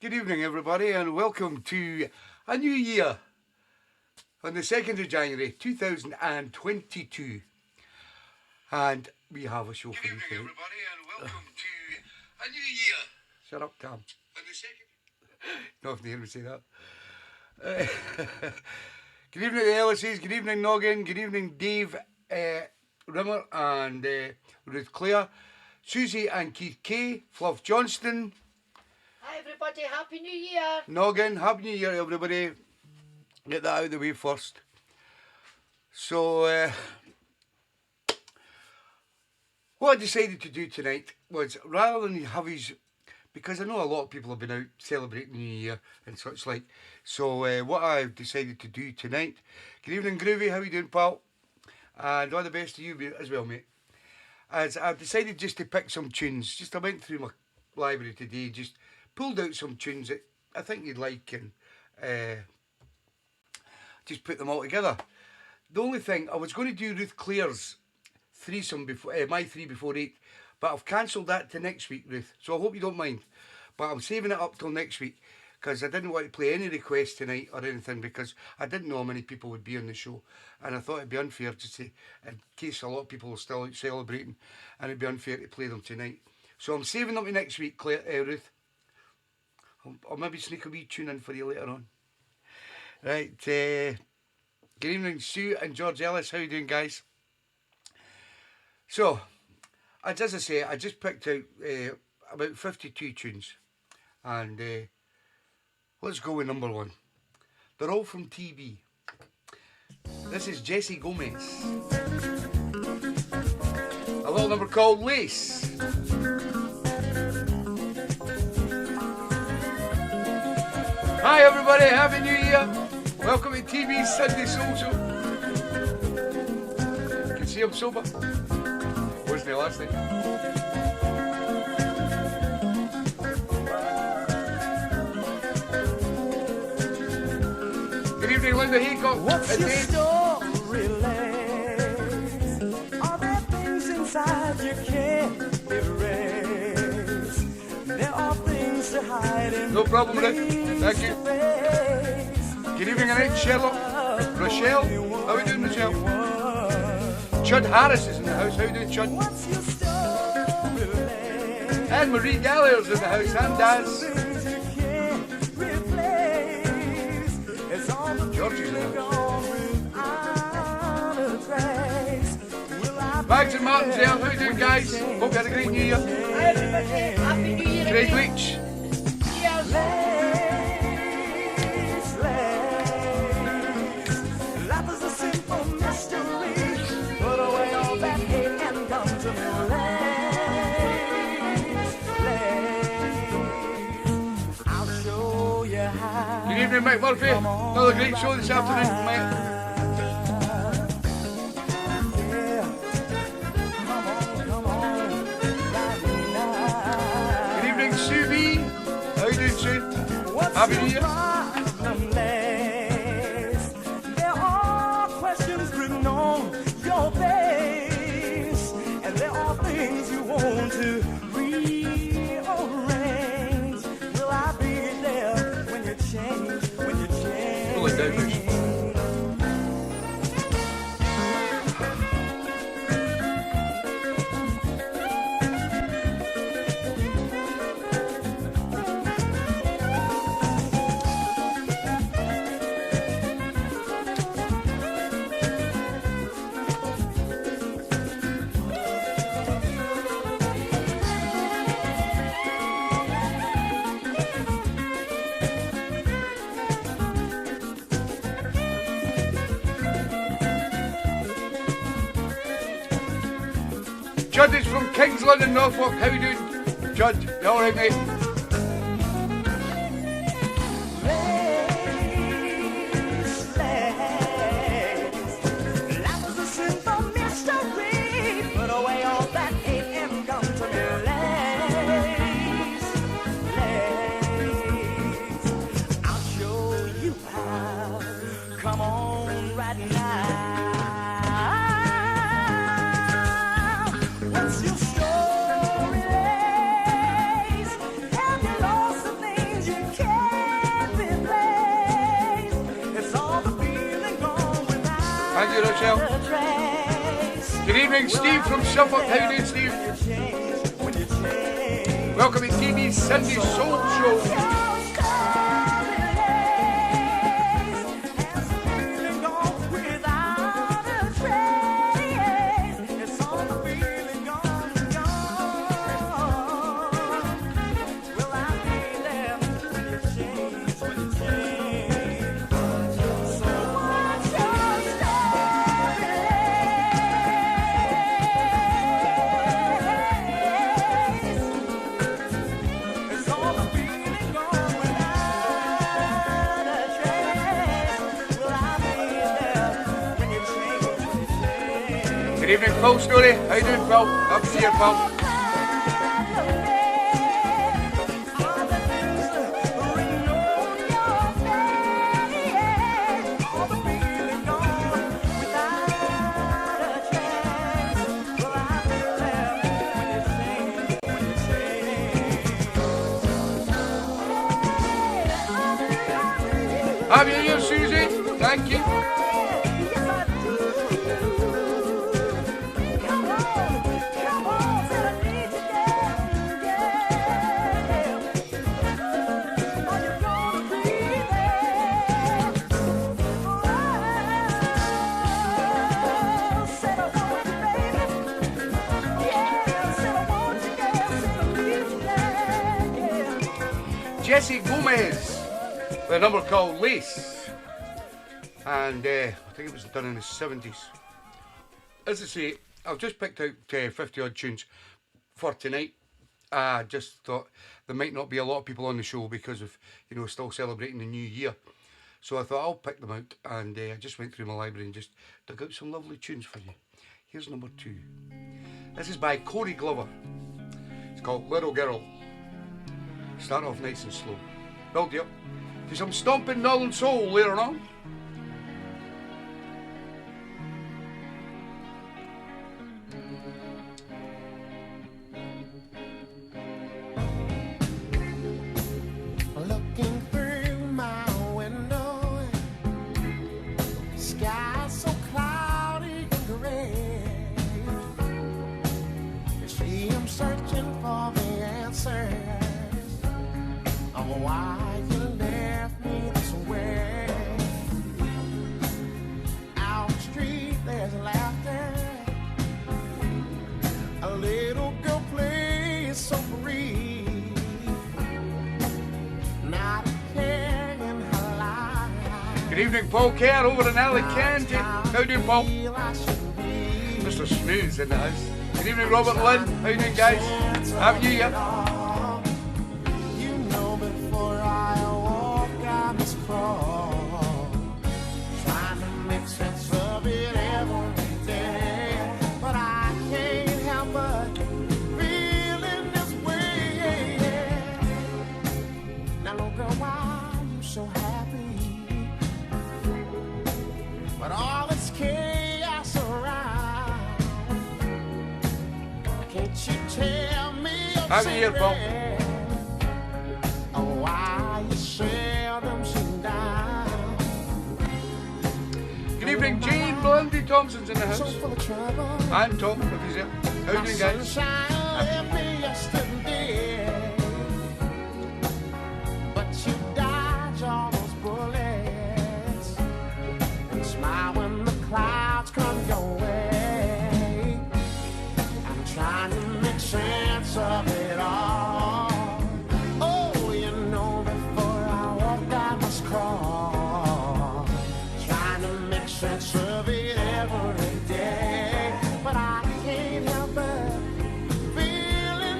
Good evening, everybody, and welcome to a new year on the 2nd of January 2022. And we have a show for you tonight. Good evening, everybody, and welcome to a new year. Shut up, Tom. On the 2nd. Not often hear me say that. Good evening, the Ellises. Good evening, Noggin. Good evening, Dave Rimmer and Ruth Clare. Susie and Keith Kay. Fluff Johnston. Hi everybody, Happy New Year! Noggin, Happy New Year everybody. Get that out of the way first. So, what I decided to do tonight was, rather than have his, because I know a lot of people have been out celebrating the New Year and such like, so what I've decided to do tonight, good evening Groovy, how you doing pal? And all the best to you as well mate. As I've decided just to pick some tunes, I went through my library today, just pulled out some tunes that I think you'd like and just put them all together. The only thing, I was going to do Ruth Clare's threesome before, my 3 before 8, but I've cancelled that to next week, Ruth, so I hope you don't mind. But I'm saving it up till next week, because I didn't want to play any requests tonight or anything, because I didn't know how many people would be on the show, and I thought it'd be unfair to say, in case a lot of people are still out celebrating, and it'd be unfair to play them tonight. So I'm saving them to next week, Ruth. I'll maybe sneak a wee tune in for you later on. Right, good evening Sue and George Ellis, how you doing guys? So, as I say, I just picked out about 52 tunes, and let's go with number 1. They're all from TeeBee's. This is Jessie Gomez. A little number called Lace. Hi everybody, Happy New Year. Welcome to TeeBee's Sunday Soul Show. You can see I'm sober. Wasn't it last night? Good evening, Linda Haycock. What's your story, Lace? Are there things inside you can't erase? There are things to hide in. No problem, Rick. Thank you. Good evening, night, Sherlock. Rochelle. How are we doing, Rochelle? Chud Harris is in the house. How are you doing, Chud? What's your story, Lace? And Marie Gallagher's in the house. And Daz. George is in the house. Bags and Martin's there. How are you doing, guys? Hope you had a great New Year. Hi everybody, Happy New Year! Great weeks. Cheers! Life is a simple mystery. Put away all that hate and come to me. Lace. I'll show you how. Good evening, Mike Murphy. Another great show this afternoon, Mike. Good evening, Sue B. How you doing, Sue? Happy New Year. There are questions written on your face, and there are things you want to rearrange. Will I be there when you change? When you change? Pull it down, Bruce. Judd is from Kings London, Norfolk. How you doing, Judd? You all right, mate? Life is a simple mystery. Put away all that hate and come to me. Lace. I'll show you how. Come on right now. What's your story, Lace? you, Rochelle. Good evening, Steve from Suffolk. How you doing, Steve? Welcome to TeeBee's Sunday Soul Show. Good evening, Phil Story. How you doing, Phil? Up to you, Phil. Happy New Year, Susie. Thank you. Jesse Gomez, with a number called Lace, and I think it was done in the 70s. As I say, I've just picked out 50 odd tunes for tonight. I just thought there might not be a lot of people on the show because of, you know, still celebrating the new year. So I thought I'll pick them out, and I just went through my library and just dug out some lovely tunes for you. Here's number 2. This is by Corey Glover. It's called Little Girl. Start off nice and slow. Build you up to some stomping Northern soul later on. Looking through my window, sky so cloudy and gray. You see, I'm searching for the answer. Why you left me this way? Out the street there's laughter. A little girl plays so free. Not a care in her life. Good evening, Paul Kerr over in Alicante. How you doing, Paul? Mr. Smooth in the house. Good evening, Robert Lynn. How you doing, guys? Happy New Year. Trying to make sense of it every day, but I can't help but feeling this way. Now look, girl, why are you so happy? But all this chaos around, can't you tell me? Happy New Year, Paul. Good evening, Jane Blondie Thompson's in the house. And Tom, if he's there. How you doing, guys? But you dodge all those bullets and smile when the clouds come your way. I'm trying to make sense of it all. Oh, you know, before I walk I must crawl. Trying to make sense of it every day, but I can't help but feeling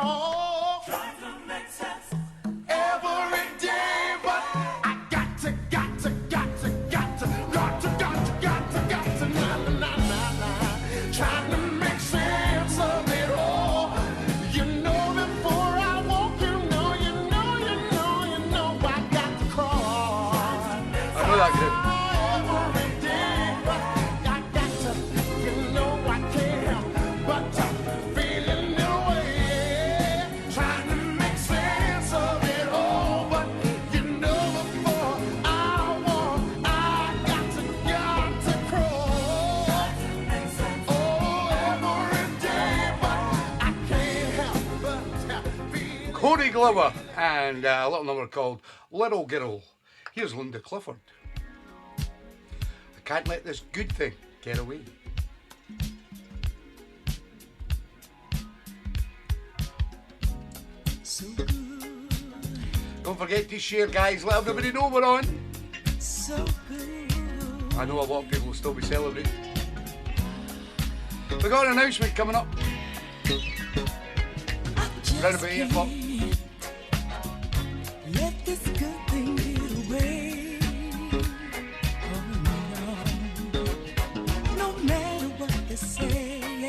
crawl every day, but I got to, trying to make sense of it all. You know, before I walk, you know, I got to crawl. I know that group. Every day, but I got to, you know, I can't help but to feeling the way, trying to make sense of it all. But you know, before I walk, I got to crawl. Oh, every day, but I can't help but to feel. Cody Glover and a little number called Little Girl. Here's Linda Clifford. I can't let this good thing get away. So good, Don't forget to share, guys. Let everybody know we're on. so good. I know a lot of people will still be celebrating. We got an announcement coming up I just around about 8 o'clock. can't let this good thing get away. Oh no, no matter what they say, I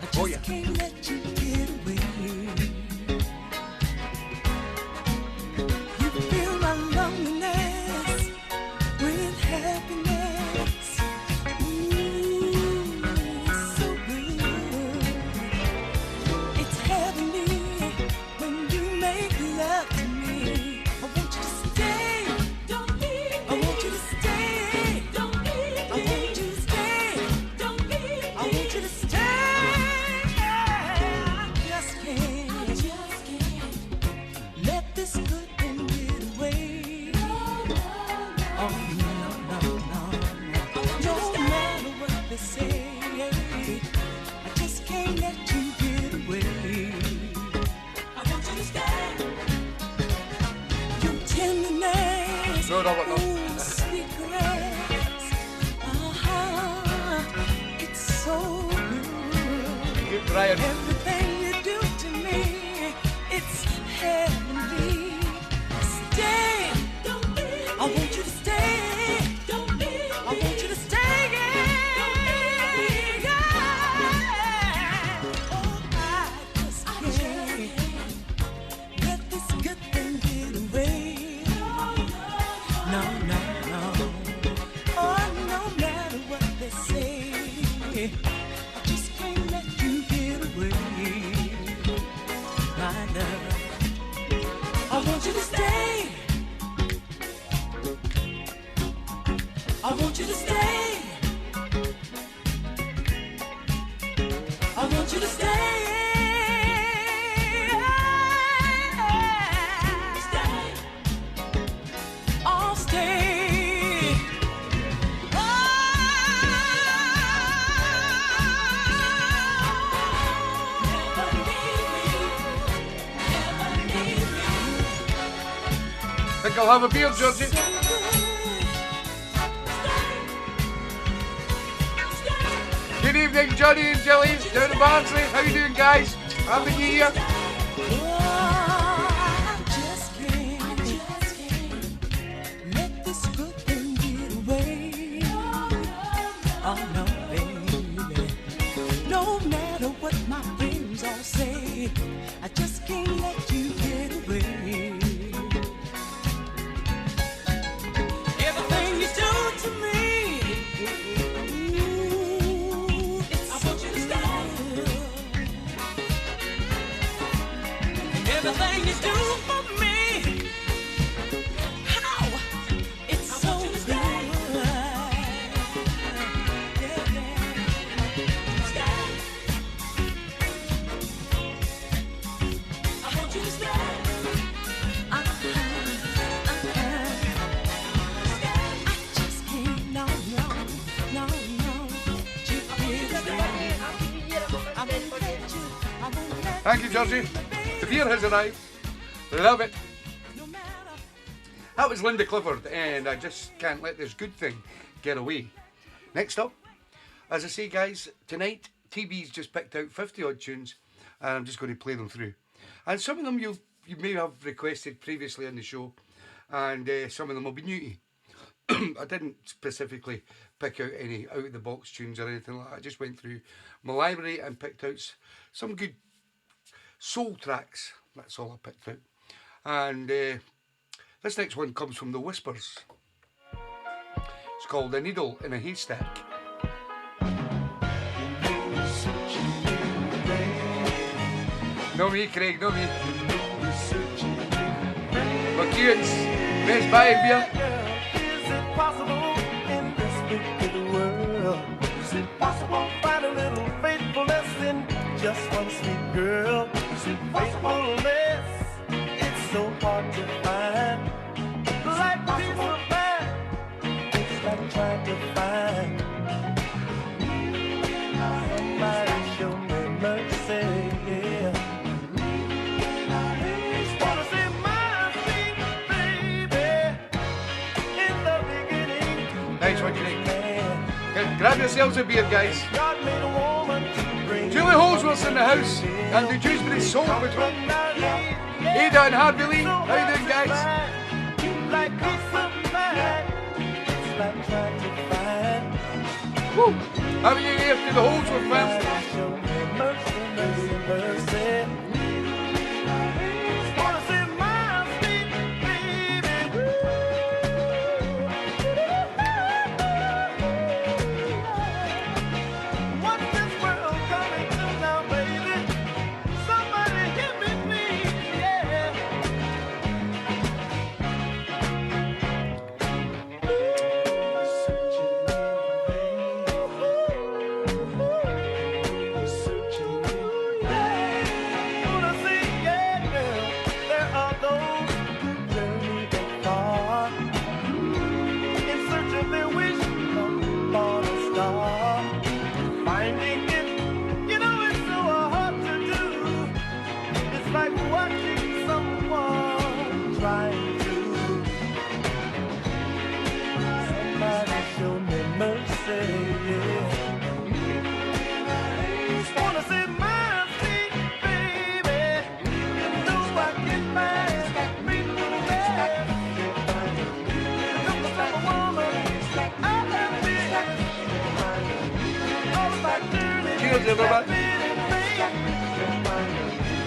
just Oh, yeah. can't let you get away. You fill my loneliness with happiness. Ooh, it's so good. It's heavenly when you make love to me. I want you to stay. Don't leave. I want you to stay. Don't leave. I want you to stay. Don't leave. I want you to stay. I just can't let this good thing get away. Oh no, no, no. No matter what they say, I just can't let you get away. I want you to stay. Your tenderness, No, no, no. ooh, sweet caress. It's so good. Keep trying. Everything you do to me, it's heavenly. Stay. I want you to stay. I want you to stay. Yeah. Oh, I just can't let this good thing get away. No, no, no. Oh, no matter what they say, I just can't let you get away. My love, I want you to stay. I want you to stay. I want you to stay. Stay. I'll stay. Never leave me. Think I'll have a beer, Georgie. Good evening, Johnny and Jillies down in Barnsley. How you doing, guys? Happy New Year. I just can't let this good thing get away. Oh no, baby. No matter what my friends all say, I just can't let you get away. Everything you do to me, ooh, it's I want you to stay. Everything you do for me, how it's so good. Yeah, yeah. Stay. I want you to stay. I just can't, no. You feel Happy New Year, I won't let you. Thank you, Georgie. The beer has arrived. Love it. No matter. That was Linda Clifford, and I just can't let this good thing get away. Next up, as I say, guys, tonight TeeBee's just picked out 50 odd tunes, and I'm just going to play them through. And some of them you may have requested previously on the show, and some of them will be new to you. I didn't specifically pick out any out of the box tunes or anything like that. I just went through my library and picked out some good soul tracks. That's all I picked out. And this next one comes from The Whispers. It's called A Needle in a Haystack. No me, Craig, no me. McEwan's best buy beer. Is it possible in this wicked world? Is it possible to find a little faithfulness in just one sweet girl? Is it faithfulness? It's so hard to find. Like peace of mind, it's like trying to find somebody show me mercy. Yeah. Wanna see my sweet baby in the beginning. Nice one, Craig. Grab yourselves a beer, guys. God made a woman to bring Julie Holsworth's in the house, and the Dewsbury Soul Patrol. Ada and Harvey Lee, how you doing, guys? like peace of mind. It's like trying to find Woo! Happy New Year to the Holsworth fans. show me mercy, mercy, mercy. Wanna see my sweet baby. What's this world coming to now, baby? Somebody hit me, please, yeah. Gonna see, yeah, girl, there are those who journey far in search of their wish upon a star. Finding it, you know it's so hard to do. It's like watching someone trying to. Somebody show me mercy, yeah. Wanna see my sweet baby. You know I get mad, make me mad. Look like a woman, I have been. All about journey. Cheers, everybody.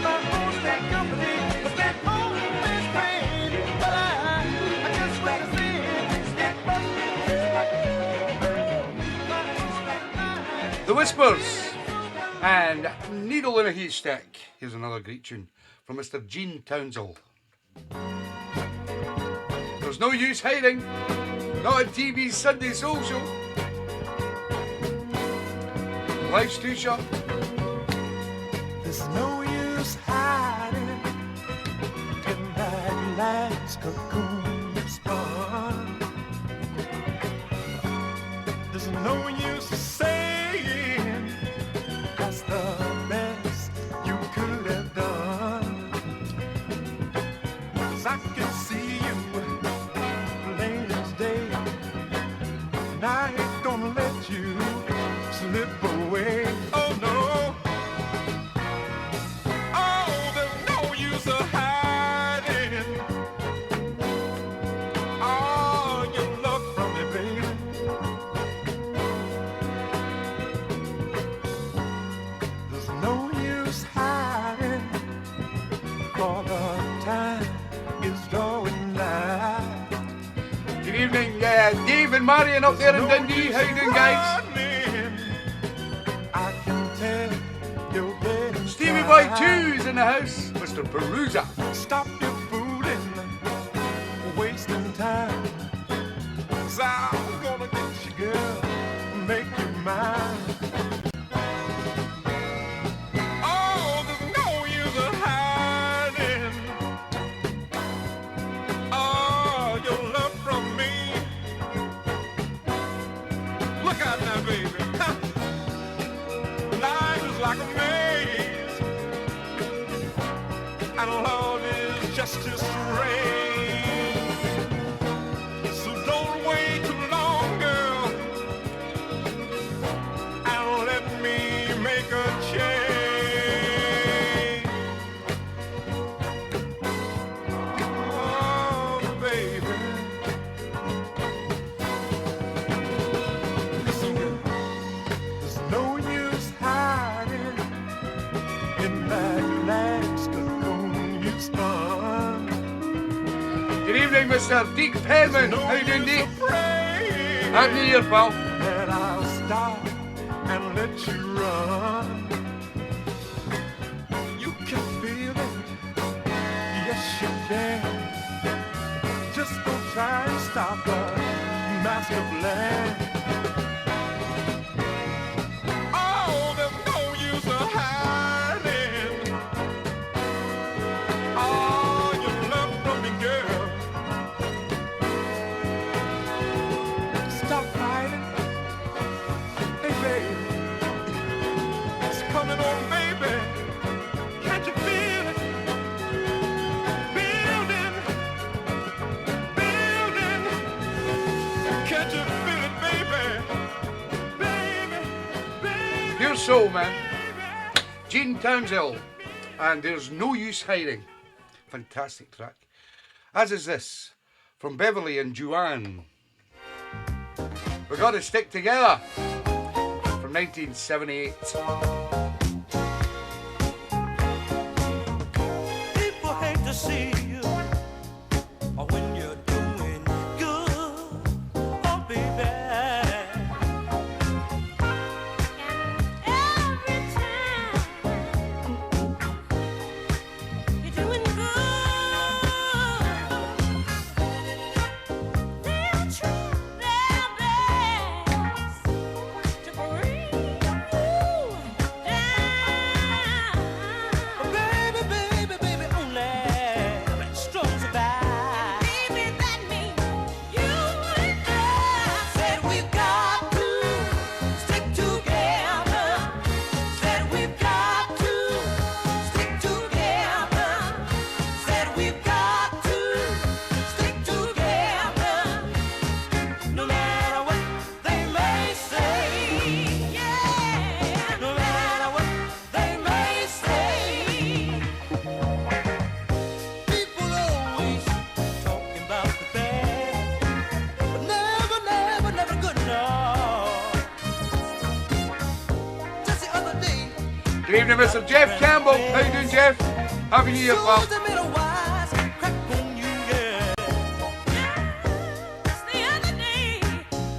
My only company was that old man's pain. But I just went to see it. The Whispers and Needle in a Haystack. Here's another great tune from Mr. Gene Townsend. There's no use hiding. Not on TeeBee's Sunday Soul Show. Life's too short. There's no use hiding in that last cocoon spun. There's no use saying that's the best you could have done. 'Cause I can see you plain as day, and I ain't gonna let you slip away. Oh no. Oh, there's no use of hiding. Oh, your love from me, baby. There's no use hiding, for the time is drawing nigh. Good evening, Dave and Marion up there in Dundee. How you doing, guys? I can tell you're getting Stevie Boy tired. 2's in the house. Mr. Perusa. Stop your fooling, wasting time. 'Cause I'm gonna get you, girl, make you mine. Oh, there's no use of hiding. Oh, your love from me. Look out now, baby. Life is like a maze, and love is just as strange. So don't wait too long, girl, and let me make Good evening, Mr. Deke Penman. How you doing, Deke? Happy New Year, pal. And I'll stop and let you run. You can feel it, yes you can. Just don't try and stop the master plan. Oh, there's no use of hiding. Oh, your love from me, girl. Stop fighting. Hey, baby. It's coming on, baby. Can't you feel it? Building. Building. Can't you feel it, baby? Baby. Baby. Pure soul, man. Gene Townsend. And There's No Use Hiding. Fantastic track. As is this. From Beverly and Joanne. We Gotta Stick Together. From 1978. People hate to see you when you're doing good, oh baby. Every time you're doing good, they'll try their best to bring you down. Baby, baby, baby, only strong survive. Baby, that means you and I said we've got to stick together. Said we've got to stick together. Said we've got to stick together. No matter what they may say, yeah. No matter what they may say. People always talking about the bad, but never, never, never good enough. Just the other day, Good evening, Mr. Jeff Campbell. How you doing, Jeff? Happy New Year, pal. they made a wise crack on you, yeah. Just the other day,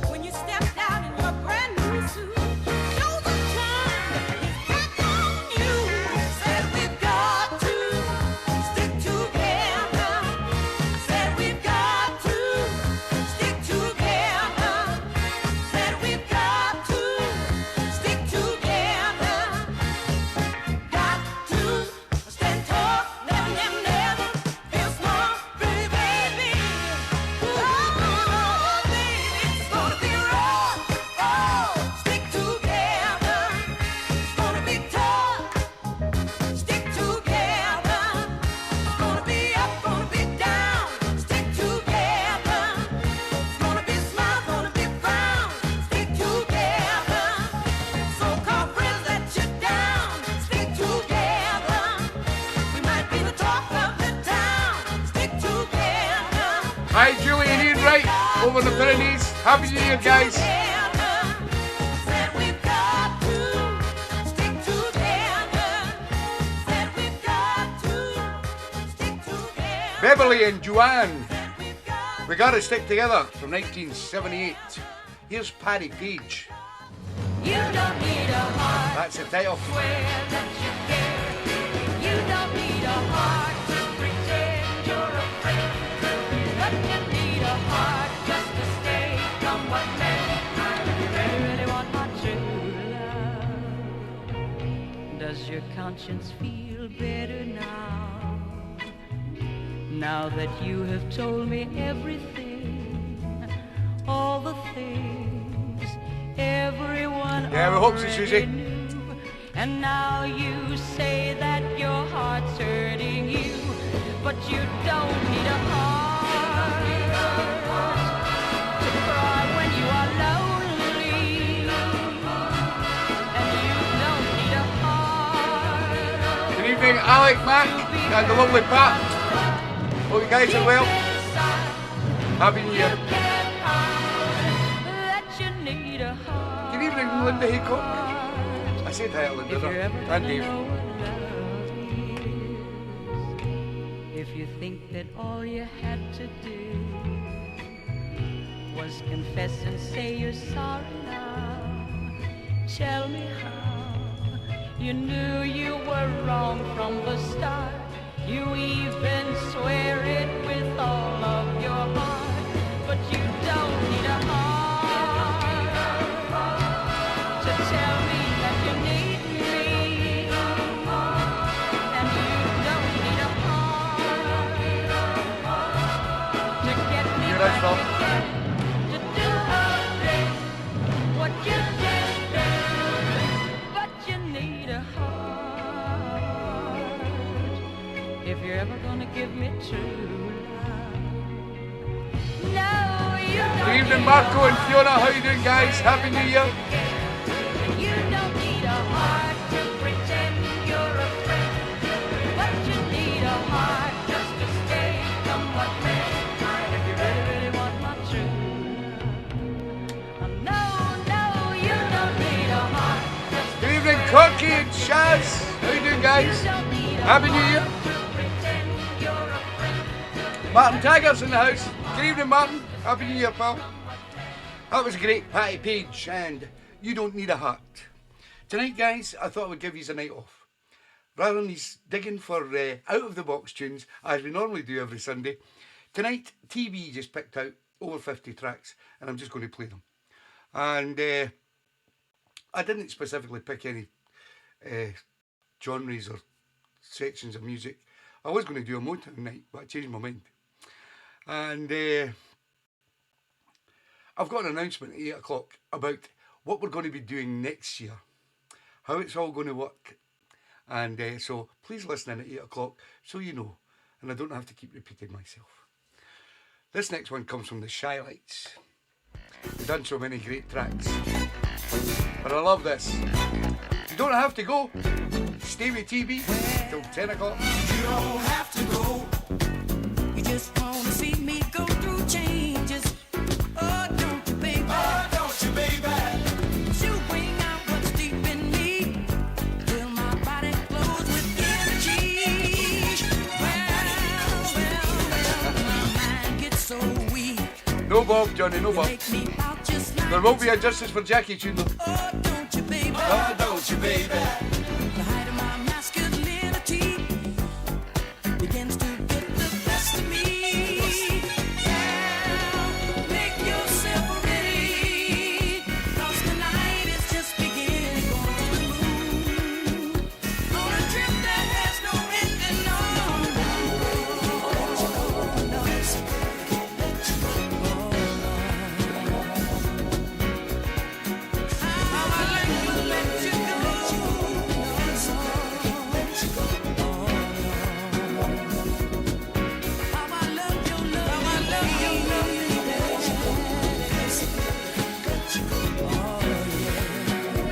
when you stepped out in your brand new suit, shows the time is back on you. Said we've got to stick together. Said we've got to stick together. Said we've got to stick together. Got to stand tall, never, never, never feel small, baby, baby. Oh, baby, it's gonna be rough. Oh, stick together. It's gonna be tough. Stick together. It's gonna be up, gonna be down. Stick together. It's gonna be smile, gonna be frown. Stick together. So-called friends let you down. Stick together. We might be the talk of the town. Stick together. Hi, Julie and Ian Wright over in the Pyrenees. Happy New Year, guys. Said we've got to stick together. Said we've got to stick together. Beverly and Joanne. Said we've got We Gotta Stick Together from 1978. Here's Paddy Page. You don't need a heart. That's the title. Swear that you care. You don't need a heart to pretend you're afraid. But you need a heart just to stay. Come what may. You really, really want my true love. Does your conscience feel better now? Now that you have told me everything, all the things everyone Yeah, we hope so, Susie. already knew. And now you say that your heart's hurting you, but you don't need a heart to cry when you are lonely. And you don't need a heart Good evening, Alec, Mac, and the lovely Pat. Hope you guys are well. Happy New Year. Good evening, Linda Haycock. I said hi to Linda there. And Dave. If you think that all you had to do was confess and say you're sorry now. Tell me how you knew you were wrong from the start. You even swear it with all of your heart, but you don't need a heart to tell me that you need me, and you don't need a heart to get me You're back right, again, to do what you did, but you need a heart if you're ever gonna give me true love. No, you don't. Good evening, Marco and Fiona. How you doing, guys? Happy New Year. You don't need a heart to pretend you're a friend, but you need a heart just to stay, come what may. If you really, really want my true love. No, no, you don't need a heart. Good evening, Corky and Shaz. How you doing, guys? Happy New Year. Martin Taggart's in the house. Good evening, Martin. Happy New Year, pal. That was great, Patty Page, and You Don't Need a Heart. Tonight, guys, I thought I would give you a night off. Rather than these digging for out-of-the-box tunes, as we normally do every Sunday, tonight, TeeBee's just picked out over 50 tracks, and I'm just going to play them. And I didn't specifically pick any genres or sections of music. I was going to do a Motown night, but I changed my mind. And I've got an announcement at 8 o'clock about what we're going to be doing next year, how it's all going to work. And so please listen in at 8 o'clock so you know, and I don't have to keep repeating myself. This next one comes from the Shy Lights. They've done so many great tracks, but I love this. You don't have to go. Stay with TeeBee till 10 o'clock. You don't have to go. You just wanna see me go through changes. Oh, don't you, baby? Oh, don't you, baby? You bring out what's deep in me, till my body glows with energy. Well, my mind gets so weak. No Bob, Johnny, no Bob. Make me out just like There won't be a Justice for Jackie tune though. oh, don't you, baby? Oh, don't you, baby? The height of my masculinity begins to get the best of me. Yeah, make yourself ready, 'cause the night is just beginning. Going to the moon on a trip that has no ending. No,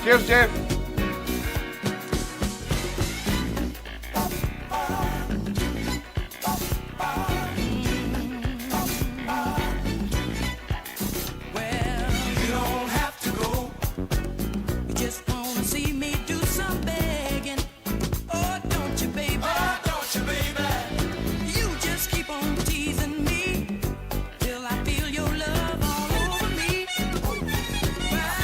Cheers, Jeff. You don't have to go. you just wanna see me do some begging. Oh, don't you, baby? Oh, don't you, baby? You just keep on teasing me till I feel your love all over me. Well,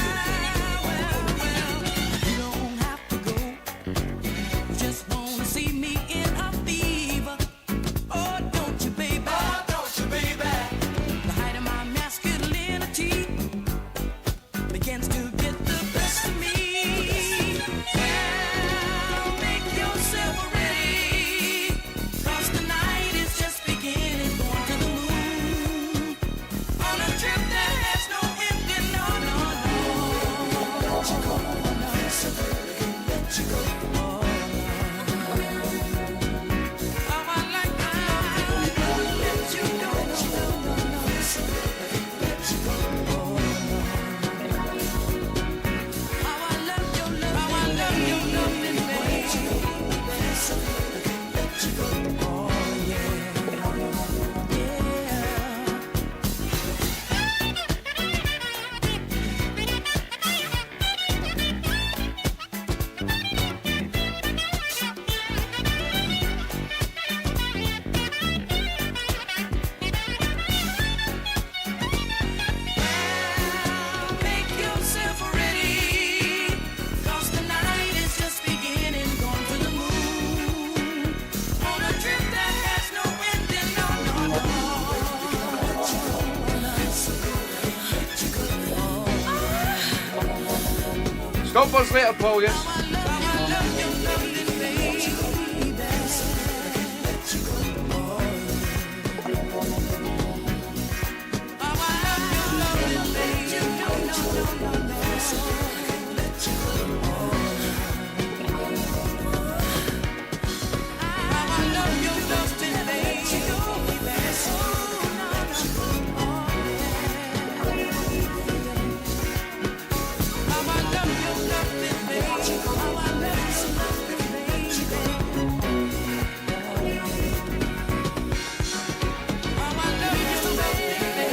Choppers later, Paul, yes.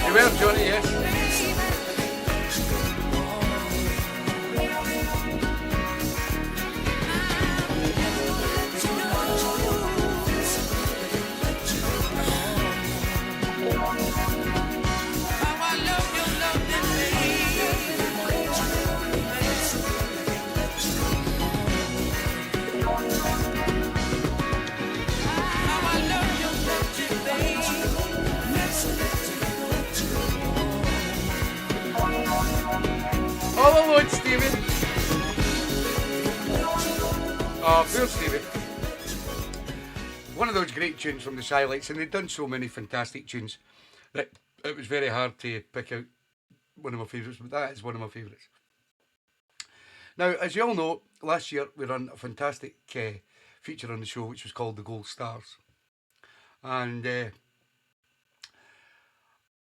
You will, Johnny, yes. All alone, Stevie. Oh, poor Stevie. One of those great tunes from the Shylights, and they've done so many fantastic tunes that it was very hard to pick out one of my favourites, but that is one of my favourites. Now, as you all know, last year we ran a fantastic feature on the show which was called The Gold Stars. And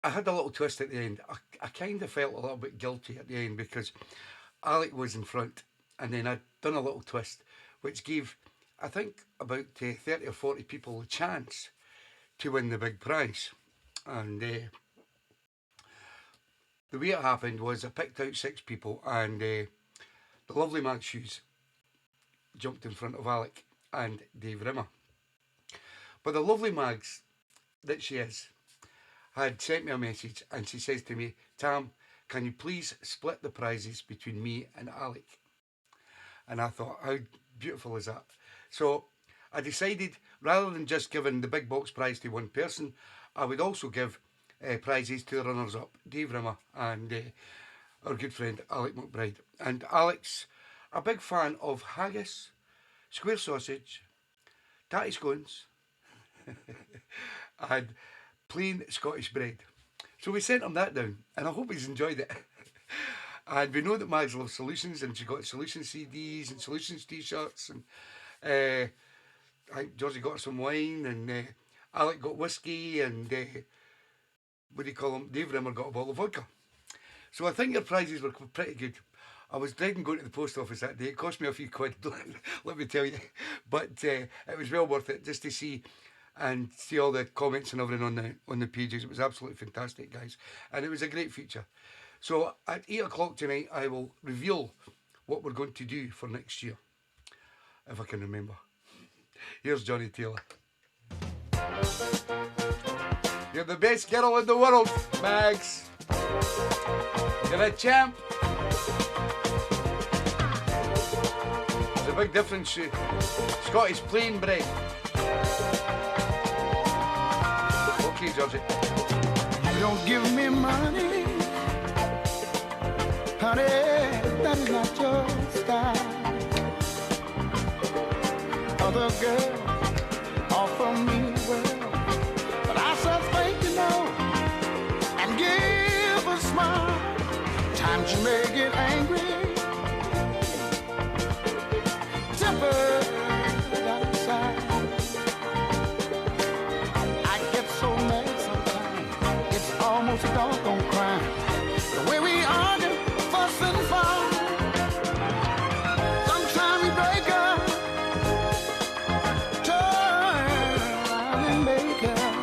I had a little twist at the end. I kind of felt a little bit guilty at the end because Alec was in front and then I'd done a little twist which gave, I think, about 30 or 40 people a chance to win the big prize. And the way it happened was I picked out 6 people and the lovely Mag Shoes jumped in front of Alec and Dave Rimmer. But the lovely Mags that she is had sent me a message and she says to me, Tam, can you please split the prizes between me and Alec? And I thought, how beautiful is that? So I decided, rather than just giving the big box prize to one person, I would also give prizes to the runners-up, Dave Rimmer and our good friend Alec McBride. And Alec's a big fan of haggis, square sausage, tatty scones and plain Scottish bread. So we sent him that down and I hope he's enjoyed it. And we know that Mags loves Solutions and she got Solutions CDs and Solutions t-shirts and I think Georgie got her some wine and Alec got whiskey and what do you call him, Dave Rimmer got a bottle of vodka. So I think your prizes were pretty good. I was dreading going to the post office that day. It cost me a few quid, let me tell you. But it was well worth it just to see and see all the comments and everything on the pages. It was absolutely fantastic, guys. And it was a great feature. So at 8 o'clock tonight, I will reveal what we're going to do for next year, if I can remember. Here's Johnny Taylor. You're the best girl in the world, Mags. You're a champ. There's a big difference to Scottish plain bread. Okay, Georgie. Don't give me money, honey, that is not your style. Other girls offer me well, but I said thank you, no, and give a smile. Times you may get angry, temper outside. I get so mad sometimes, it's almost a doggone crime. The way we argue, fuss and fight. Sometimes we break up, turn around and make up.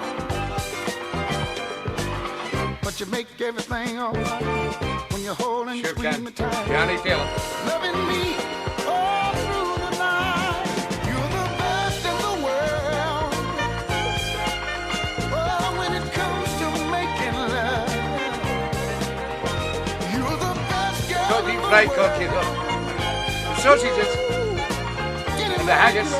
But you make everything alright when you're holding, Sure squeezing can. me tight. Johnny Taylor. Loving me all through the night. You're the best in the world. Oh, when it comes to making love, you're the best girl Got in deep the fried world. cocky though. The sausages and the haggis.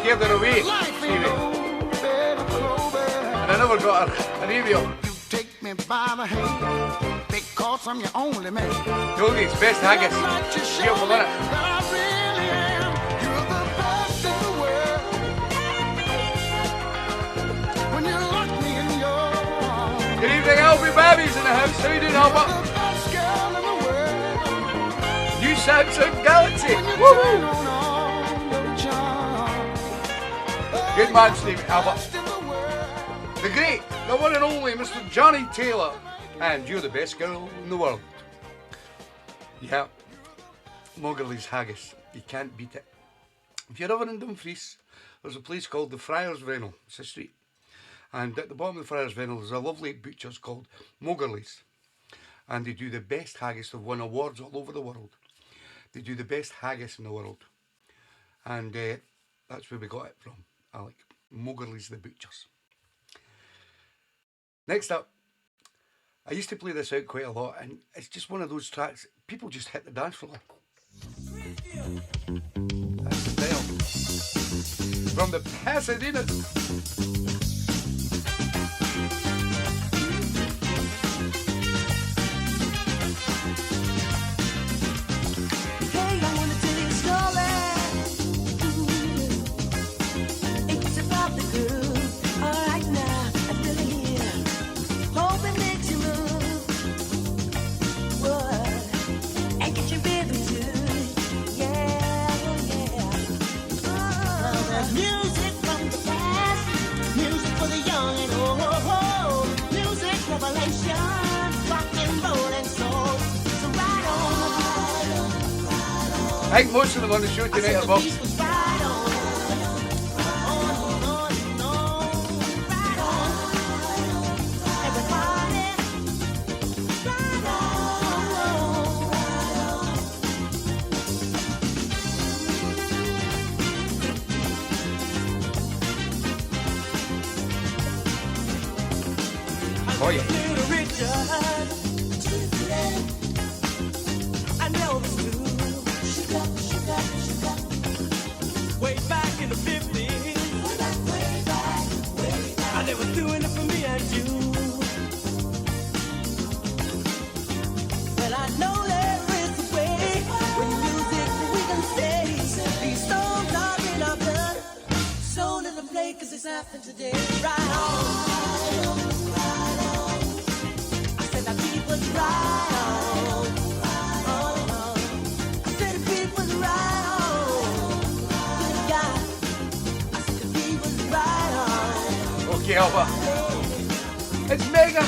gave her away, Stevie. And I never got her an email. You take me by the hand because I'm your only man. Yogi's best haggis. Beautiful, isn't it? I really am. You're the best in the world. When you lock me in your arms. Good evening, Albie Babbies in the house. How you doing, Albert? The best girl in the world. New Samsung Galaxy. When you Woo! turn on all your charms. Good man, Steve Albert. Best in the world. The great, the one and only Mr. Johnny Taylor. And you're the best girl in the world. Yeah. Muggerley's haggis. You can't beat it. If you're ever in Dumfries, there's a place called the Friars Vennel. It's a street. And at the bottom of the Friars Vennel, there's a lovely butcher's called Muggerley's. And they do the best haggis. They've won awards all over the world. They do the best haggis in the world. And that's where we got it from, Alec. Muggerley's the butchers. Next up, I used to play this out quite a lot, and it's just one of those tracks, people just hit the dance floor. That's the bell. From the Pasadena. Hey, I wanna tell you a story. It's about the girl. All right now, I'm telling you. Hope it makes you move. What? And get your rhythm too. Yeah, oh yeah. Now there's music from the past, music for the young and old, music revelation, rock and roll and soul. So ride on. I think most of them on the show tonight are box. Ride on. On, ride on. Everybody, ride Oh yeah. Little Richard. I know the blues. Way back in the 50s. And they were doing it for me and you. Well, I know there is a way. When music we can say these songs are in our blood. So let them play 'cause it's happening today. Right on. I said that beat was right on. I said the beat was right on. Good God. I said the beat was right on. Okay, Albert. It's mega.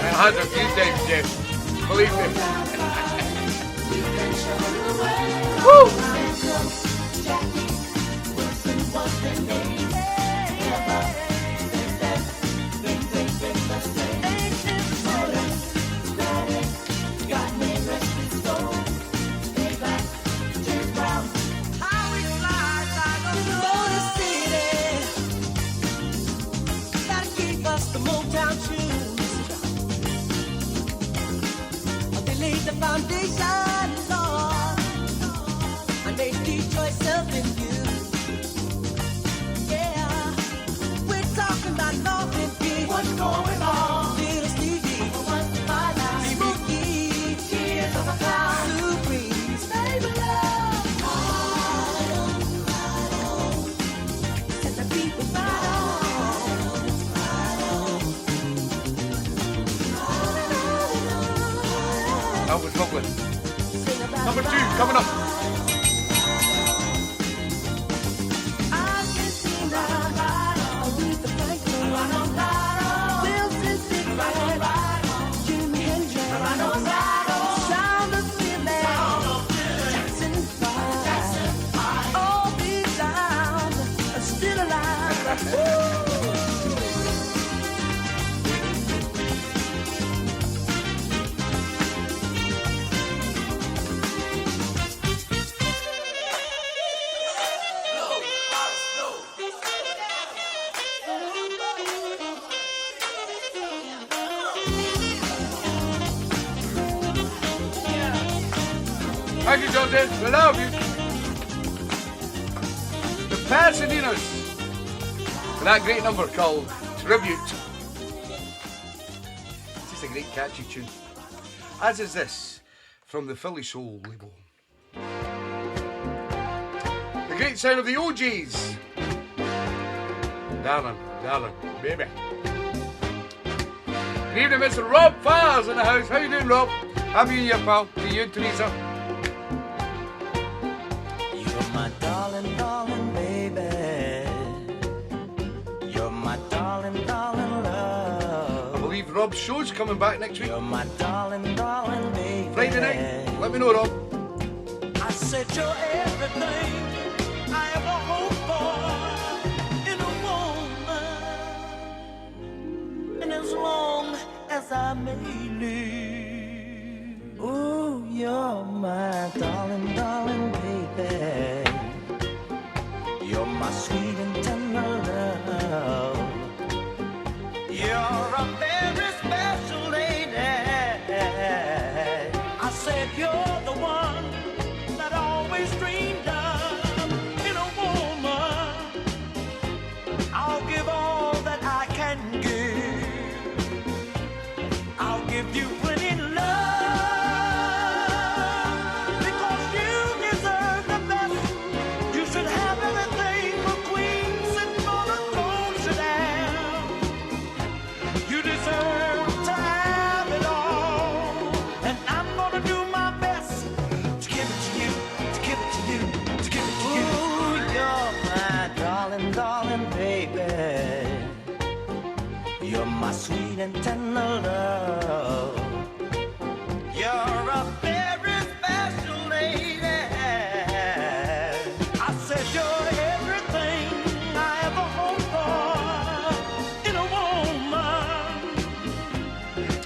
I had a few times, Jeff. Believe me. Woo! The foundation, Lord, and they Detroit self in you. Yeah, we're talking about love and peace. What's going on? Little Stevie, what's my life? Smokey, tears of a cloud. Supreme, baby love. Set the people right That was lovely. Number 2 coming up. Thank you, Georgie. We love you. The Pasadenas. And that great number called Tribute. It's just a great catchy tune. As is this from the Philly Soul label. The great sound of the OGs. Darling, darling, baby. Good evening, Mr. Rob Fars in the house. How you doing, Rob? Happy New Year, pal. To you and Teresa. You're my darling, darling baby. You're my darling, darling love. I believe Rob's show's coming back next week. You're my darling, darling baby. Friday night. Let me know, Rob. I said you're everything I ever hoped for in a woman. And as long as I may live, ooh, you're my darling, darling baby. You're my sweet and tender love. You're a very special lady. I said you're the one that I always dreamed of in a woman. I'll give all that I can give. I'll give you plenty love because you deserve the best. You should have everything a queen sitting on a throne should have. You deserve to have it all, and I'm gonna do my best to give it to you, to give it to you, to give it to you. Ooh, you're my darling, darling baby. You're my sweet and tender love. You're a very special lady. I said you're everything I ever hoped for in a woman.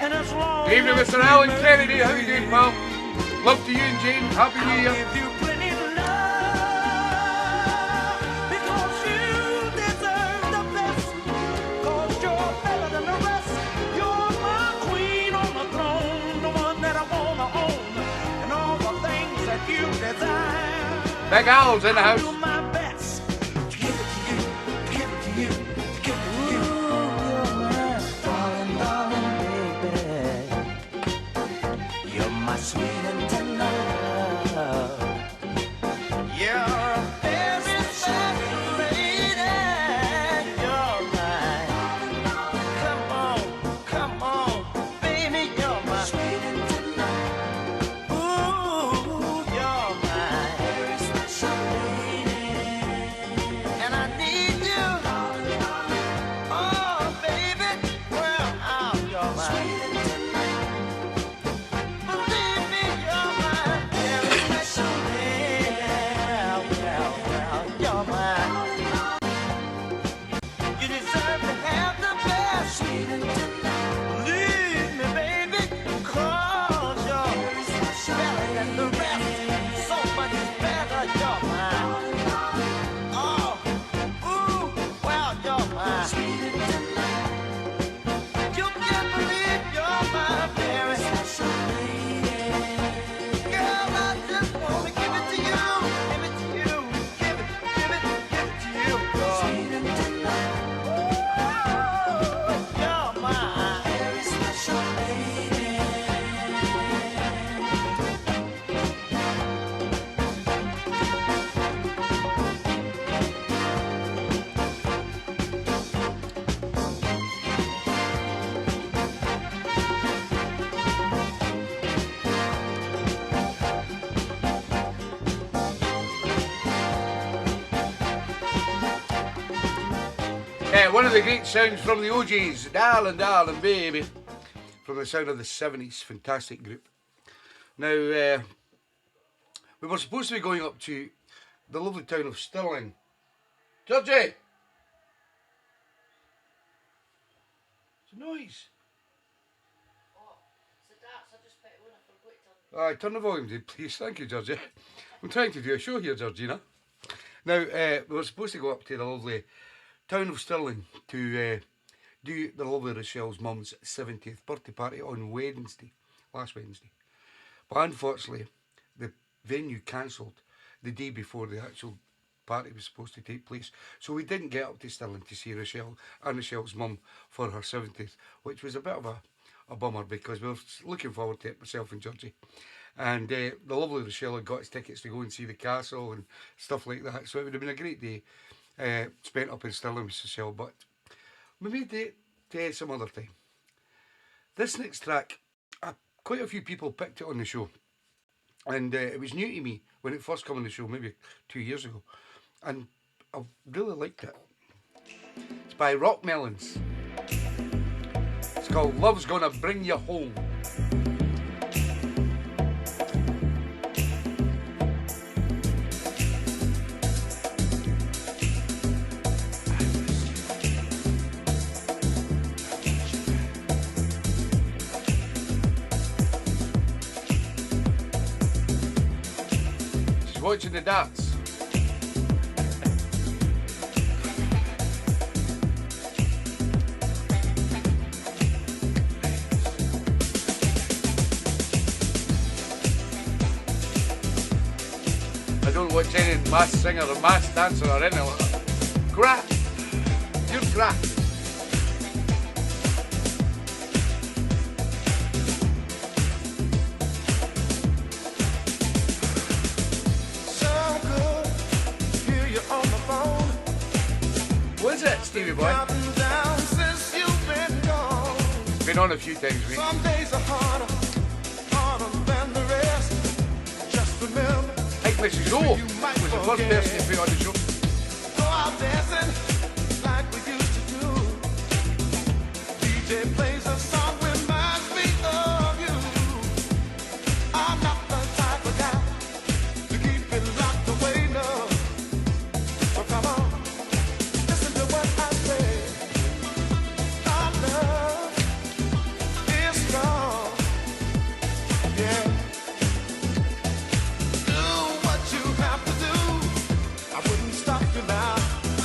And as long Good evening, Mr. Alan Kennedy. How you doing, pal? Love to you and Jane. Happy New I'll Year. give you plenty love because you deserve the best. Cause you're better than the rest. You're my queen on the throne, the one that I wanna own, and all the things that you desire. Big Al's in the I'll house. do my best to give it to you, to give it to you, to give it to you. You're my darling, darling baby. You're my sweet and tender love. You're a very special lady. You're mine. Come on, baby. You're my sweet and tender. Ooh, you're my very special lady. And I need you. Oh, baby. Well, you're my sweet and tender. Believe me, you're my very special lady. Well, you're mine. You deserve to have the best. Sweet and tender. Believe me, baby, 'cause you're better than the rest. So much better, you're mine. Oh, ooh, well, you're mine. Sweet and tender. You can't believe you're my very special lady. Girl, I just wanna give it to you, give it to you, give it to you, girl. Sweet and tender. Ooh, you're my very special lady. One of the great sounds from the OGs. Darling, darling, baby. From the sound of the 70s. Fantastic group. Now, we were supposed to be going up to the lovely town of Stirling. Georgie! It's a noise. Oh, it's the darts. I just put it on. I forgot to. Aye, turn the volume down, please. Thank you, Georgie. I'm trying to do a show here, Georgina. Now, we were supposed to go up to the lovely town of Stirling to do the lovely Rochelle's mum's 70th birthday party on Wednesday, last Wednesday. But unfortunately, the venue cancelled the day before the actual party was supposed to take place. So we didn't get up to Stirling to see Rochelle and Rochelle's mum for her 70th, which was a bit of a bummer because we were looking forward to it, myself and Georgie. And the lovely Rochelle had got us tickets to go and see the castle and stuff like that. So it would have been a great day spent up in Stirling with Rochelle, but we made it some other time. This next track, quite a few people picked it on the show. And it was new to me when it first came on the show, maybe 2 years ago. And I really liked it. It's by Rock Melons. It's called Love's Gonna Bring You Home. She's watching the darts. I don't watch any masked singer or masked dancer or anything like that. Crap! You're crap! So good, hear you on the phone. What is it, Stevie boy? Counting down since you've been gone. Been on a few times, mate. Some days are harder than the rest. Just remember, I think Mrs. O was the first person to put on the show. go out dancing like we used to do. DJ plays a song reminds me of you. I'm not the type of guy to keep it locked away, no. So come on, listen to what I say. Our love is strong, yeah. Do what you have to do. I wouldn't stop you now.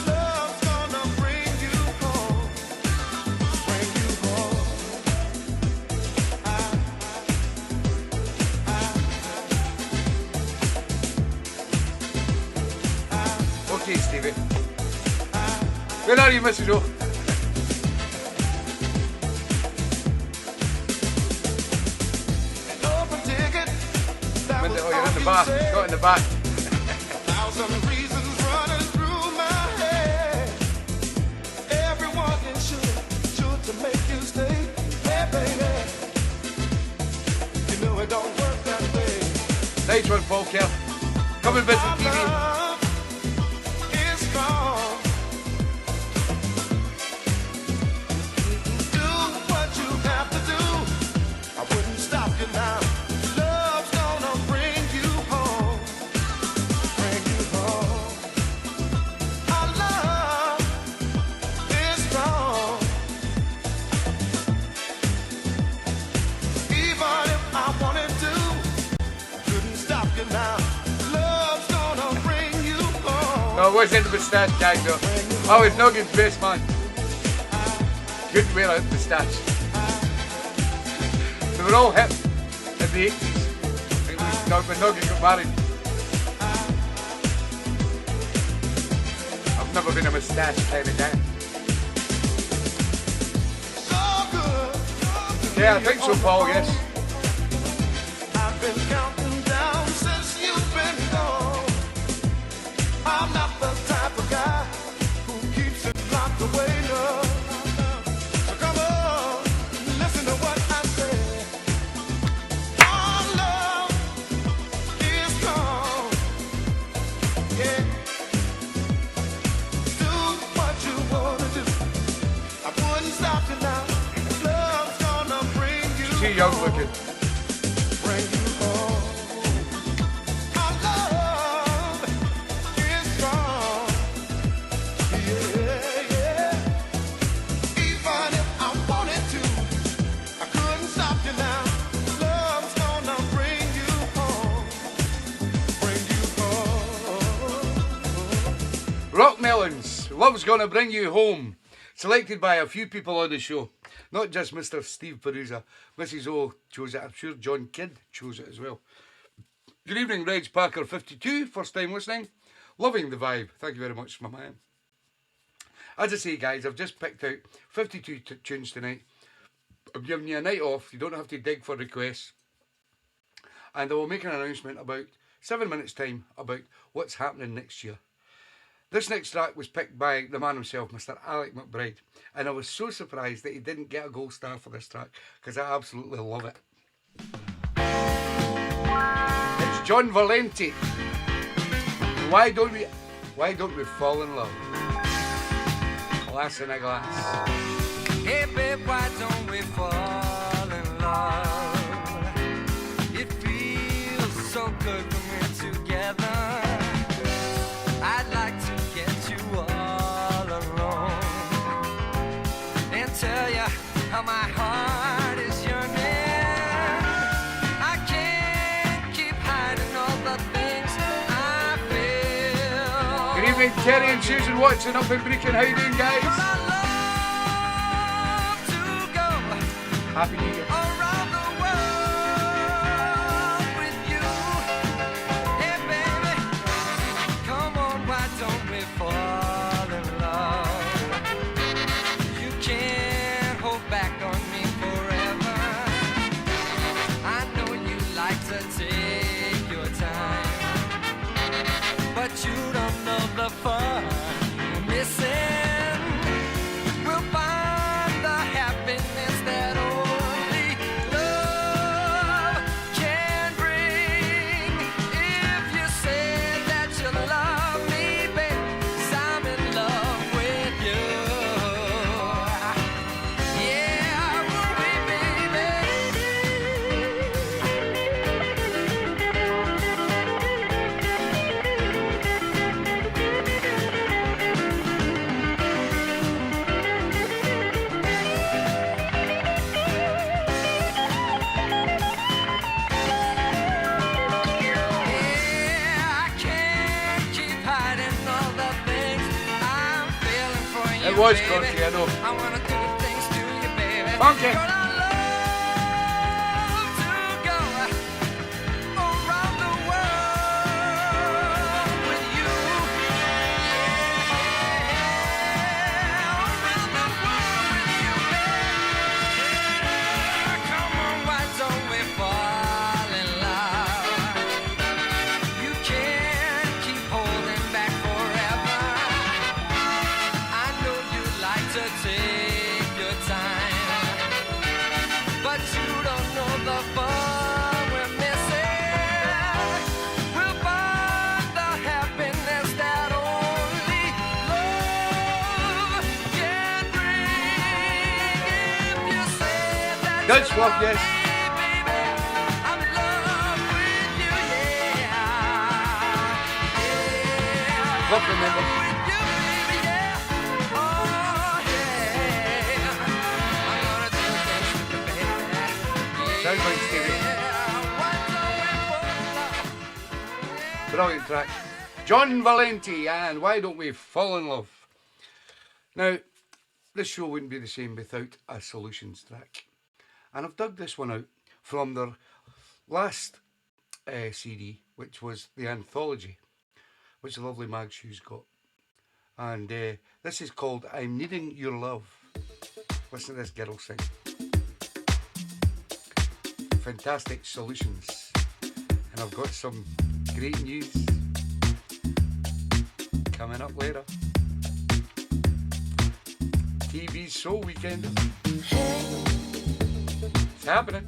Love's gonna bring you home. Bring you home. Okay, Stevie. Where are you, Mrs. O? Open ticket. That was Oh, you're in the all back. you said. Not in the back. Thousand reasons running through my head. Everyone sure to make you stay. Hey, baby. You know it don't work that way. Nice one, Paul Kerr. Come and visit Our TV. love is strong. Do what you have to do. I wouldn't stop you now. Love's gonna bring you home. Bring you home. Our love is strong. Even if I wanted to, I couldn't stop you now. Love's gonna bring you home. No, it wasn't the moustache guy, though. I was Nugget's best man. Couldn't wear a moustache. They were all hip in the 80s. It was when Nugget got married. I've never been a moustache kind of guy. So good. Yeah, I think so, Paul, yes. I've been counting down since you've been gone. I'm not the type of guy who keeps it locked away, no. So come on, listen to what I say. Our love is gone. Yeah. Do what you wanna do. I wouldn't stop you now. Love's gonna bring you Too young home. looking. Bring you home. Our love is strong. Yeah, yeah. Even if I wanted to, I couldn't stop you now. Love's gonna bring you home. Bring you home. Rock Melons, Love's Gonna Bring You Home. Selected by a few people on the show. Not just Mr. Steve Perusa. Mrs. O chose it. I'm sure John Kidd chose it as well. Good evening, Reg Parker 52, first time listening. Loving the vibe. Thank you very much, my man. As I say, guys, I've just picked out 52 tunes tonight. I'm giving you a night off. You don't have to dig for requests. And I will make an announcement about 7 minutes' time about what's happening next year. This next track was picked by the man himself, Mr. Alec McBride. And I was so surprised that he didn't get a gold star for this track, because I absolutely love it. It's John Valenti. Why don't we fall in love? Glass in a glass. Hey babe, why don't we fall in love? It feels so good when we're together. I'd like to get you all alone and tell you how my heart is yearning. I can't keep hiding all the things I feel. Good evening, Terry and Susan Watson up in Brecon. How you doing, guys? Happy New Year. Around the world with you. Hey baby, come on, why don't we fall in love? You can't hold back on me forever. I know you like to take your time, but you don't know the fun you're missing. We'll find the happiness that only love can bring. If you say that you love me, babe, 'cause I'm in love with you. Yeah, will we, baby? Yeah, I can't keep hiding all the things I'm feeling for you. It was baby. funky, I know. I wanna do things to you, baby. Funky. But I love to go around the world with you. Yeah, around the world with you, baby. Come on, why don't we fall in love? You can't keep holding back forever. I know you like to take your time, but you don't know the fun we're missing. We'll find the happiness that only love can bring. If you say that Good you stuff, love yes. me, baby, I'm in love with you, yeah. Love remember. With you, baby, yeah. Oh, yeah. I'm gonna do things with you, baby. Sounds like Stevie. Yeah. Why don't we fall in love? Brilliant track. John Valenti and Why Don't We Fall in Love. Now, this show wouldn't be the same without a Solutions track. And I've dug this one out from their last CD, which was the Anthology, which the lovely Mag Shoes got. And this is called I'm Needing Your Love. Listen to this girl sing. Fantastic Solutions. And I've got some great news coming up later. TeeBee's Soul Weekend. It's happening.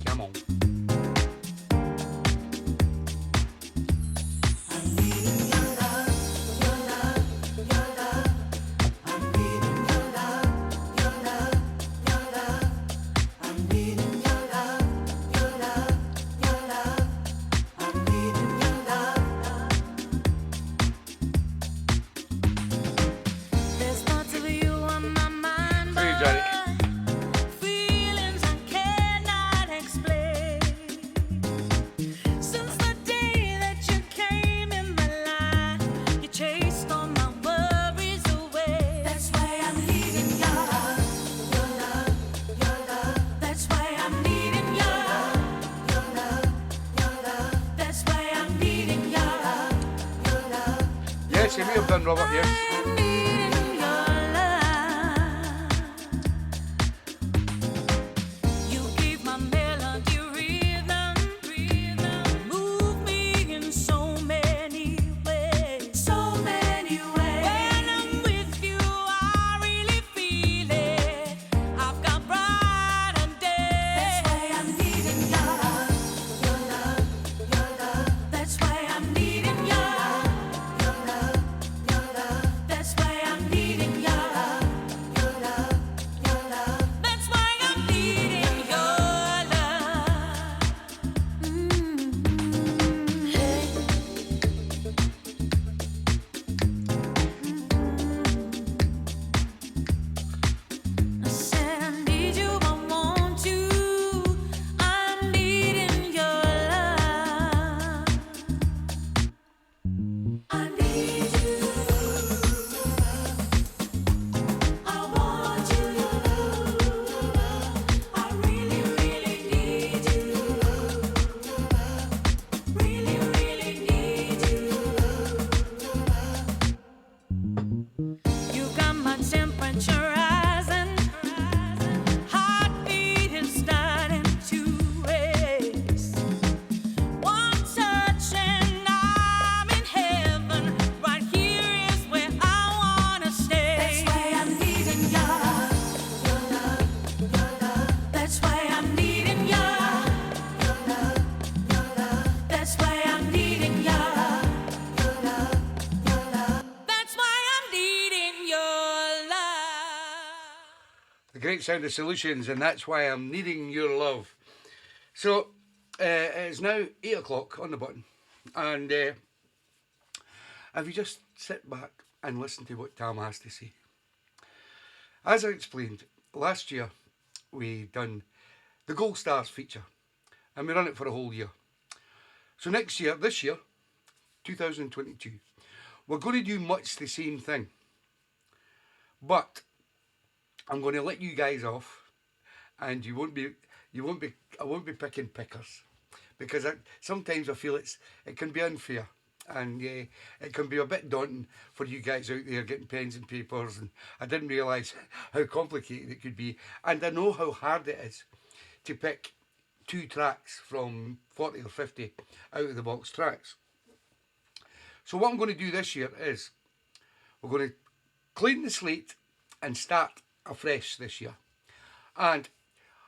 Come on. There's thoughts of you on my mind, Hey, Johnny. feelings I cannot explain. Since the day that you came in my life, you chased all my worries away. That's why I'm see me, I've done Robert here. I'm needing your love. You gave my melody rhythm, move me in so many ways, so many ways. When I'm with you, I really feel it. I've got brighter days. That's why I'm needing your love, your love, your love. That's why I'm needing your love, your love, your love. That's why I'm needing your love, your love, your love. That's why I'm needing your love. Hey. I said I need you, I want you. I'm needing your love. I need you. I want you. I really, really need you. Really, really need you. You got my temperature rising, heartbeat is starting to race. One touch and I'm in heaven. Right here is where I wanna stay. That's why I'm needing your love, your love, your love. That's why I'm needing your love, your love, your love. That's why I'm needing your love, your love, your love. That's why I'm needing your love. The great sound of Solutions, and that's why I'm needing your love. So, it's now 8 o'clock on the button, and if you just sit back and listen to what Tam has to say. As I explained, last year we done the Gold Stars feature, and we run it for a whole year. So this year, 2022, we're going to do much the same thing, but I'm going to let you guys off, and I won't be picking pickers, because sometimes I feel it can be unfair, and it can be a bit daunting for you guys out there getting pens and papers, and I didn't realise how complicated it could be, and I know how hard it is to pick 2 tracks from 40 or 50 out of the box tracks. So what I'm going to do this year is we're going to clean the slate and start afresh this year. And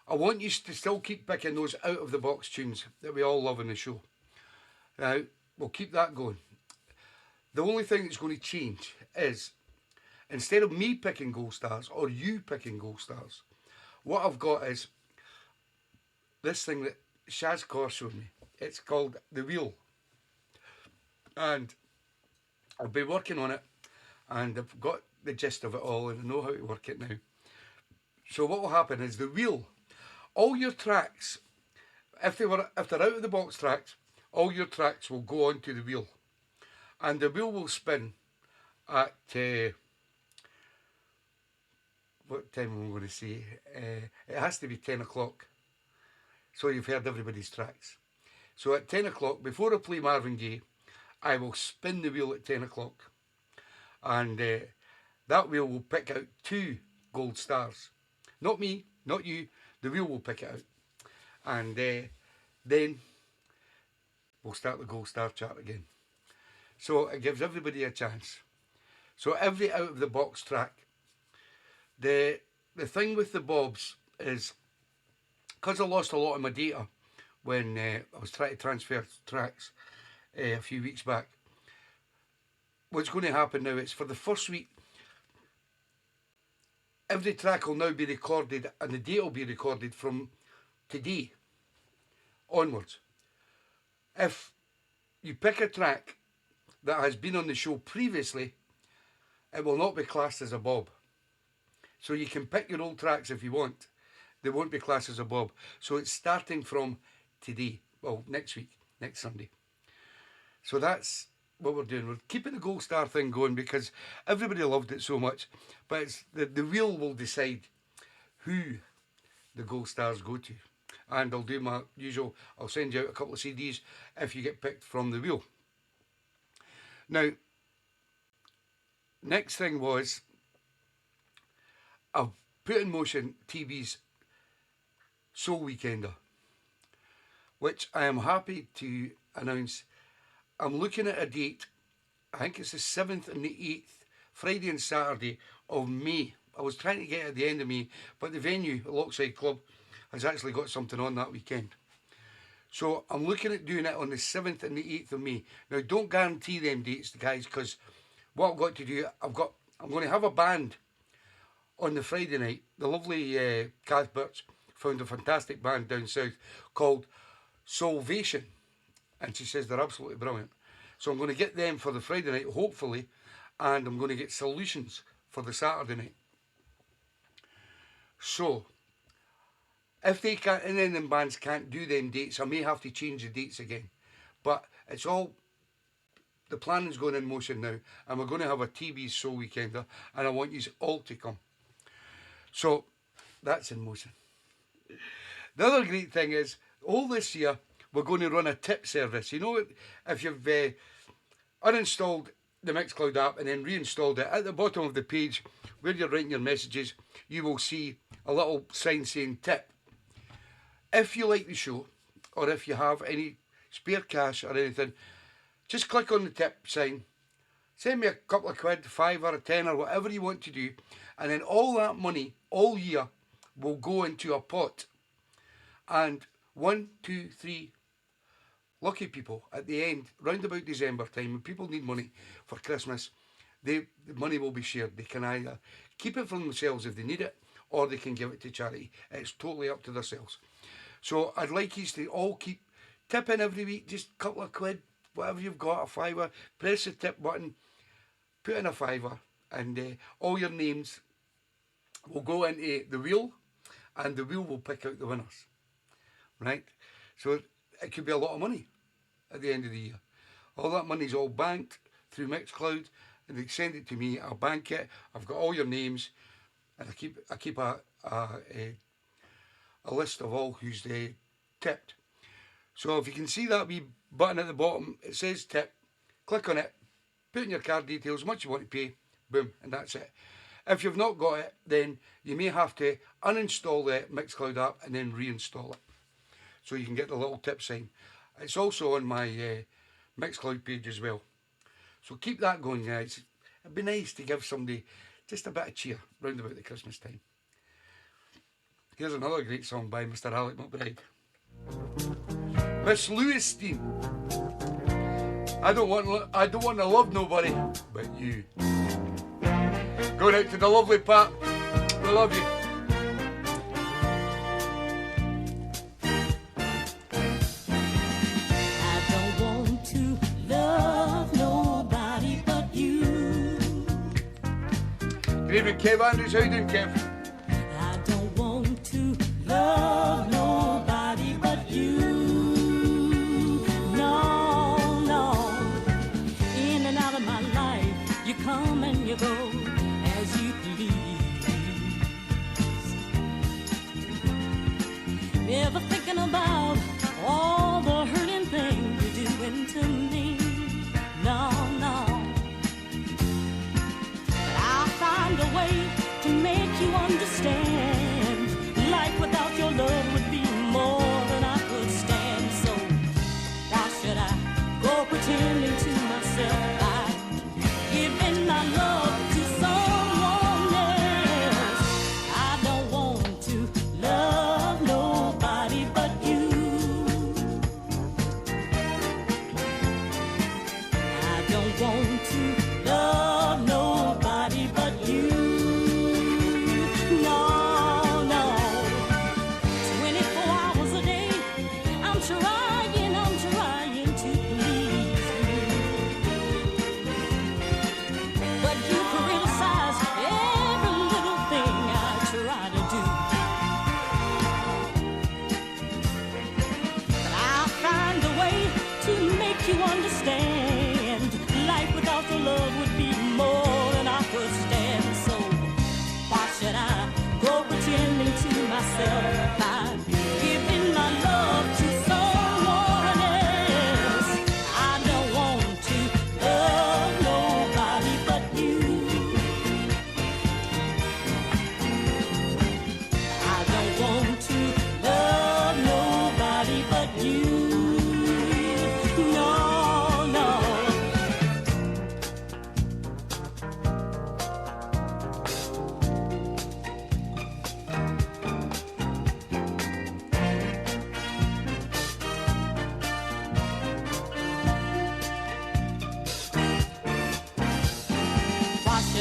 I want you to still keep picking those out of the box tunes that we all love in the show. Now, we'll keep that going. The only thing that's going to change is, instead of me picking Gold Stars or you picking Gold Stars, what I've got is this thing that Shaz Kaur showed me. It's called The Wheel. And I've been working on it, and I've got the gist of it all, and I know how to work it now. So what will happen is the wheel, all your tracks, if they're out of the box tracks, all your tracks will go onto the wheel, and the wheel will spin at what time am I going to say? It has to be 10 o'clock. So you've heard everybody's tracks. So at 10 o'clock, before I play Marvin Gaye, I will spin the wheel at 10 o'clock, and that wheel will pick out 2 gold stars. Not me, not you, the wheel will pick it out. And then we'll start the gold star chart again. So it gives everybody a chance. So every out of the box track, the thing with the bobs is, because I lost a lot of my data when I was trying to transfer tracks a few weeks back, what's going to happen now is for the first week, every track will now be recorded, and the date will be recorded from today onwards. If you pick a track that has been on the show previously, it will not be classed as a bob. So you can pick your old tracks if you want. They won't be classed as a bob. So it's starting from today. Well, next week, next Sunday. So that's what we're doing. We're keeping the gold star thing going because everybody loved it so much. But it's the wheel will decide who the gold stars go to. And I'll do my usual, I'll send you out a couple of CDs if you get picked from the wheel. Now, next thing was I've put in motion TeeBee's Soul Weekender, which I am happy to announce. I'm looking at a date, I think it's the 7th and the 8th, Friday and Saturday of May. I was trying to get at the end of May, but the venue, Lockside Club, has actually got something on that weekend. So I'm looking at doing it on the 7th and the 8th of May. Now, don't guarantee them dates, guys, because what I've got to do, I'm going to have a band on the Friday night. The lovely Kath Birch found a fantastic band down south called Salvation, and she says they're absolutely brilliant. So I'm going to get them for the Friday night, hopefully, and I'm going to get Solutions for the Saturday night. So, if they can't, any of them bands can't do them dates, I may have to change the dates again. But it's all, the planning's going in motion now, and we're going to have a TeeBee's Soul Weekender, and I want you all to come. So, that's in motion. The other great thing is, all this year, we're going to run a tip service. You know, if you've uninstalled the Mixcloud app and then reinstalled it, at the bottom of the page where you're writing your messages, you will see a little sign saying tip. If you like the show, or if you have any spare cash or anything, just click on the tip sign, send me a couple of quid, 5 or 10 or whatever you want to do, and then all that money, all year, will go into a pot. And 1, 2, 3 lucky people at the end, round about December time, when people need money for Christmas, the money will be shared. They can either keep it for themselves if they need it, or they can give it to charity. It's totally up to themselves. So I'd like you to all keep tipping every week, just a couple of quid, whatever you've got, a fiver, press the tip button, put in a fiver, and all your names will go into the wheel, and the wheel will pick out the winners. Right? So it could be a lot of money at the end of the year. All that money's all banked through Mixcloud, and they send it to me. I'll bank it. I've got all your names, and I keep a list of all who's tipped. So if you can see that wee button at the bottom, it says tip. Click on it, put in your card details, how much you want to pay, boom, and that's it. If you've not got it, then you may have to uninstall the Mixcloud app and then reinstall it, so you can get the little tip sign. It's also on my Mixcloud page as well. So keep that going, guys. It'd be nice to give somebody just a bit of cheer round about the Christmas time. Here's another great song by Mr. Alec McBride. Miss Lewisstein. I don't want to love nobody but you. Going out to the lovely Pat. We love you. Good evening, Kev Andrews. How you doing, Kev? I don't want to love nobody but you. No, no. In and out of my life, you come and you go as you please. Never thinking about all the hurting things you're doing to me. No, no. Find a way to make you understand. Life without your love would be more than I could stand. So why should I go pretending to myself I've given my love to someone else? I don't want to love nobody but you. I don't want to love nobody but you. No, no. 24 hours a day, I'm trying to please you.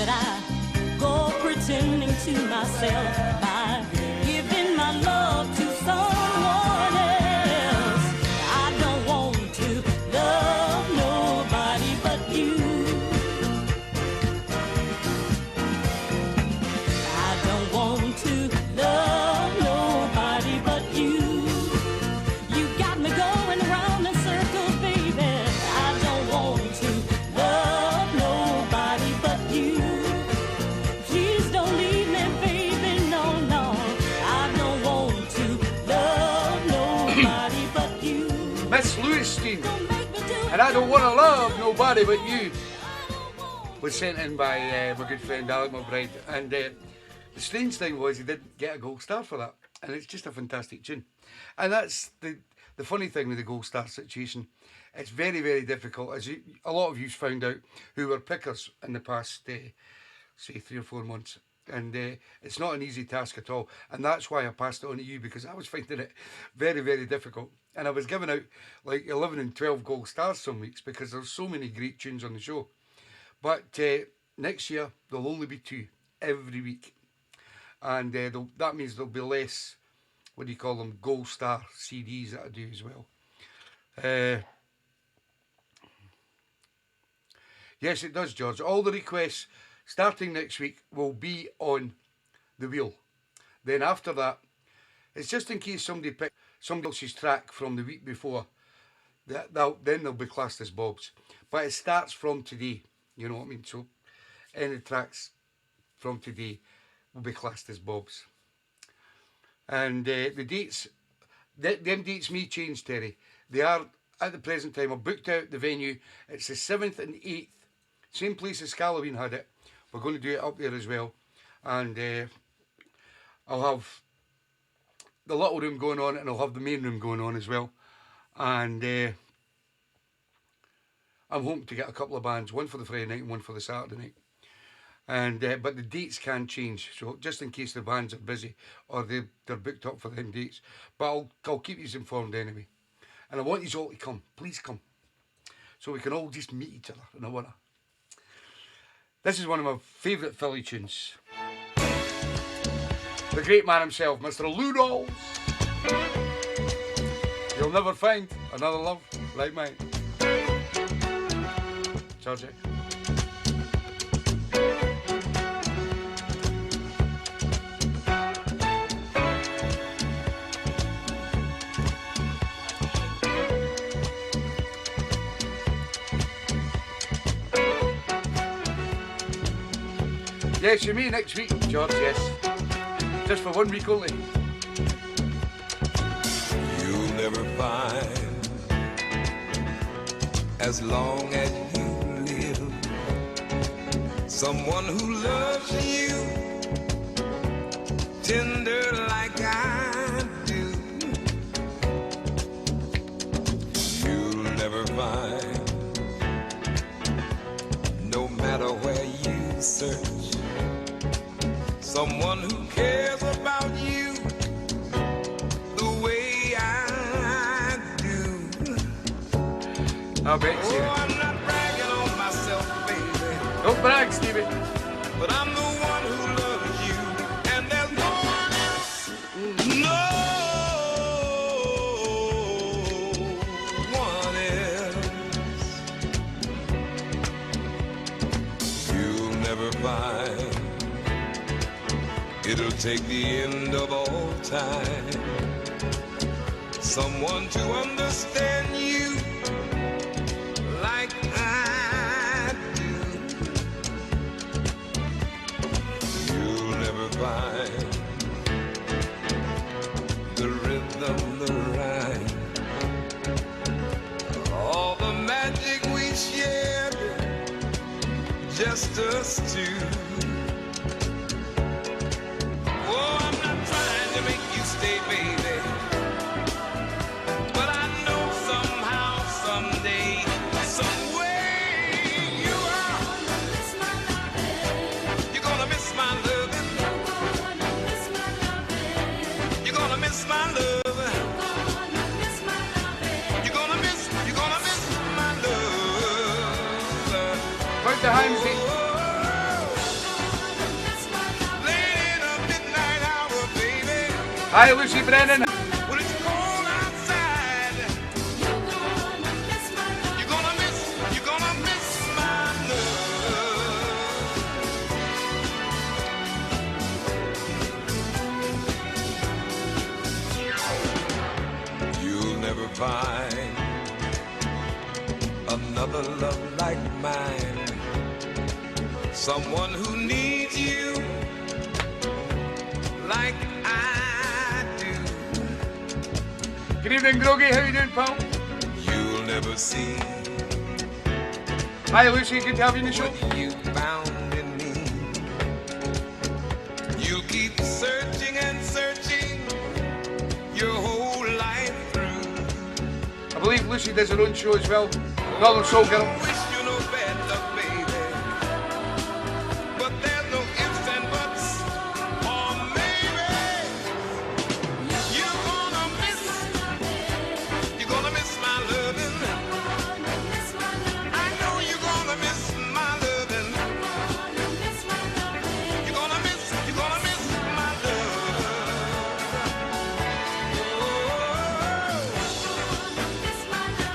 should I go pretending to myself by giving my love to someone else? I don't want to love nobody but you. I don't want to love nobody but you. You got me going around in circles, baby. I don't want to love nobody but you. Please don't leave me, baby, no, no. I don't want to love nobody but you. Miss Lewisstein, Don't make me do it. and I don't want to love nobody but you, was sent in by my good friend Alec McBride. And the strange thing was he didn't get a gold star for that. And it's just a fantastic tune. And that's the funny thing with the gold star situation. It's very, very difficult, as a lot of you found out who were pickers in the past, say, 3 or 4 months. And it's not an easy task at all. And that's why I passed it on to you, because I was finding it very, very difficult. And I was giving out like 11 and 12 gold stars some weeks because there's so many great tunes on the show. But next year, there'll only be 2 every week. And that means there'll be less, what do you call them, gold star CDs that I do as well. Yes, it does, George. All the requests starting next week will be on the wheel. Then after that, it's just in case somebody picked somebody else's track from the week before, then they'll be classed as Bob's. But it starts from today, you know what I mean? So any tracks from today will be classed as Bob's. And the dates, them dates may change, Terry. They are, at the present time, I've booked out the venue. It's the 7th and 8th. Same place as Halloween had it. We're going to do it up there as well. And I'll have the little room going on, and I'll have the main room going on as well. And I'm hoping to get a couple of bands, one for the Friday night and one for the Saturday night. And but the dates can change, so just in case the bands are busy or they're booked up for them dates. But I'll keep you informed anyway. And I want you all to come, please come, so we can all just meet each other in a winner. This is one of my favourite Philly tunes. The great man himself, Mr. Lou Rawls. You'll never find another love like mine. Charge it. Yes, you may next week, George, yes. Just for 1 week only. You'll never find, as long as you live, someone who loves you tender like I do. You'll never find, no matter where you search, someone who cares about you the way I do. I'll bet you. Oh, I'm not bragging on myself, baby, Don't brag, Stevie. but I'm the one who loves you, and there's no one else. No one else. You'll never find, it'll take the end of all time, someone to understand you like I do. You'll never find the rhythm, the rhyme, all the magic we shared, just us two. Oh, I'm not trying to make you stay, baby, but I know somehow, someday, some way you are. You're gonna miss my loving. You're gonna miss my loving. You're gonna miss my love. Put the hands in. Hi, Lucy Brennan. When it's cold outside, you're gonna miss my love. You'll never find another love like mine. Someone who needs you like I do. Good evening, Groggy. How you doing, pal? You'll never see Hi, Lucy. Good to have you in the show. what you found in me. You'll keep searching and searching your whole life through. I believe Lucy does her own show as well. Northern Soul Girl. Wish you no bad luck, baby. But there's no ifs and buts. Or maybe you're gonna miss my loving. I know you're gonna miss my loving. You're gonna miss my love.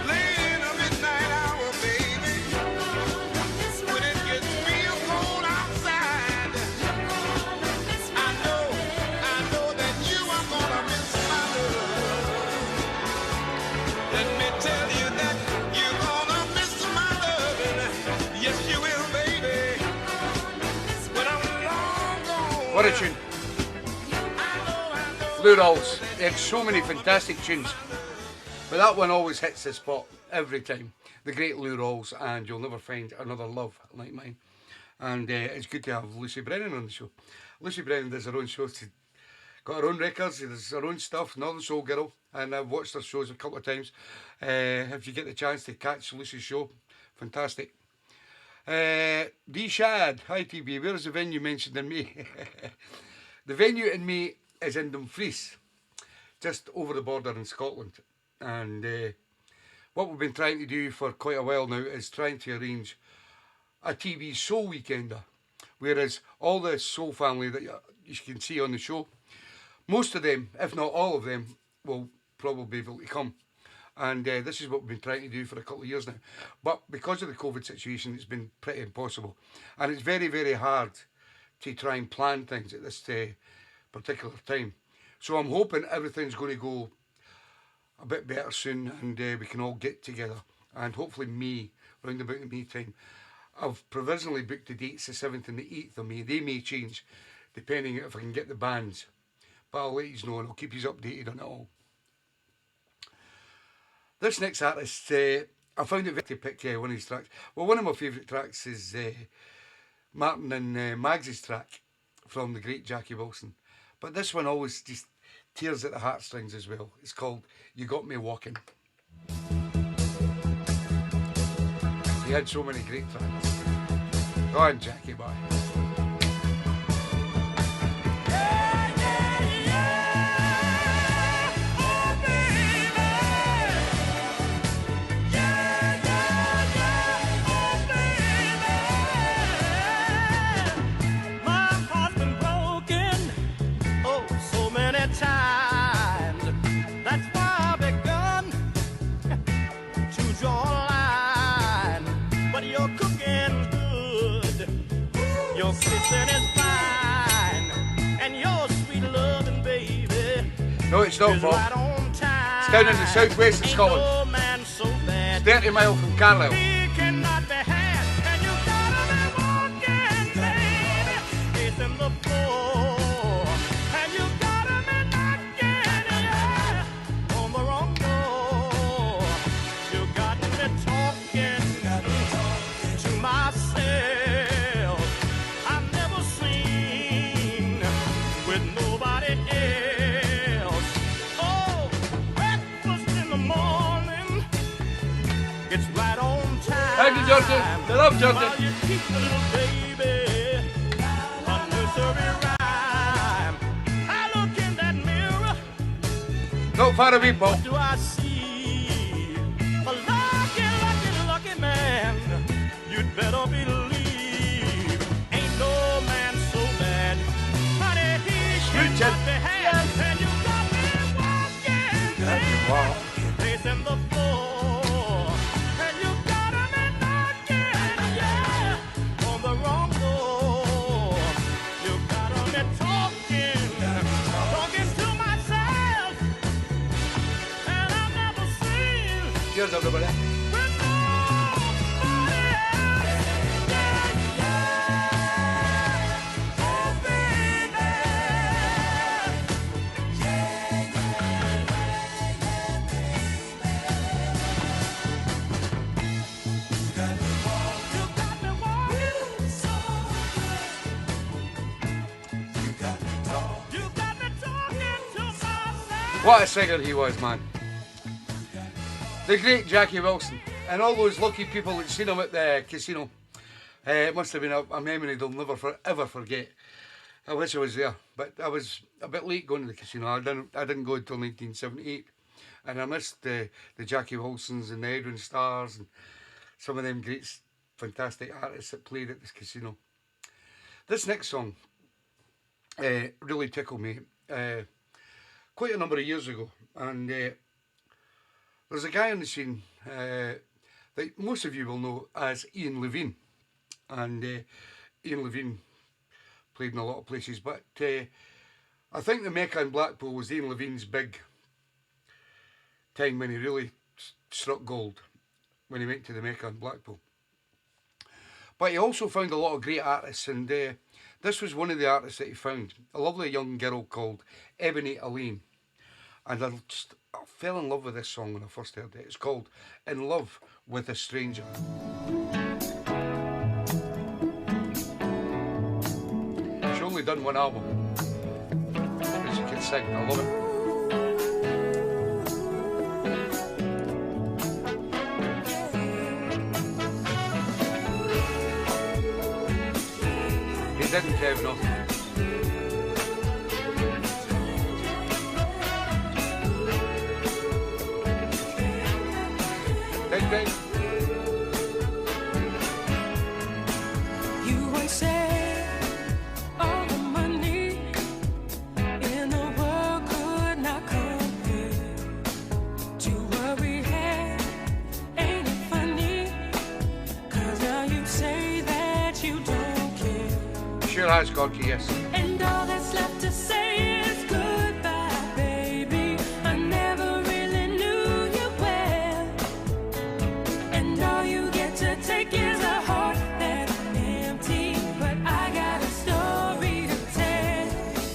Late in the midnight hour, baby, when it gets real cold outside, I know that you are gonna miss my love. Let me tell you that you're gonna miss my loving. Yes, you will, baby. When I'm long gone. What a tune. Blue Rolls. They had so many fantastic tunes. But that one always hits the spot every time. The great Lou Rawls, and you'll never find another love like mine. And it's good to have Lucy Brennan on the show. Lucy Brennan does her own shows. She's got her own records, she does her own stuff, Northern Soul Girl, and I've watched her shows a couple of times. If you get the chance to catch Lucy's show, fantastic. D Shad, hi TB, where's the venue mentioned in me? The venue in me is in Dumfries, just over the border in Scotland. And what we've been trying to do for quite a while now is trying to arrange a TeeBee's soul weekender, whereas all the soul family that you can see on the show, most of them, if not all of them, will probably be able to come. And this is what we've been trying to do for a couple of years now. But because of the COVID situation, it's been pretty impossible. And it's very, very hard to try and plan things at this particular time. So I'm hoping everything's going to go a bit better soon, and we can all get together. And hopefully May, round about the May time. I've provisionally booked the dates, the 7th and the 8th of May. They may change, depending if I can get the bands. But I'll let you know, and I'll keep you updated on it all. This next artist, I found it very to pick one of his tracks. Well, one of my favourite tracks is Martin and Mags's track from the great Jackie Wilson. But this one always just tears at the heartstrings as well. It's called You Got Me Walking. He had so many great tracks. Go on, Jackie boy. No, it's not, Bob. It's down in the southwest of Scotland. It's 30 miles from Carlisle. Thank you, Johnson. I love Johnson. Not far away, Bob. What do I see? A lucky man. You'd better believe. Ain't no man so bad. Honey, he should not be had. And you got Cheers, everybody. What a singer he was, man. The great Jackie Wilson. And all those lucky people that seen him at the casino. It must have been a memory they'll never ever forget. I wish I was there. But I was a bit late going to the casino. I didn't go until 1978. And I missed the Jackie Wilsons and the Edwin Stars and some of them great, fantastic artists that played at this casino. This next song really tickled me. Quite a number of years ago, and there's a guy on the scene that most of you will know as Ian Levine, and Ian Levine played in a lot of places, but I think the Mecca in Blackpool was Ian Levine's big time when he really struck gold, when he went to the Mecca in Blackpool. But he also found a lot of great artists, and this was one of the artists that he found, a lovely young girl called Ebony Elaine. And I fell in love with this song when I first heard it. It's called In Love with a Stranger. She only done one album, but she can sing, I love it. He didn't have nothing. You once said all the money in the world could not compare to what we had. Ain't it funny? 'Cause now you say that you don't care. Sure has, Corky, yes. And all that's left to say is goodbye, baby. I never really knew you well. And all you get to take is a heart that's empty. But I got a story to tell.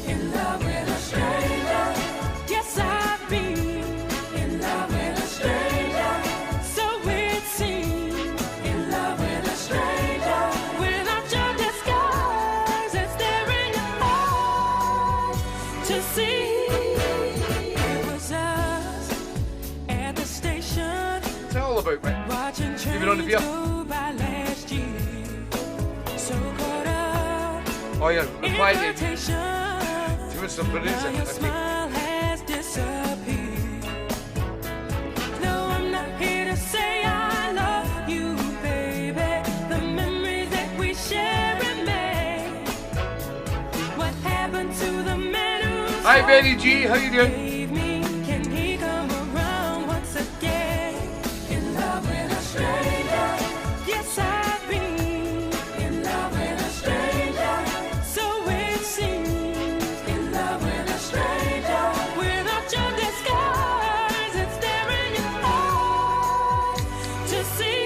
In love with a stranger. Yes, I've been in love with a stranger. So it seems. In love with a stranger. Without your disguise, it's there in your eyes to see. It was us at the station. What's that all about, mate? Watching Leave it on the beer. trains go by last year. So caught up Oh, yeah, in reply to rotation. give us some Now producer. your smile has disappeared. No, I'm not here to say I love you, baby. The memories that we share remain. What happened to the man who Hi, Benny G, how you doing? gave me? Can he come around once again? In love with a stranger. Yes, I've been in love with a stranger. So it seems. In love with a stranger. Without your disguise, it's there in your eyes to see.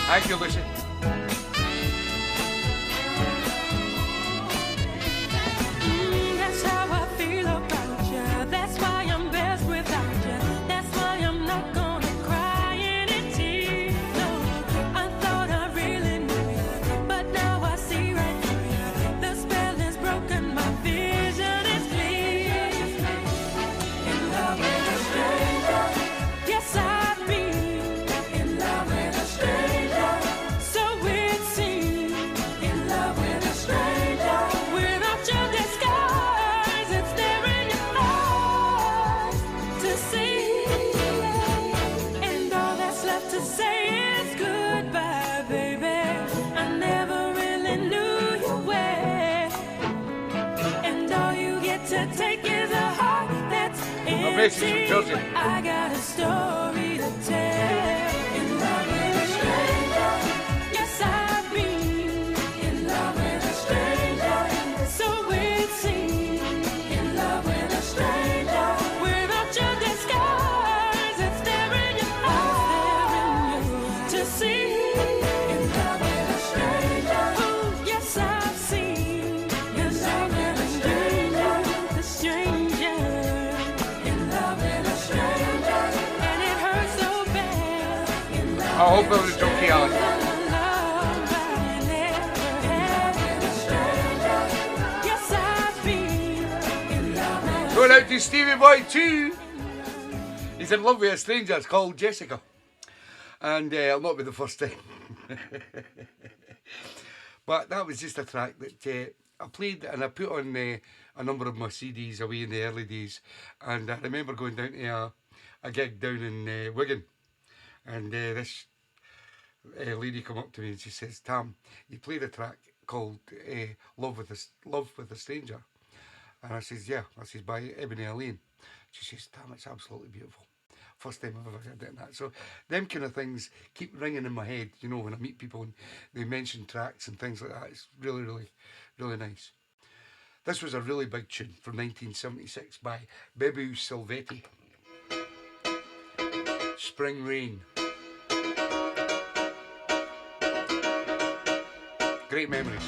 Thank you, Lucy. That's how I feel about you. That's why I'm best without you. That's why I'm not gonna cry any tears. No, I thought I really knew you, but now I see right through you. The spell is broken, my vision is clear. In love with a stranger. Yes, I've been in love with a stranger. So it seems. In love with a stranger. Without your disguise, it's there in your eyes to see. And all that's left to say is goodbye, baby. I never really knew you well. And all you get to take is a heart that's message from empty. Chelsea. But I got a story to tell. In love with a stranger. hope it was okay, Alex. Going out to Stevie Boy too. He's in love with a stranger. It's called Jessica. And it'll not be the first time. But that was just a track that I played and I put on a number of my CDs away in the early days. And I remember going down to a gig down in Wigan. And this lady come up to me and she says, Tam, you played a track called Love with a Stranger. And I says, yeah. I says, by Ebony Elaine. She says, Tam, it's absolutely beautiful. First time I've ever heard it. That. So them kind of things keep ringing in my head, you know, when I meet people and they mention tracks and things like that. It's really, really, really nice. This was a really big tune from 1976 by Bebu Silvetti. Spring Rain. Great memories.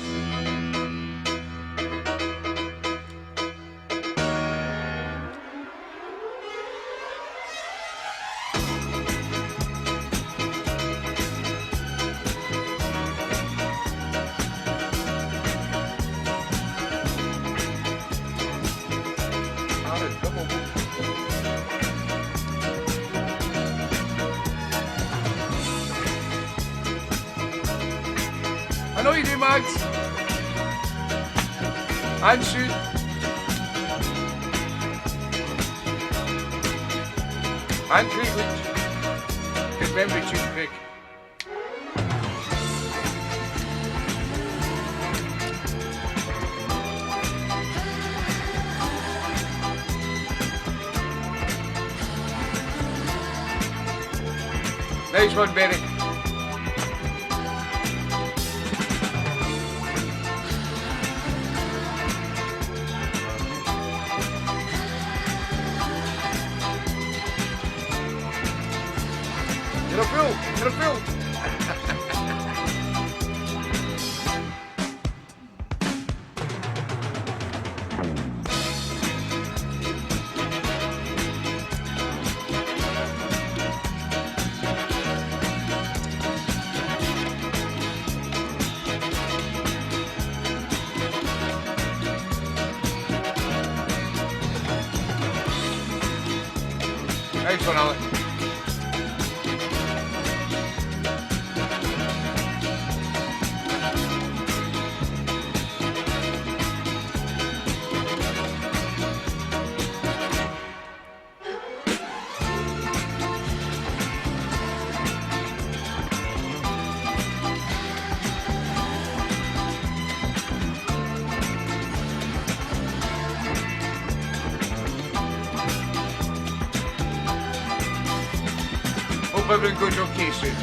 I know you do, Mags. And shoot. And Craig Leach. Good memory tune, Craig. Nice one, Benny. Get a bill. Nice one, Alex. Hope everything goes okay soon.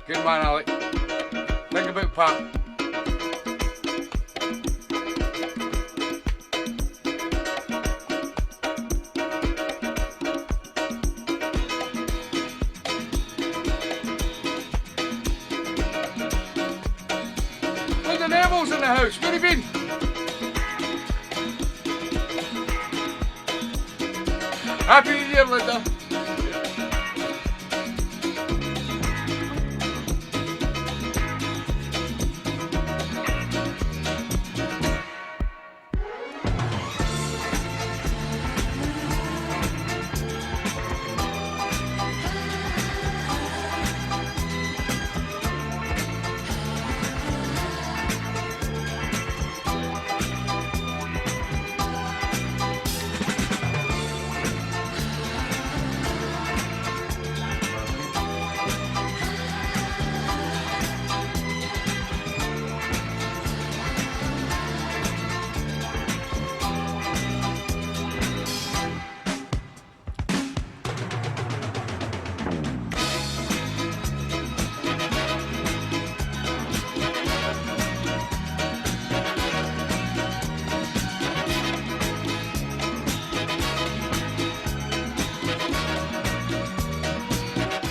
Good man, Alec. Think about Pat. Look, the Neville's in the house. Where have you been? Happy New Year, Linda.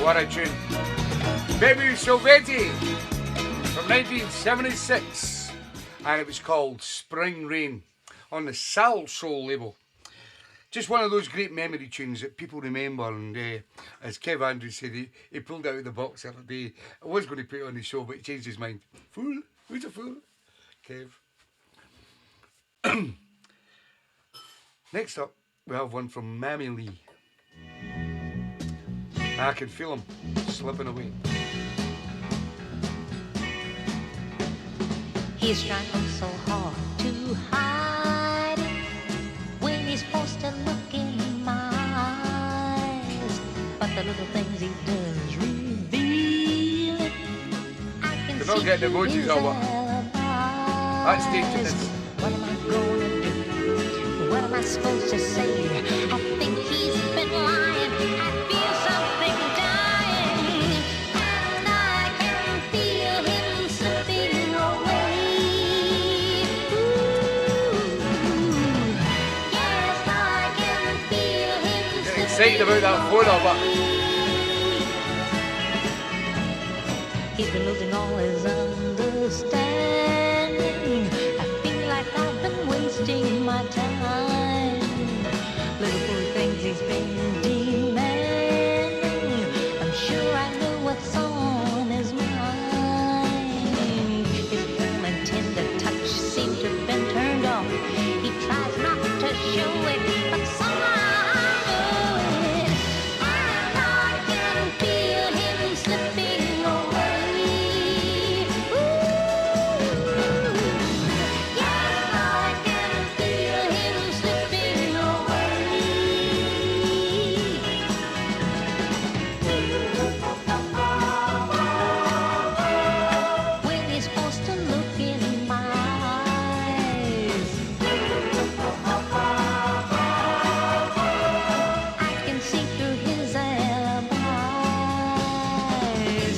What a tune. Baby Silvetti from 1976. And it was called Spring Rain on the Sal Soul label. Just one of those great memory tunes that people remember. And as Kev Andrews said, he pulled it out of the box the other day. I was going to put it on the show, but he changed his mind. Fool? Who's a fool? Kev. Next up, we have one from Mammy Lee. I can feel him slipping away. He's trying so hard to hide it when he's forced to look in my eyes. But the little things he does reveal it. I can You're not getting emojis or what? That's dangerous. What am I going to do? What am I supposed to say? I think he's been lying. I feel something dying. And I can feel him slipping away. Ooh. Yes, I can feel him Getting excited about that photo, but he's been losing all his understanding. I feel like I've been wasting my time. Little fool things he's been demanding. I'm sure I know what's on his mind. His warm and tender touch seems to have been turned off. He tries not to show it, but somehow I know it. And I can feel him slipping away. Ooh. Yes, I can feel him slipping away. When he's forced to look in my eyes, I can see through his alibis.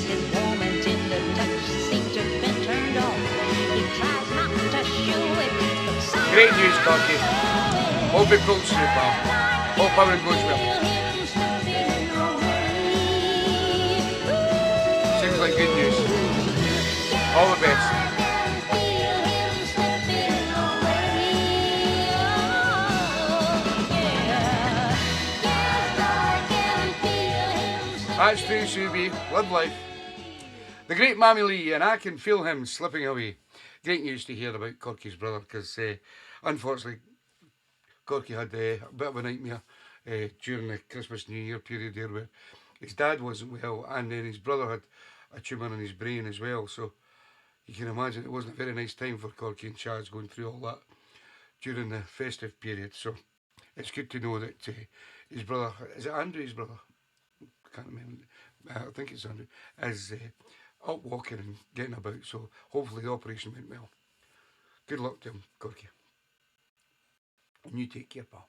His warm and tender touch seems to have been turned off. He tries not to show it, but somehow great news, Corky. I know Hope it pulls through, pal. Hope everything goes well. Seems like good news. All the best. That's true, Subi. Live life. The great Mammy Lee, and I can feel him slipping away. Great news to hear about Corky's brother, because unfortunately, Corky had a bit of a nightmare during the Christmas New Year period there, where his dad wasn't well, and then his brother had a tumour in his brain as well. So you can imagine it wasn't a very nice time for Corky and Chaz going through all that during the festive period. So it's good to know that his brother, is it Andrew, his brother? I can't remember. I think it's Andrew, is up walking and getting about. So hopefully the operation went well. Good luck to him, Corky. And you take care, pal.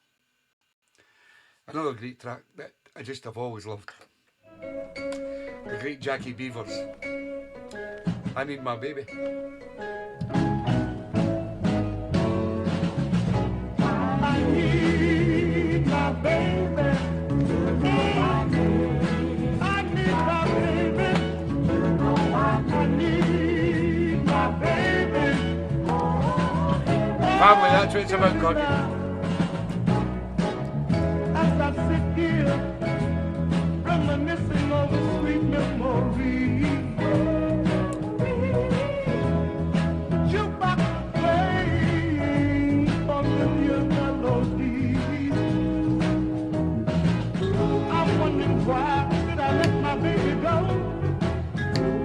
Another great track that I just have always loved. The great Jackie Beavers. I Need My Baby. I need my baby. I need my baby. I need my baby. Family, that's what it's about, Corky. As I sit here, reminiscing over sweet memories. Jukebox playing familiar melodies. I'm wondering why did I let my baby go?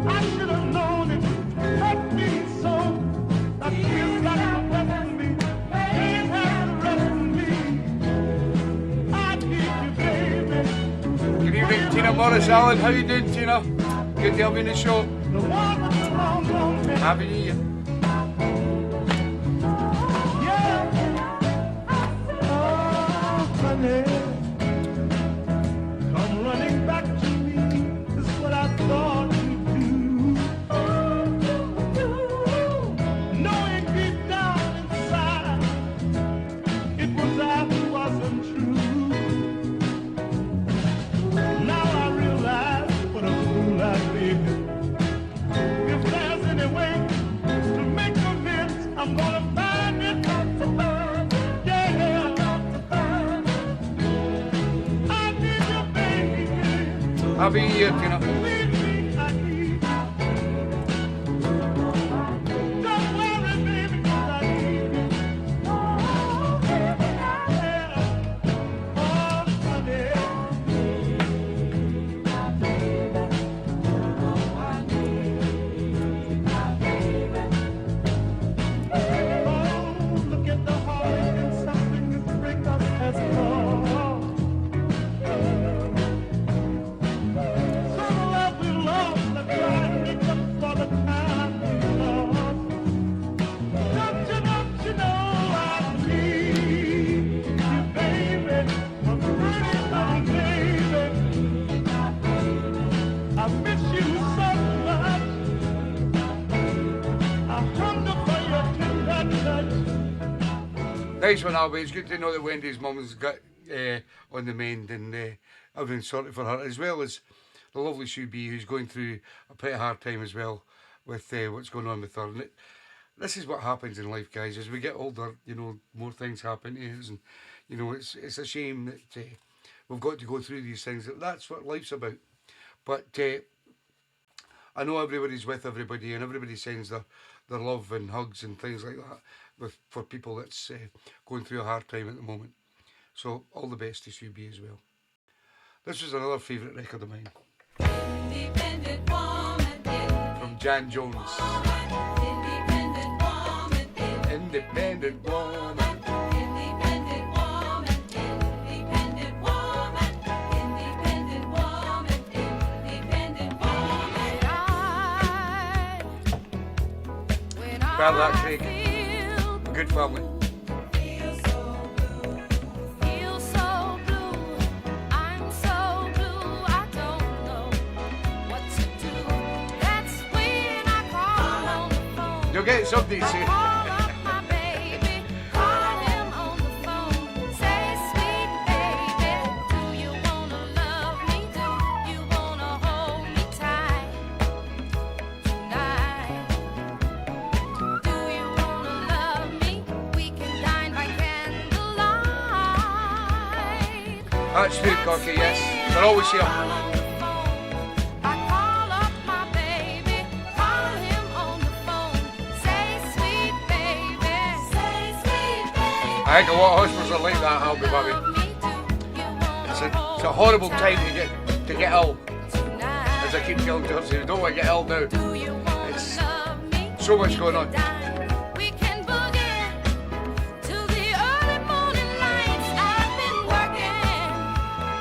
I should have known it hurt me so. That feels like the rest of me. Can't have the rest of me. I need you, baby. Good evening, Tina Morris Allen. How you doing, Tina? Good to have you in the show. The one with the long, long hair. Happy New Year. Yeah. Oh, honey. Come running back to me. This is what I thought you'd do. Knowing deep down inside, it was I who wasn't true. Now I realize Happy New Year, Tina. Nice one, Albie. It's good to know that Wendy's mum's got on the mend and everything's sorted for her, as well as the lovely Sue B, who's going through a pretty hard time as well with what's going on with her. And this is what happens in life, guys. As we get older, you know, more things happen to us, and you know, it's a shame that we've got to go through these things. That's what life's about. But I know everybody's with everybody, and everybody sends their love and hugs and things like that for people that's going through a hard time at the moment. So all the best to Sue B as well. This was another favourite record of mine. Independent woman, From Jan Jones. independent woman, Independent woman. independent woman, independent woman, independent woman, independent woman. Bad luck, Craig. Good family. Feel so blue, I'm so blue, I don't know what to do. That's when I call on the phone. You'll get something to say. Call up my baby, call him on the phone. Say, sweet baby, do you wanna love me? Do you wanna hold me tight tonight? Do you wanna love me? We can dine by candlelight. That's true, Cocky, yes. They're always here. I call up my baby, call him on the phone. Say, sweet baby, I think a lot of hospitals are like that, Albie, baby. It's a horrible time to get ill. As I keep telling her, you don't want to get ill now. It's so much going on. We can boogie till the early morning lights. I've been working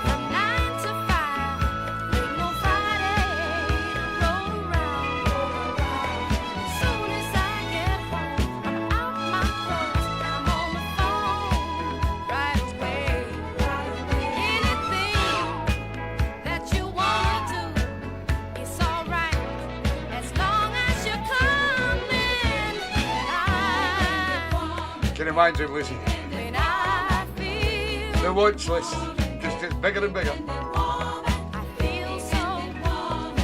from 9 to 5. Ain't no Friday to roll around. Soon as I get home, I'm out my clothes. I'm on the phone right away. Anything that you wanna do, it's alright as long as you come in. Can you imagine, Lucy? When I feel The watch list just gets bigger and bigger. I feel so warm,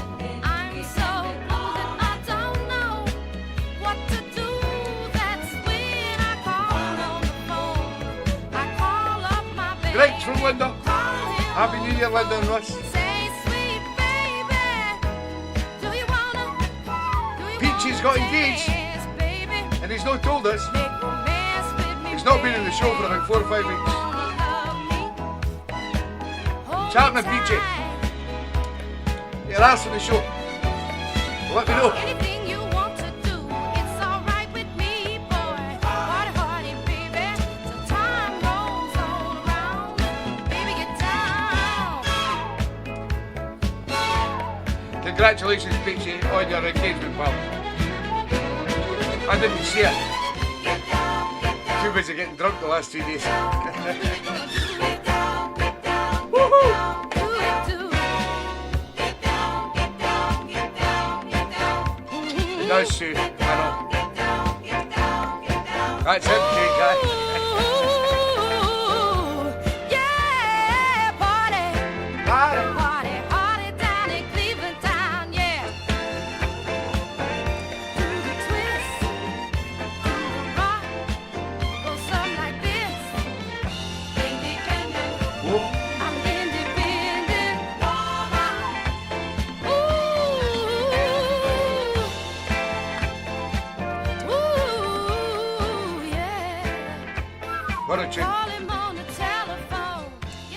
I'm so blue that I don't know what to do. That's when I call on the phone. I call up my baby. Great from Linda. Call him Happy New Year, Linda and Russ. Say, sweet baby, do you wanna Peachy's got engaged. dance, baby? And he's not told us. Make romance with me, He's not been in the show for about 4 or 5 weeks. What's happening, Peachy? You're asking the show. Let me know. Anything you want to do, it's alright with me, boy. Party, party, baby, till time rolls on around. Baby, get down. Congratulations, Peachy, on your engagement, pal. I didn't see it. Too busy getting drunk the last 2 days. Woohoo! Do it, do It does suit, I know. That's it, guy. Ooh, yeah, party. Party, party down in Cleveland town, yeah. Do the twist, do the rock, go something like this. Independent, Whoa. I'm independent woman.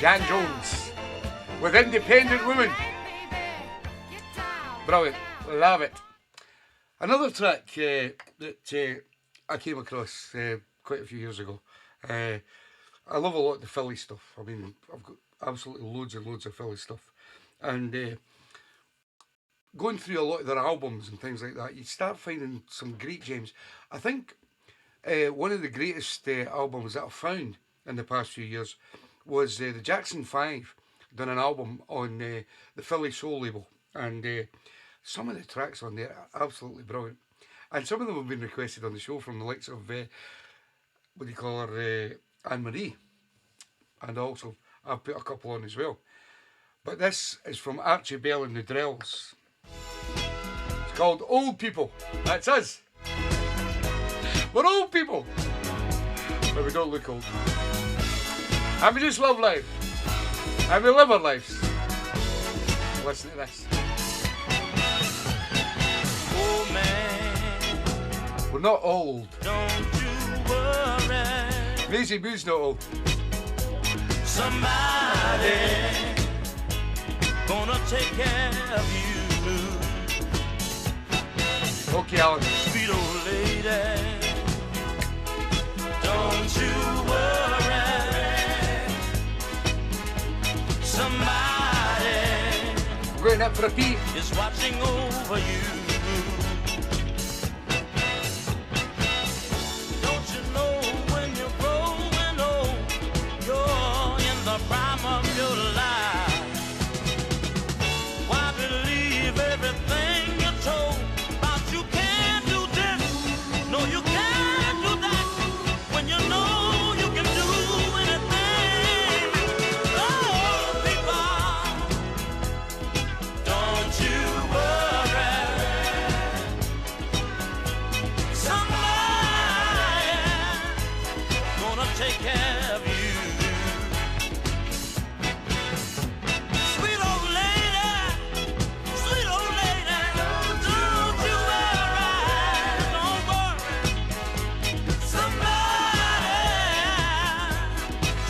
Jan Jones with Independent Woman. Brilliant, love it. Another track that I came across quite a few years ago. I love a lot of the Philly stuff. I mean, I've got absolutely loads and loads of Philly stuff. And going through a lot of their albums and things like that, you start finding some great gems. I think one of the greatest albums that I've found in the past few years was the Jackson 5 done an album on the Philly Soul label. And some of the tracks on there are absolutely brilliant. And some of them have been requested on the show from the likes of, what do you call her, Anne-Marie. And also, I've put a couple on as well. But this is from Archie Bell and the Drells. It's called Old People. That's us. We're old people. But we don't look old. And we just love life. And we live our lives. Listen to this. Oh man, we're not old. Don't you worry. Maisie Moo's not old. Somebody gonna take care of you. Okay, Alan. Sweet old lady, don't you worry. Somebody we're going up for a pee. Is watching over you. Don't you know when you're growing old, you're in the prime of your life? Why believe everything you're told about you can't do this? No, you can't do that when you know you can do anything. Oh, people, don't you worry. Somebody gonna take care of you. Sweet old lady, don't you worry, don't worry. Somebody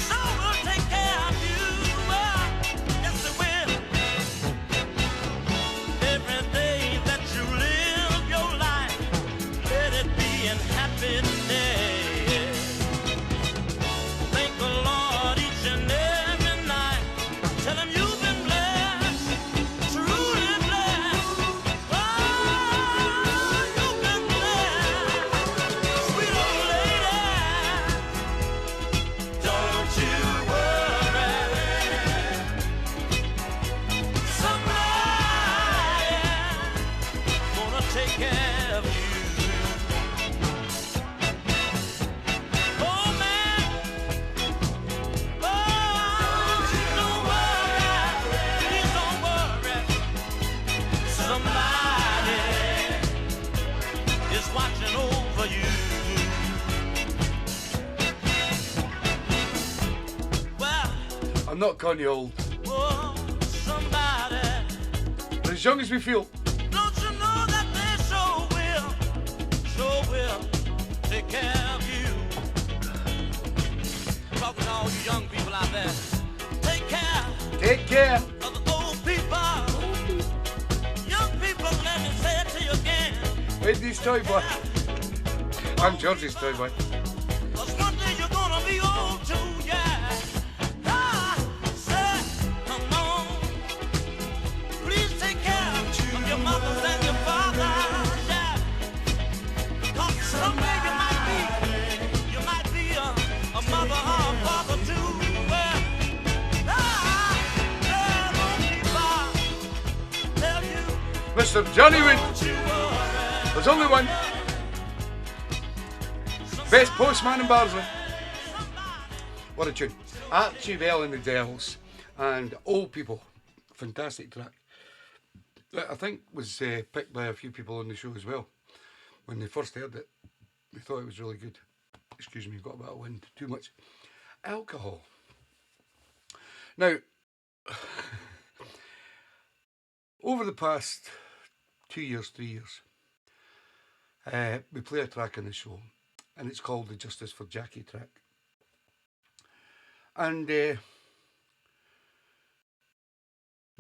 sure will take care of you. Yes, they will. Every day that you live your life, let it be in happiness. Thank the Lord each and every night. Tell him you've been blessed, truly blessed. Oh, you've been blessed. Sweet old lady, don't you worry. Somebody gonna take care of you. Oh man, oh, don't worry, please don't worry. Somebody is watching over you. Well, I'm not calling you old. oh, somebody. We're as young as we feel. Don't you know that they sure will take care of you? Talking to all you young people out there, take care Take care. of the old people. Young people, let me say it to you again. Wendy's toy boy. I'm George's toy boy. 'Cause one day you're gonna be old too, yeah. Ah, say, come on. Please take care of your mothers and your fathers, yeah. 'Cause someday you might be a mother or a father too. Well, tell people, tell you, Mr. Johnny Wood. don't you worry. There's only one. Best postman in Barnsley. What a tune. Archie Bell and the Dells and Old People. Fantastic track. That I think was picked by a few people on the show as well. When they first heard it, they thought it was really good. Excuse me, got a bit of wind. Too much alcohol. Now, over the past 2 years, 3 years, we play a track on the show, and it's called the Justice for Jackie track. And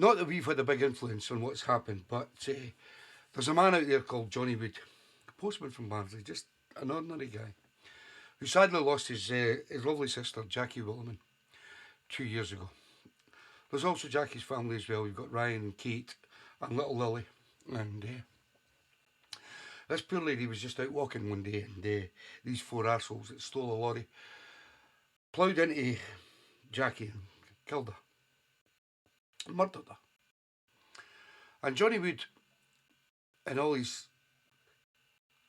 not that we've had a big influence on what's happened, but there's a man out there called Johnny Wood, a postman from Barnsley, just an ordinary guy, who sadly lost his lovely sister, Jackie Williman, 2 years ago. There's also Jackie's family as well. We've got Ryan and Kate and little Lily. And this poor lady was just out walking one day, and these four arseholes that stole a lorry ploughed into Jackie and killed her, murdered her. And Johnny Wood, in all his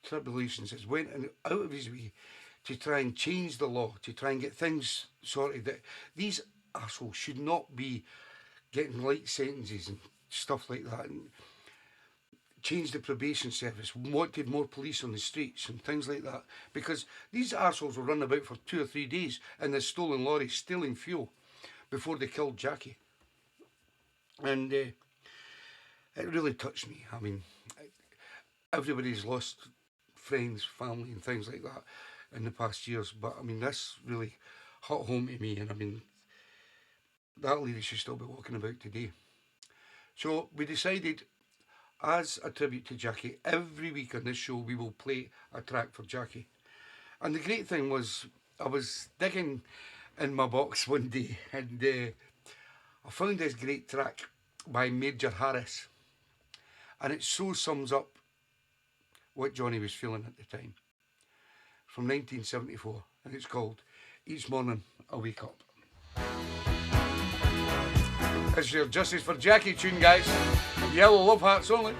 tribulations, has went out of his way to try and change the law, to try and get things sorted, that these arseholes should not be getting light sentences and stuff like that, and change the probation service, wanted more police on the streets and things like that, because these arseholes were running about for 2 or 3 days in this stolen lorry stealing fuel before they killed Jackie. And it really touched me. I mean, everybody's lost friends, family and things like that in the past years, but I mean, this really hit home to me, and I mean, that lady should still be walking about today. So we decided, as a tribute to Jackie, every week on this show we will play a track for Jackie. And the great thing was, I was digging in my box one day, and I found this great track by Major Harris, and it so sums up what Johnny was feeling at the time, from 1974, and it's called Each Morning I Wake Up. It's your Justice for Jackie tune, guys. Yellow love hearts only.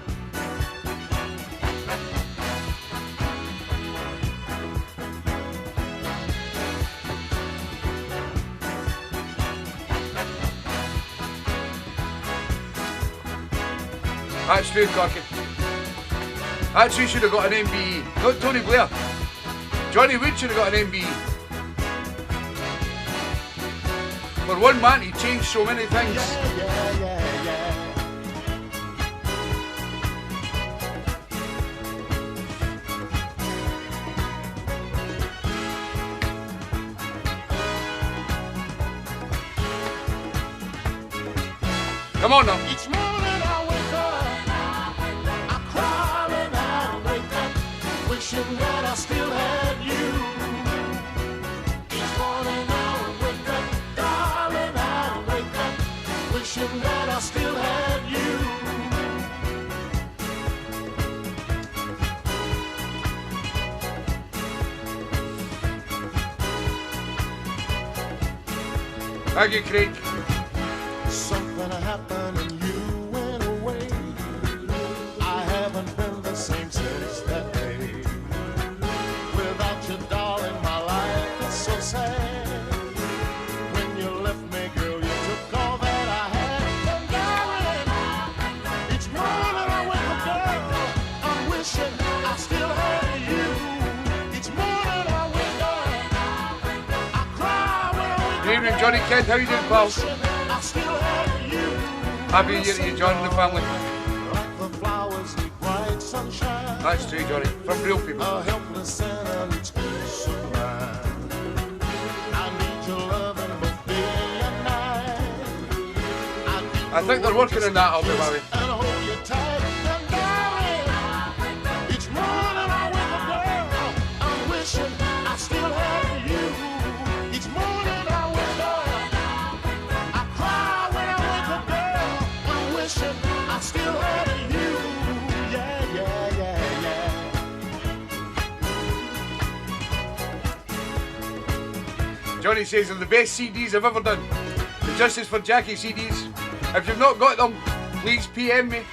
That's true, Corky. That's who should have got an MBE. Not Tony Blair. Johnny Wood should have got an MBE. For one man, he changed so many things. Come on now. Each morning I wake up, I cry when I wake up, wishing that I still had you. Each morning I wake up, darling, I wake up, wishing that I still had you. Thank you, Craig. Something happened and you went away. I haven't been the same since that day. Without you, darling, my life is so sad. When you left me, girl, you took all that I had. And darling, each morning I wake up, girl, I'm wishing I still had you. Each morning I wake up, I cry when I wake up. Good evening, Johnny Kent. How you doing, pal? I still had you. Happy New Year to you, John, and the family. Like the flowers need bright sunshine. That's true, Johnny. From real people. A helpless sinner needs peace of mind. I need your loving both day and night. I think they're working on that, I'll be worried. And hold you tight. And darling, each morning I wake up, girl, I'm wishing I still had you. Each morning I wake up, I cry when I wake up, girl, I'm wishing I still had you. Yeah, yeah, yeah, yeah. Johnny says they're the best CDs I've ever done. The Justice for Jackie CDs. If you've not got them, please PM me.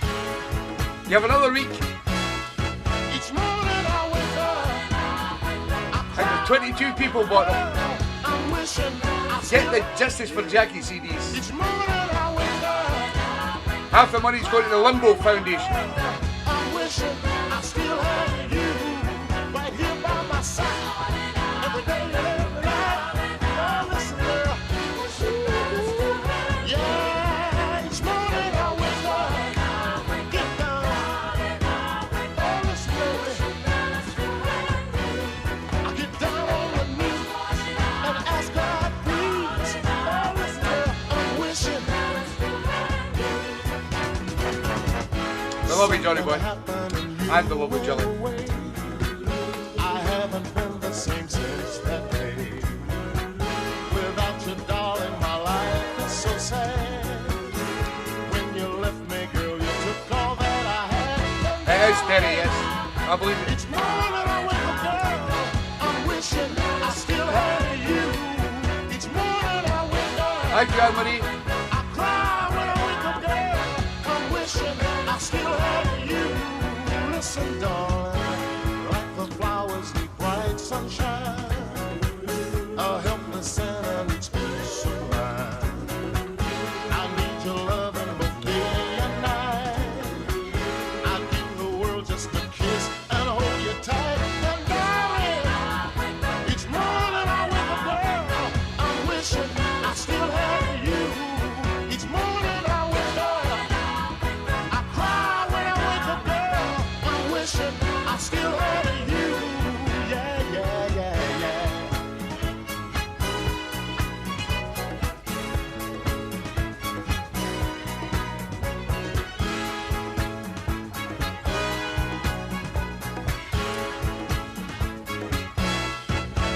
You have another week. Each morning I wake up, And there's 22 people bought them. I'm wishing I Get the Justice for Jackie CDs. each morning I wake up, Half the money's going to the Limbo Foundation. I'm wishing I still had you right here by my side every day and every night. Oh, listen, girl. Yeah, each morning I wake up, get down. Oh, listen, baby. I get down on my knees and ask God, please. Oh, listen, girl, I'm wishing love you, Johnny boy. And the love of Jelly. I haven't been the same since that day. Without you, darling, my life is so sad. When you left me, girl, you took all that I had. It is steady, yes. I believe it. Each morning I wake up, girl, I'm wishing I still had you. Each morning I wake up. Thank you, Anne-Marie. I cry when I wake up, girl. I'm wishing I still had you. Listen, darling, like the flowers need bright sunshine, a helpless and each piece of mine. I need your loving both day and night. I'd give the world just a kiss and hold you tight. And darling, each morning I wake up, girl, I'm wishing I still had you. Each morning I wake up, I cry when I wake up, girl, I'm wishing I still had you. Yeah, yeah, yeah, yeah.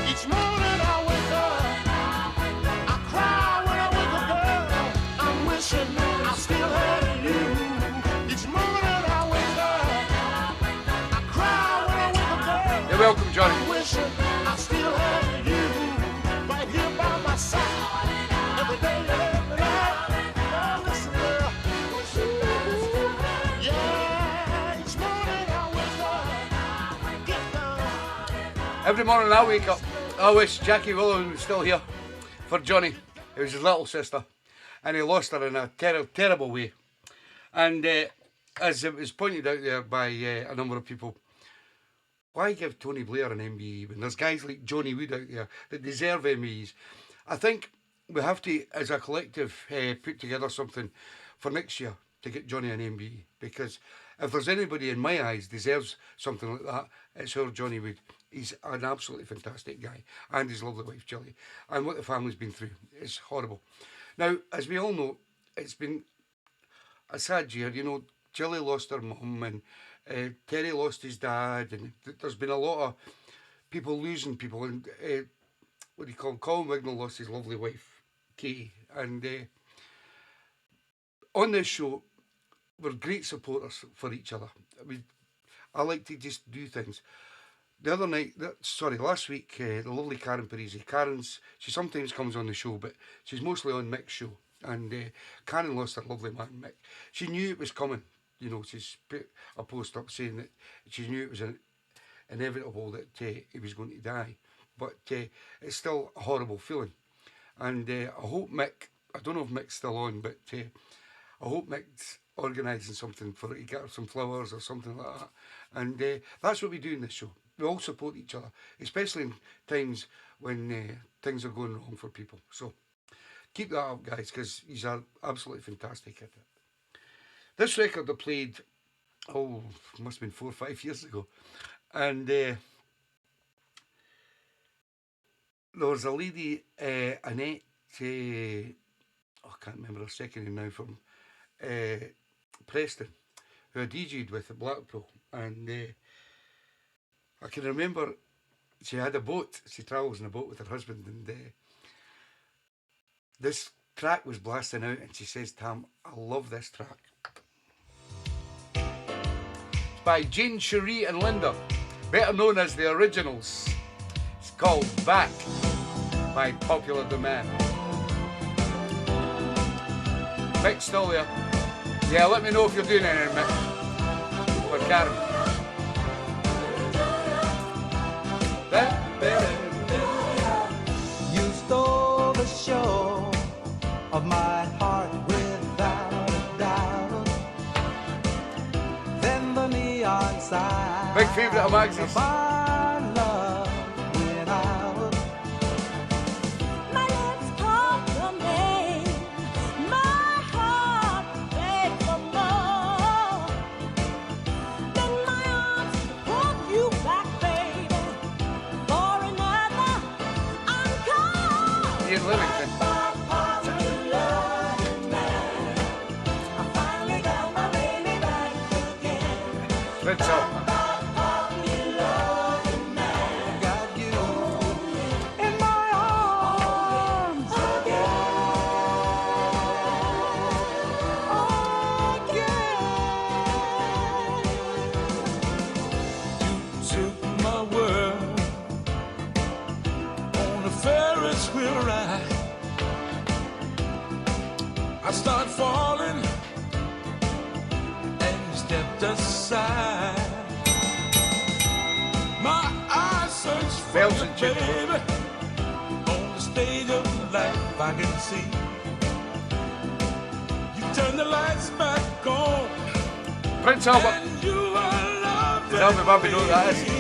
Each morning I wake up, I cry when I wake up, girl, I'm wishing I still had you. Each morning I wake up, I cry when I wake up, girl, You're welcome, Johnny. I'm wishing I still had you. Right here by my side, every day and every night. Oh, listen, girl. Yeah, each morning I wake up, get down. Every morning I wake up, I wish Jackie Willow was still here for Johnny. It was his little sister, and he lost her in a terrible way. And as it was pointed out there by a number of people, why give Tony Blair an MBE when there's guys like Johnny Wood out there that deserve MBEs? I think we have to, as a collective, put together something for next year to get Johnny an MBE, because if there's anybody in my eyes deserves something like that, it's our Johnny Wood. He's an absolutely fantastic guy, and his lovely wife Jilly, and what the family's been through, it's horrible. Now, as we all know, it's been a sad year. You know, Jilly lost her mum, and Terry lost his dad, and there's been a lot of people losing people, and what do you call him? Colin Wignall lost his lovely wife, Katie, and on this show, we're great supporters for each other. I like to just do things. The other night, last week, the lovely Karen Parisi. She sometimes comes on the show, but she's mostly on Mick's show. And Karen lost her lovely man, Mick. She knew it was coming. You know, she's put a post up saying that she knew it was inevitable that he was going to die. But it's still a horrible feeling. And I hope Mick, I don't know if Mick's still on, but I hope Mick's organising something for her to get her some flowers or something like that. And that's what we do in this show. We all support each other, especially in times when things are going wrong for people. So keep that up, guys, because he's absolutely fantastic at it. This record I played, must have been 4 or 5 years ago. And there was a lady, Annette, I can't remember her second name now, from Preston, who I DJ'd with at Blackpool. And I can remember she had a boat. She travels in a boat with her husband, and this track was blasting out, and she says, "Tam, I love this track." It's by Jane Cherie and Linda, better known as the Originals. It's called Back by popular demand. Mick's still there. Yeah, let me know if you're doing anything, Mick. For Karen. You stole the show of my heart without a doubt. Then the neon sign. Big favourite of Max's. My love went out. My lips called your name. My heart begged for more. Then my arms pulled you back, baby, for another encore. Ian Livington. Prince Al. Got you in my arms again. You took my world on a Ferris wheel ride. I started falling and you stepped aside. My eyes search for Bells you, and chips. baby. On the stage of life I can see. You turn the lights back on Prince Albert. and you are loving Tell me, Bobby, know that is. me.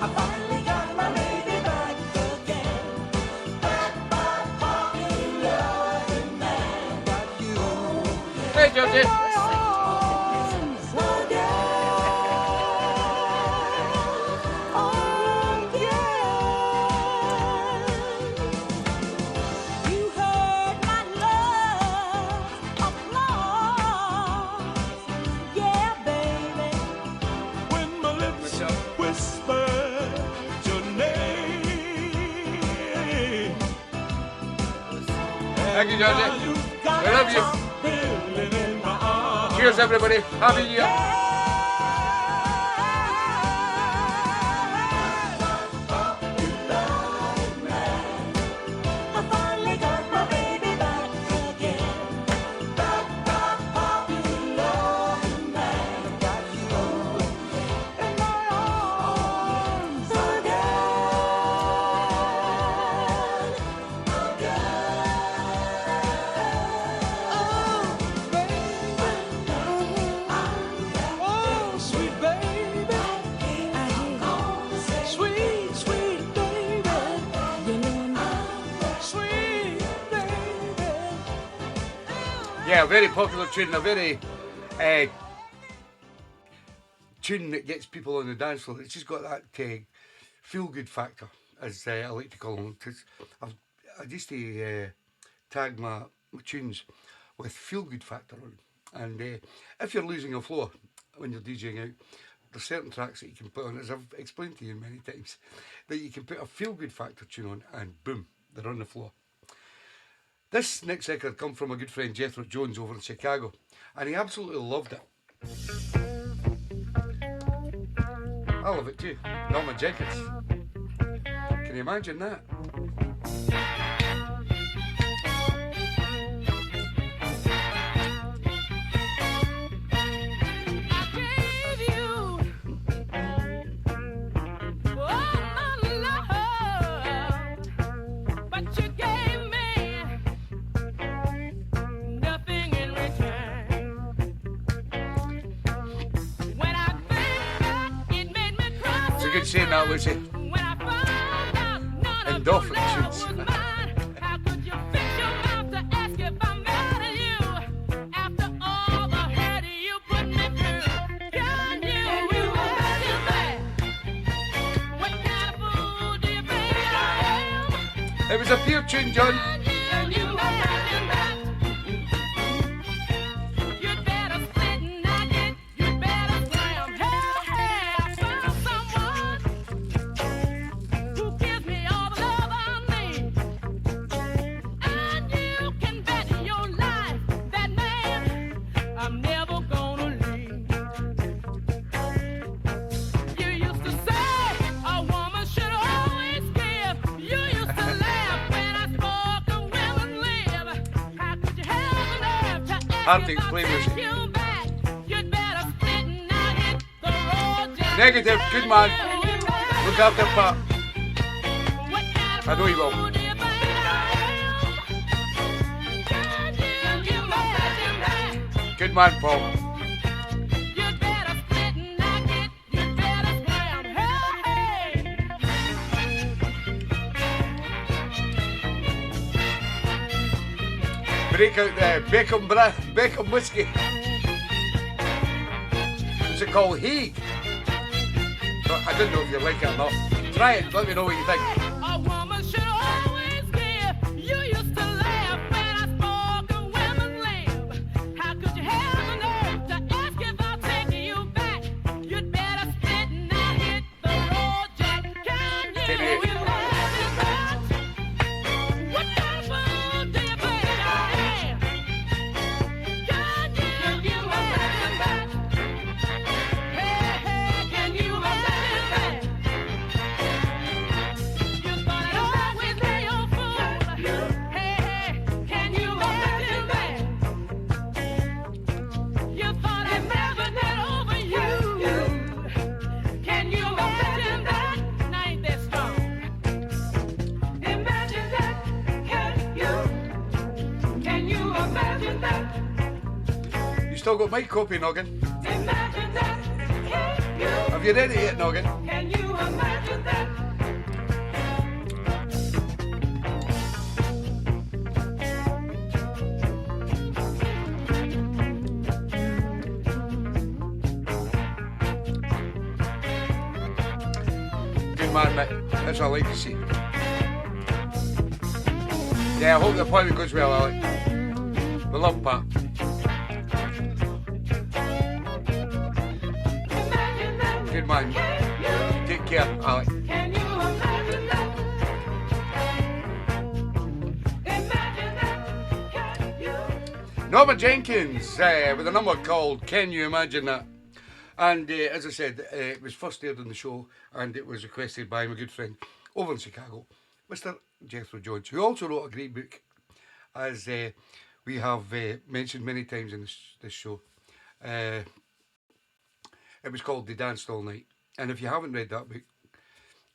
I finally got my baby back again. Got you Hey, Georgie. You heard my love applause. Yeah, baby. when my lips whisper your name. Thank you, Georgie. Now you got We love you. something in my arms. Cheers, everybody. Happy New Year. I finally got my baby back again. Got you In my arms oh, sweet baby. Sweet, sweet baby. Sweet baby. Yeah, a very popular tune, a very tune that gets people on the dance floor. It's just got that feel-good factor, as I like to call them. 'Cause I used to tag my tunes with feel-good factor on. And if you're losing your floor when you're DJing out, there's certain tracks that you can put on, as I've explained to you many times, that you can put a feel-good factor tune on and boom, they're on the floor. This next record come from a good friend, Jethro Jones, over in Chicago, and he absolutely loved it. I love it too. Norman Jenkins. Can you imagine that? It's a good saying that, Lucy. Endorphins. It was a pure tune, John. Hard to explain this. Negative, good man. Look after Pat. I know you will. Good man, Paul. Break out the bacon whiskey. What's it called? Heat. I don't know if you like it or not. Try it. Let me know what you think. A woman should always give. You used to laugh when I spoke of women's live. How still got my copy, Noggin? Imagine that. Can you? Have you read it yet, Noggin? Can you imagine that? Good man, Mick. That's what I like to see. Yeah, I hope the appointment goes well, Alec. We love Pat. Good man. Take care, Alec. Can you imagine that? Imagine that. Can you? Norma Jenkins with a number called Can You Imagine That? And as I said, it was first aired on the show and it was requested by my good friend over in Chicago, Mr. Jethro Jones, who also wrote a great book, as we have mentioned many times in this show. It was called They Danced All Night. And if you haven't read that book,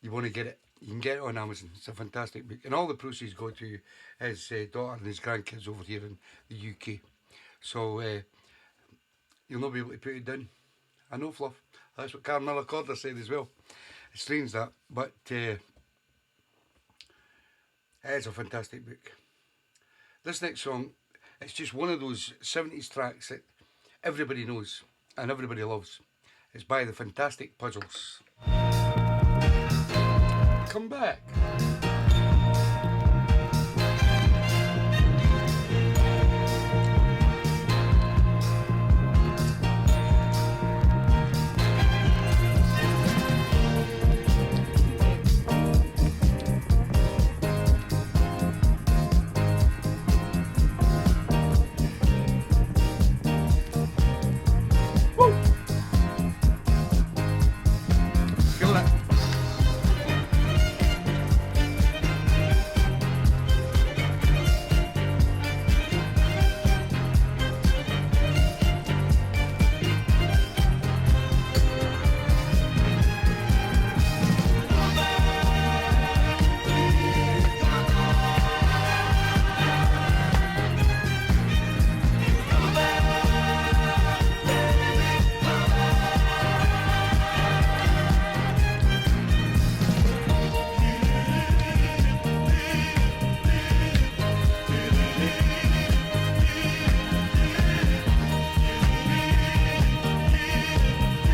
you want to get it. You can get it on Amazon. It's a fantastic book. And all the proceeds go to his daughter and his grandkids over here in the UK. So you'll not be able to put it down. I know, Fluff. That's what Carmela Corder said as well. It's strange that. But it is a fantastic book. This next song, it's just one of those 70s tracks that everybody knows and everybody loves. It's by the Fantastic Puzzles. Come back.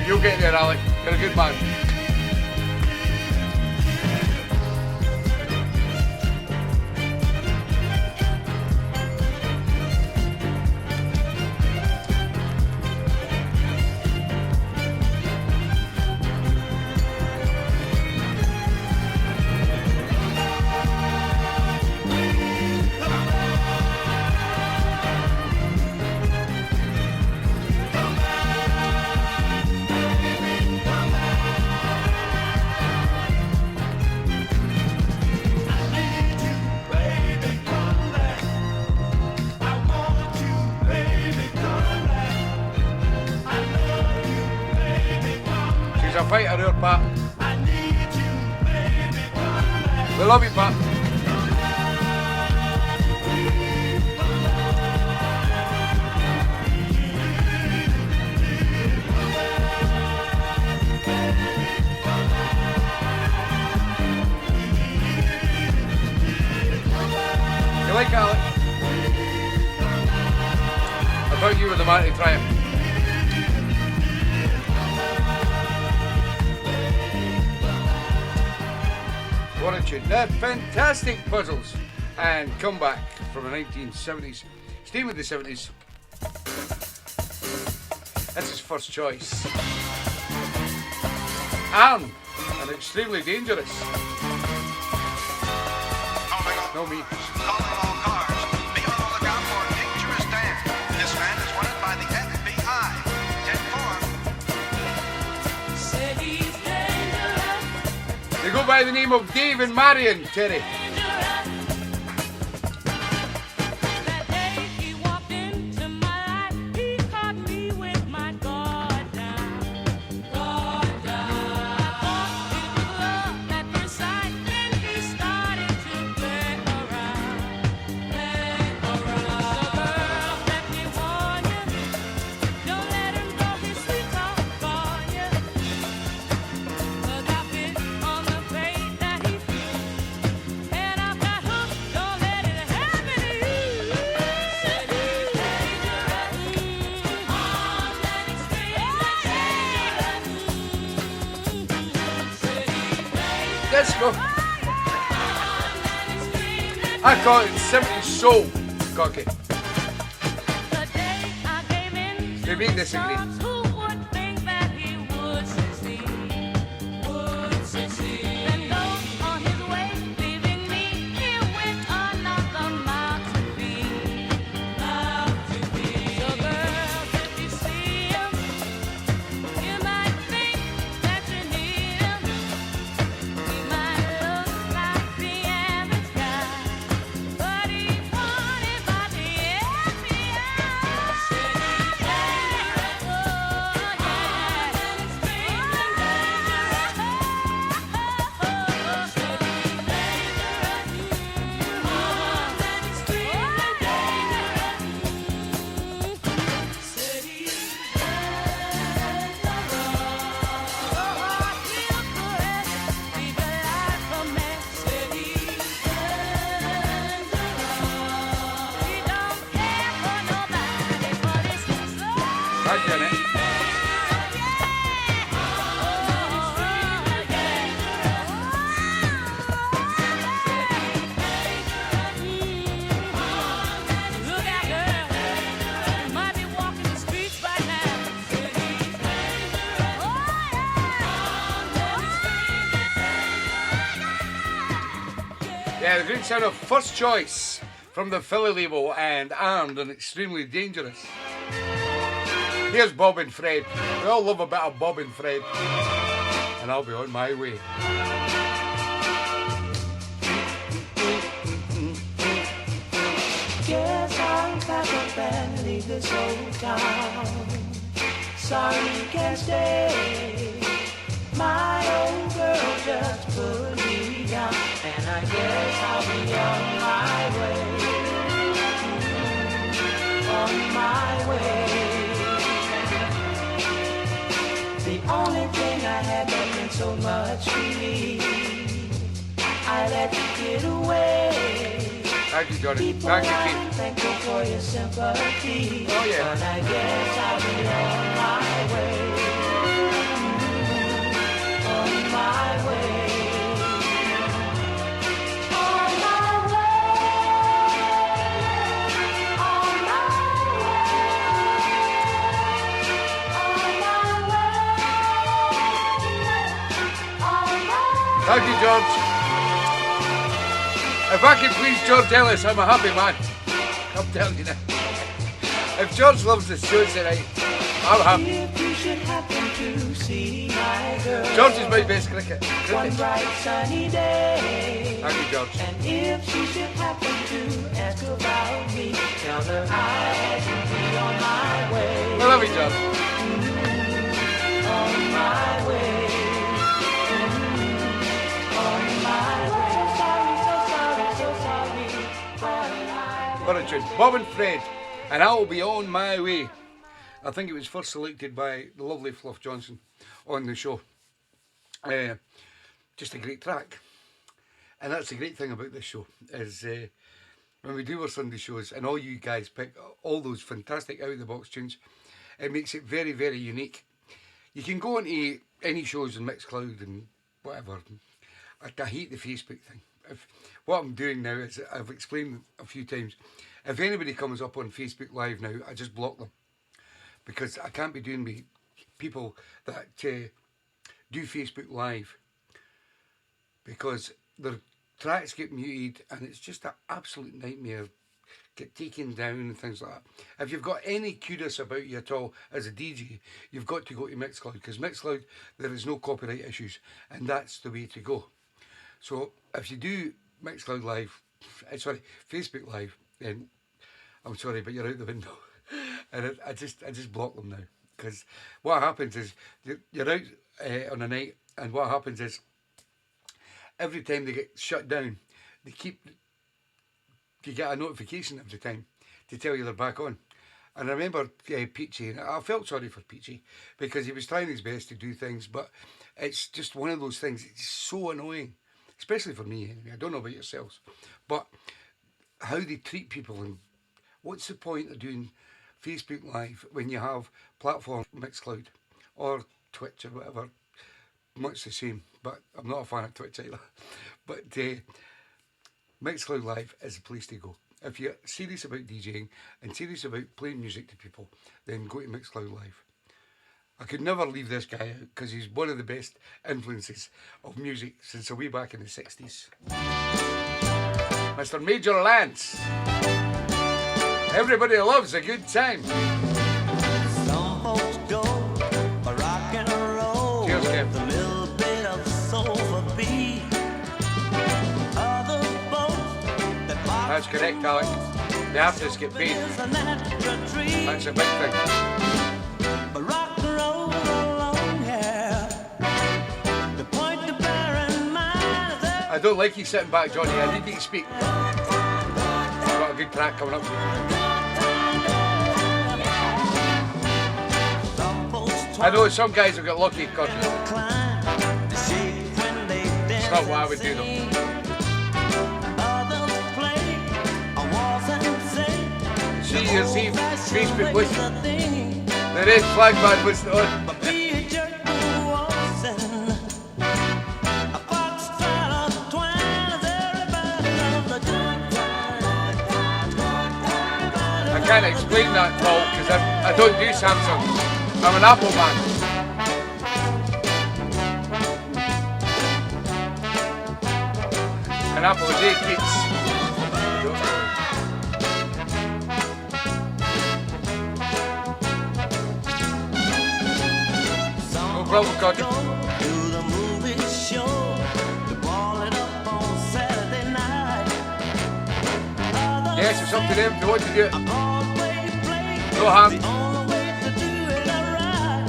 You'll get there, Alec. You're a good man. She's a fighter here, Pat. We love you, Pat. You like Alec? I thought you were the man to try it. What a tune. The Fantastic Puzzles and Come Back from the 1970s. Staying with the 70s. That's his first choice. And Extremely Dangerous. No me. Calling all cars. Be on the lookout for Dangerous Dan. This man is wanted by the FBI. 10-4. Say he's dangerous. They go by the name of Dave and Marion, Terry. That day he walked into my life, he caught me with my guard down. Guard down. I thought it was love at first sight, then he started to play around. Play around. So girl, let me warn you, disco. I call it 70s soul. Cocky. Maybe disagree. I've done it. Yeah, the great sound of First Choice from the Philly label and Armed and Extremely Dangerous. Here's Bob and Fred. We all love a bit of Bob and Fred. And I'll be on my way. Guess I'll pack up and leave this old town. Sorry you can't stay. My old girl just put me down, and I guess I'll be on my way. On my way. The only thing I had that meant so much to me, I let you get away. Thank you, Johnny. People Thank you, I'm Keith. thankful for your sympathy. Oh, yeah. But I guess I'll be on my way. On my way. On my way. On my way. On my way. Thank you, George. If I can please George Ellis, I'm a happy man. I'm telling you now. If George loves the show tonight, I'm happy. If you should happen to see my girl George is my best cricket. one bright sunny day, Thank you, George. and if she should happen to ask about me, tell her I had to be on my way. I love you, George. On my way. On my way. So sorry, so sorry, so sorry. But I What a tune. Bob and Fred, and I'll be on my way. I think it was first selected by the lovely Fluff Johnson on the show. Just a great track. And that's the great thing about this show, is when we do our Sunday shows and all you guys pick all those fantastic out-of-the-box tunes, it makes it very, very unique. You can go into any shows in Mixcloud and whatever. I hate the Facebook thing. What I'm doing now is, I've explained a few times, if anybody comes up on Facebook Live now, I just block them. Because I can't be doing with people that do Facebook Live. Because their tracks get muted and it's just an absolute nightmare. Get taken down and things like that. If you've got any kudos about you at all as a DJ, you've got to go to Mixcloud. Because Mixcloud, there is no copyright issues. And that's the way to go. So if you do Mixcloud Live, sorry, Facebook Live, then I'm sorry, but you're out the window. And I just block them now. Because what happens is, you're out on a night, and what happens is, every time they get shut down, you get a notification every time to tell you they're back on. And I remember Peachy, and I felt sorry for Peachy, because he was trying his best to do things, but it's just one of those things, it's so annoying. Especially for me, anyway. I don't know about yourselves. But how they treat people, and what's the point of doing Facebook Live when you have platform Mixcloud or Twitch or whatever? much the same, but I'm not a fan of Twitch either. But Mixcloud Live is the place to go. If you're serious about DJing and serious about playing music to people, then go to Mixcloud Live. I could never leave this guy out because he's one of the best influences of music since way back in the 60s. Mr. Major Lance. Everybody loves a good time. Some folks go a rock and roll. Cheers, Kev. With a little bit of soul for beat. Other folks that box That's correct, Alec. The artists get paid. is a natural treat. That's a big thing. But rock and roll alone here. The point to bear in mind is that I don't like you sitting back, Johnny. I need you to speak. I've got a good track coming up for you. some folks I know some guys have got lucky because climb to shake when they dance. it's not what I would do though. Others play a waltz and sing. See, you see, Facebook was was a thing. the red flag man was on. But be a jerk who waltzing. A foxtrot or twine. Everybody loves a good time. I can't explain that, Paul, because I don't do Samsung. I'm an Apple man. An apple a day keeps. No problem, Cody. Go to the movie show to ball it up on Saturday night. Yes, it's up to them if they want to do it. Play. No harm. The only way to do it right.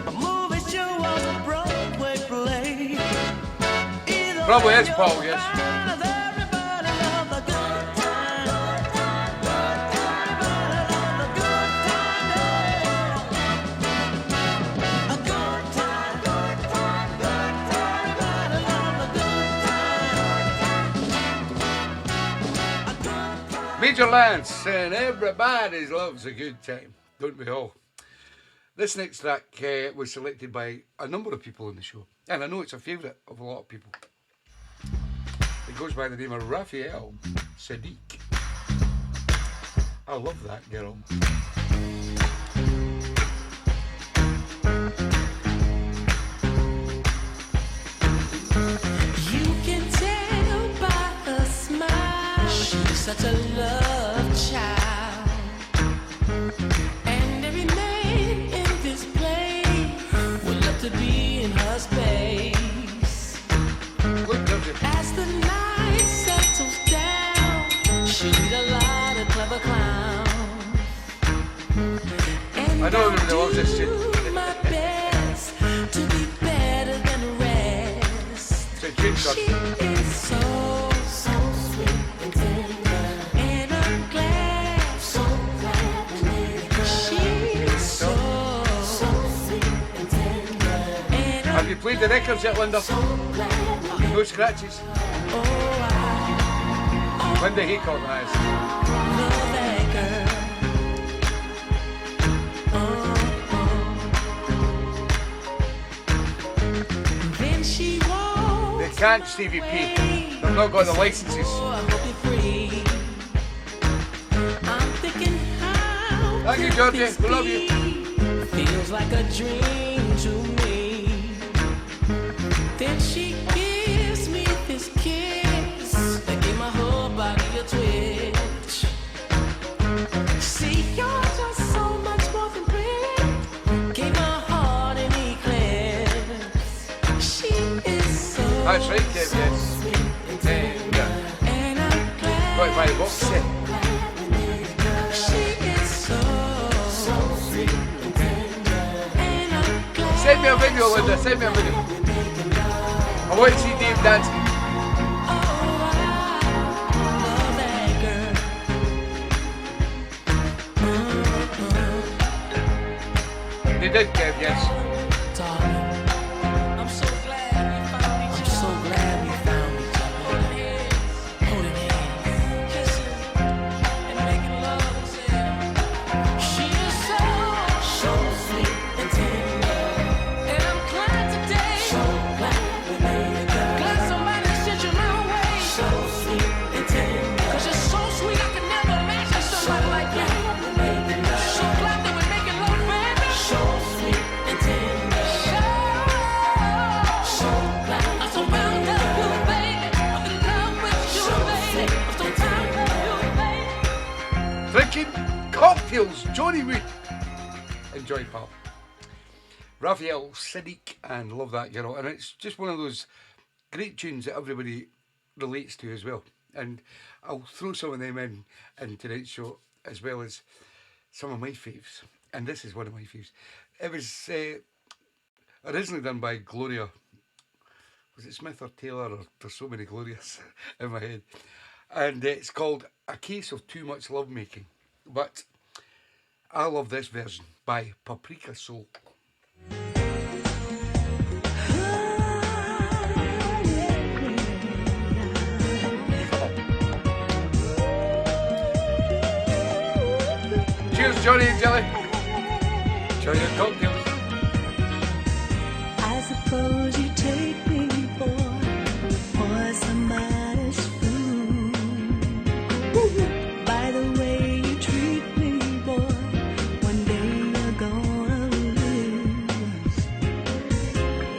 A movie show or a Broadway play. Either Probably way is, Paul, yes. everybody loves a good time. Everybody loves a good time. A good time. Everybody loves a good time. Major Lance and everybody loves a good time, don't we all? This next track was selected by a number of people on the show, and I know it's a favourite of a lot of people. It goes by the name of Raphael Sadiq. I love that girl. You can tell by her smile she's such a love child. And every man in this place would love to be in her space. Look, does it? As the night settles down, she'll need a lot of clever clowns. And I know everybody loves this shit. do my best to be better than the rest. It's a dream shot. She is so sweet and tender, and I'm glad, she's so sweet and tender, and I'm Have you played the records yet, Linda? No scratches. Linda Haycock has. love that girl. Then she walks. They can't, Stevie P. They've not got the licenses. Oh, I hope you're free. I'm thinking how Thank you, could Georgie. this We love you. be? Feels like a dream to me. Then she gives me this kiss that gave my whole body a twitch. See, you're just so much more than pretty. Gave my heart an eclipse. She is so That's right, Kev, yes. sweet and tender, Yeah. and I'm glad. Got it by the box set. She is so sweet and tender, and I'm glad. Send me a video, Linda. Send me a video. I want to see Dave dancing. Oh, I love that girl. They did, Kev, yes. Darling, I'm so glad we found each other. I'm so glad we found each other. Holding hands, kissing, and making love. She is so sweet and tender, and I'm glad. cocktails, Johnny Wood. Enjoy, pal. Raphael Siddiq and Love That Girl. And it's just one of those great tunes that everybody relates to as well. And I'll throw some of them in tonight's show, as well as some of my faves. And this is one of my faves. It was originally done by Gloria. Was it Smith or Taylor? Or there's so many Glorias in my head. And it's called A Case of Too Much Lovemaking. But I love this version by Paprika Soul. Cheers, Johnny and Jelly. Enjoy your cocktails. I suppose you take me for somebody's fool. By the way you treat me, boy, one day you're gonna lose.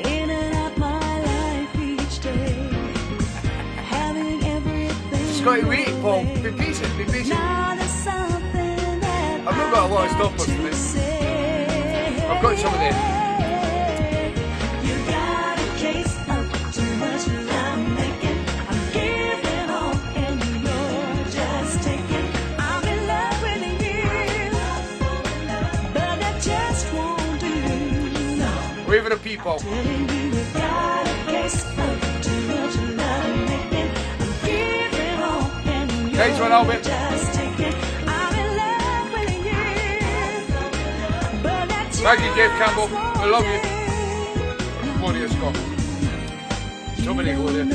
In and out my life each day, having everything. Scotty, wait, Paul. Be patient, be patient. Now there's something that I've not got a lot of stoppers today. I've got some of them. You got a case of too much love making. I'm giving all and you're just taking. I'm in love with you, but that just won't do. Wave it a pea, Paul. Telling you you got a case of too much love making. I'm giving all and you're Next one, Albert. just taking. I'm in love with you, but that just Thank you, Dave Campbell. won't We love you. do. Gloria Scott. So many Gloria.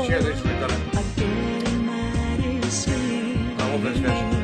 Share this with them. I love this version.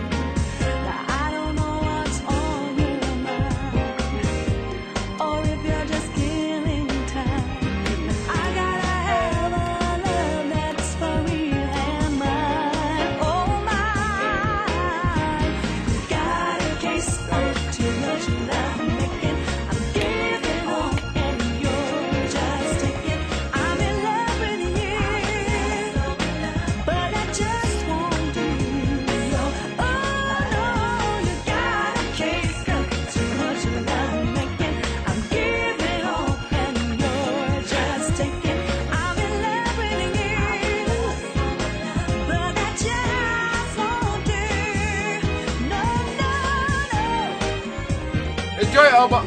Enjoy it, Albert.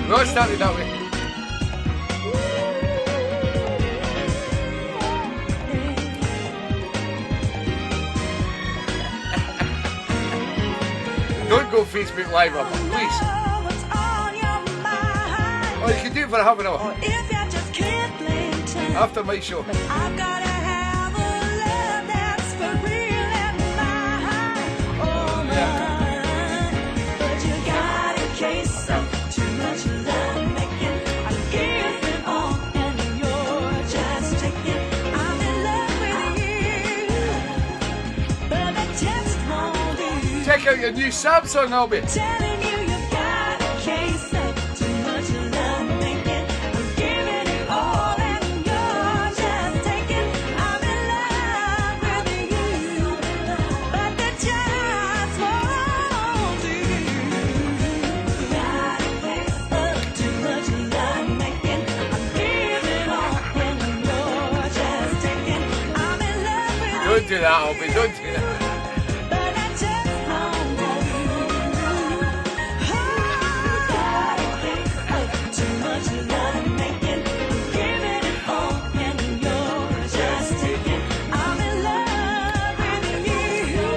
We all started that way. Don't go Facebook Live, Albert, please. Oh, you can do it for half an hour. After my show. I've gotta have a love that's for real and mine, oh mine. But you got a case of too much love making. I'm giving all and you're just taking. I'm in love with you, but that just won't do. Check out your new Samsung, Albert. Telling you you got a case of too much love making. I'm giving it all and you're just taking. I'm in love with you, but that just won't do. Got a case of too much love making. I'm giving all and you're just taking. I'm in love with you. Don't do that, Albert, don't do that. But that just won't do. Got a case of too much love making. I'm giving it all and you're just taking. I'm in love with you,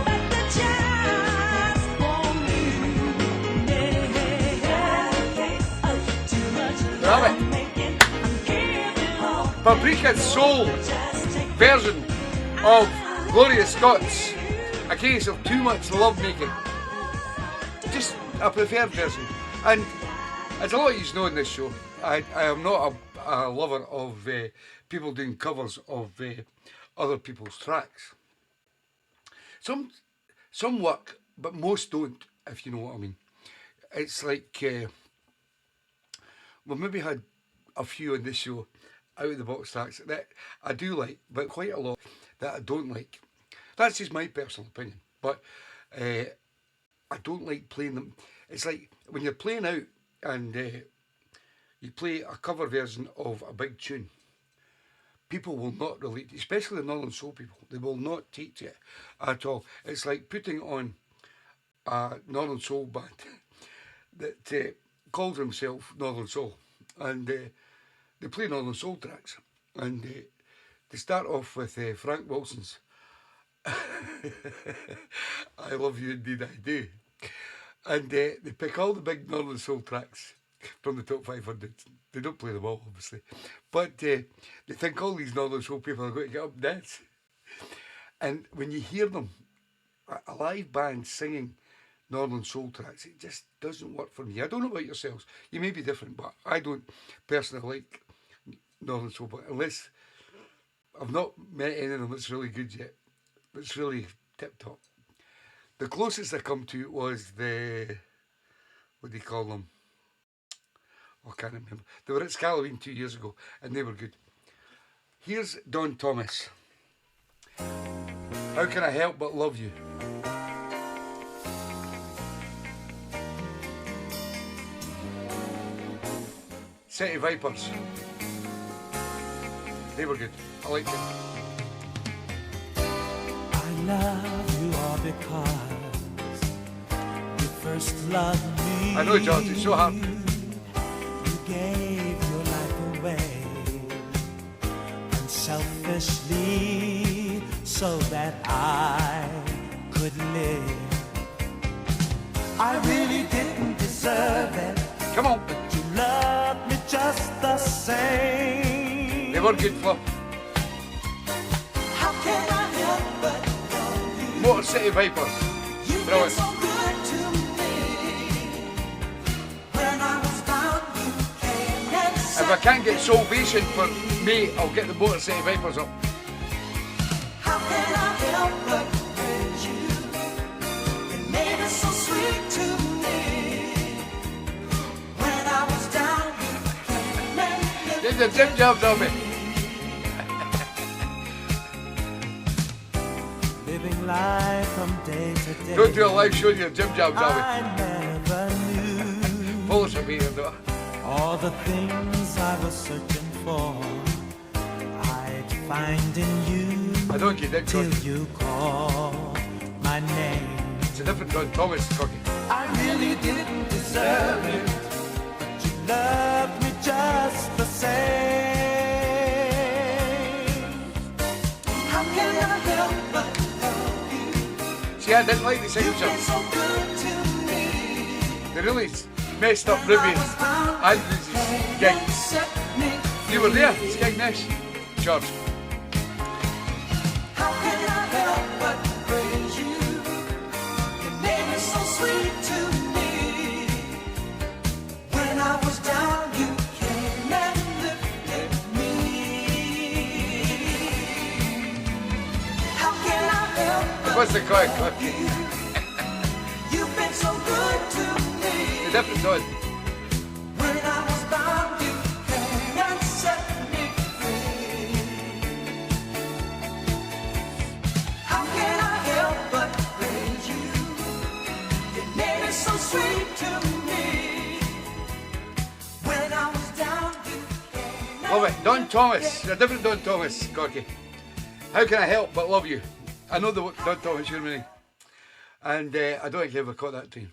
but that just won't do. Got a case of too much Love it. love making. I'm giving all Paprika Soul just taking. version of Gloria Scott's A Case of Too Much Love Making. Just a preferred version. And as a lot of you know in this show, I am not a lover of people doing covers of other people's tracks. Some work, but most don't, if you know what I mean. It's like we've maybe had a few on this show, out of the box tracks that I do like, but quite a lot that I don't like. That's just my personal opinion. But I don't like playing them. It's like when you're playing out and you play a cover version of a big tune, people will not relate, especially the Northern Soul people. They will not take to it at all. It's like putting on a Northern Soul band that calls themselves Northern Soul, and they play Northern Soul tracks, and they start off with Frank Wilson's I Love You Indeed I Do, and they pick all the big Northern Soul tracks from the top 500. They don't play them all, obviously, but they think all these Northern Soul people are going to get up and dance. And when you hear them, a live band singing Northern Soul tracks, it just doesn't work for me. I don't know about yourselves. You may be different, but I don't personally like Northern Soul. But unless I've not met any of them that's really good yet, it's really tip top. The closest I come to was the, what do you call them? Oh, I can't remember. They were at Scalloween 2 years ago, and they were good. Here's Don Thomas. How can I help but love you? City Vipers. They were good. I liked them. I love you all because you first loved me. I know, George, it's so hard. You gave your life away unselfishly so that I could live. I really didn't deserve it. Come on. But you loved me just the same. They were good, Flip. How can I help but love you? Motor City Vipers. You've been Brilliant. so good to me. When I was down, you came and If I can't get Salvation for me, I'll get the Motor City Vipers up. how can I help but praise you? You made it so sweet to me. When I was down, you came and Get the Jim Jobs on me. living life from day to day. Don't do a live show your Jim Jobs on me. I never knew Follow us a me, though. all the things I was searching for. I'd find in you I don't get that, till Cocky. you call my name. It's a different Don Thomas, Cocky. I really didn't deserve it, but you loved me just the same. How can I help but love you? See, I didn't like the second You've been song. so good to me. They really messed up Ruby Andrews' gig. You were there, it's gig next, George. How can I help but praise you? Your name is so sweet to me. When I was down, you came and lifted me. How can I help but What's the crack, Cocky? you've been so good to me. The different Don. When I was bound, you came and set me free. How can I help but praise you? Your name is so sweet to me. When I was down, you came and Love it. Don Thomas. A different Don Thomas, Cocky. How can I help but love you? I know the Don Thomas you're meaning. And I don't think you ever caught that tune.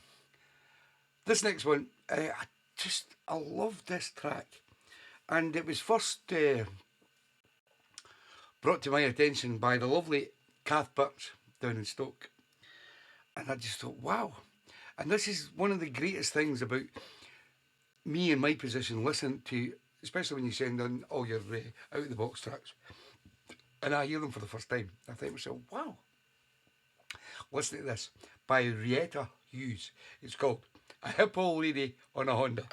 This next one, I love this track. And it was first brought to my attention by the lovely Kath Birch down in Stoke. And I just thought, wow. And this is one of the greatest things about me in my position, listening to, especially when you send in all your out-of-the-box tracks. And I hear them for the first time. I think to myself, wow. Listen to this, by Rietta Hughes. It's called A Hip Old Lady on a Honda.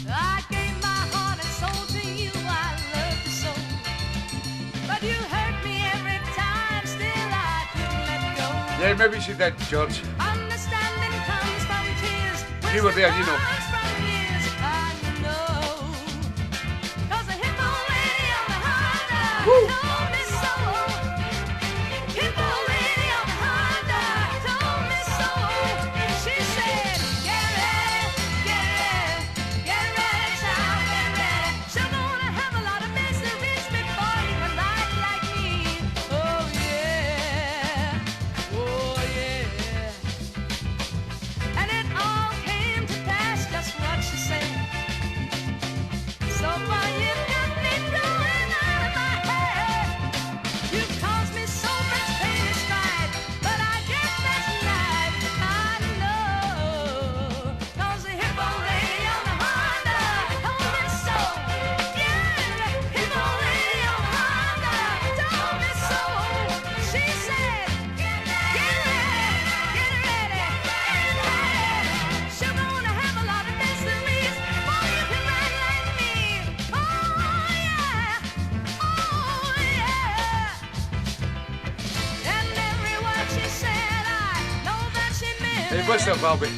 I gave my heart and soul to you, I loved you so. But you hurt me every time, still I couldn't let go. Yeah, maybe she did, George. Understanding comes from tears, You were there, you know. Woo! Hey, what's up, Bobby?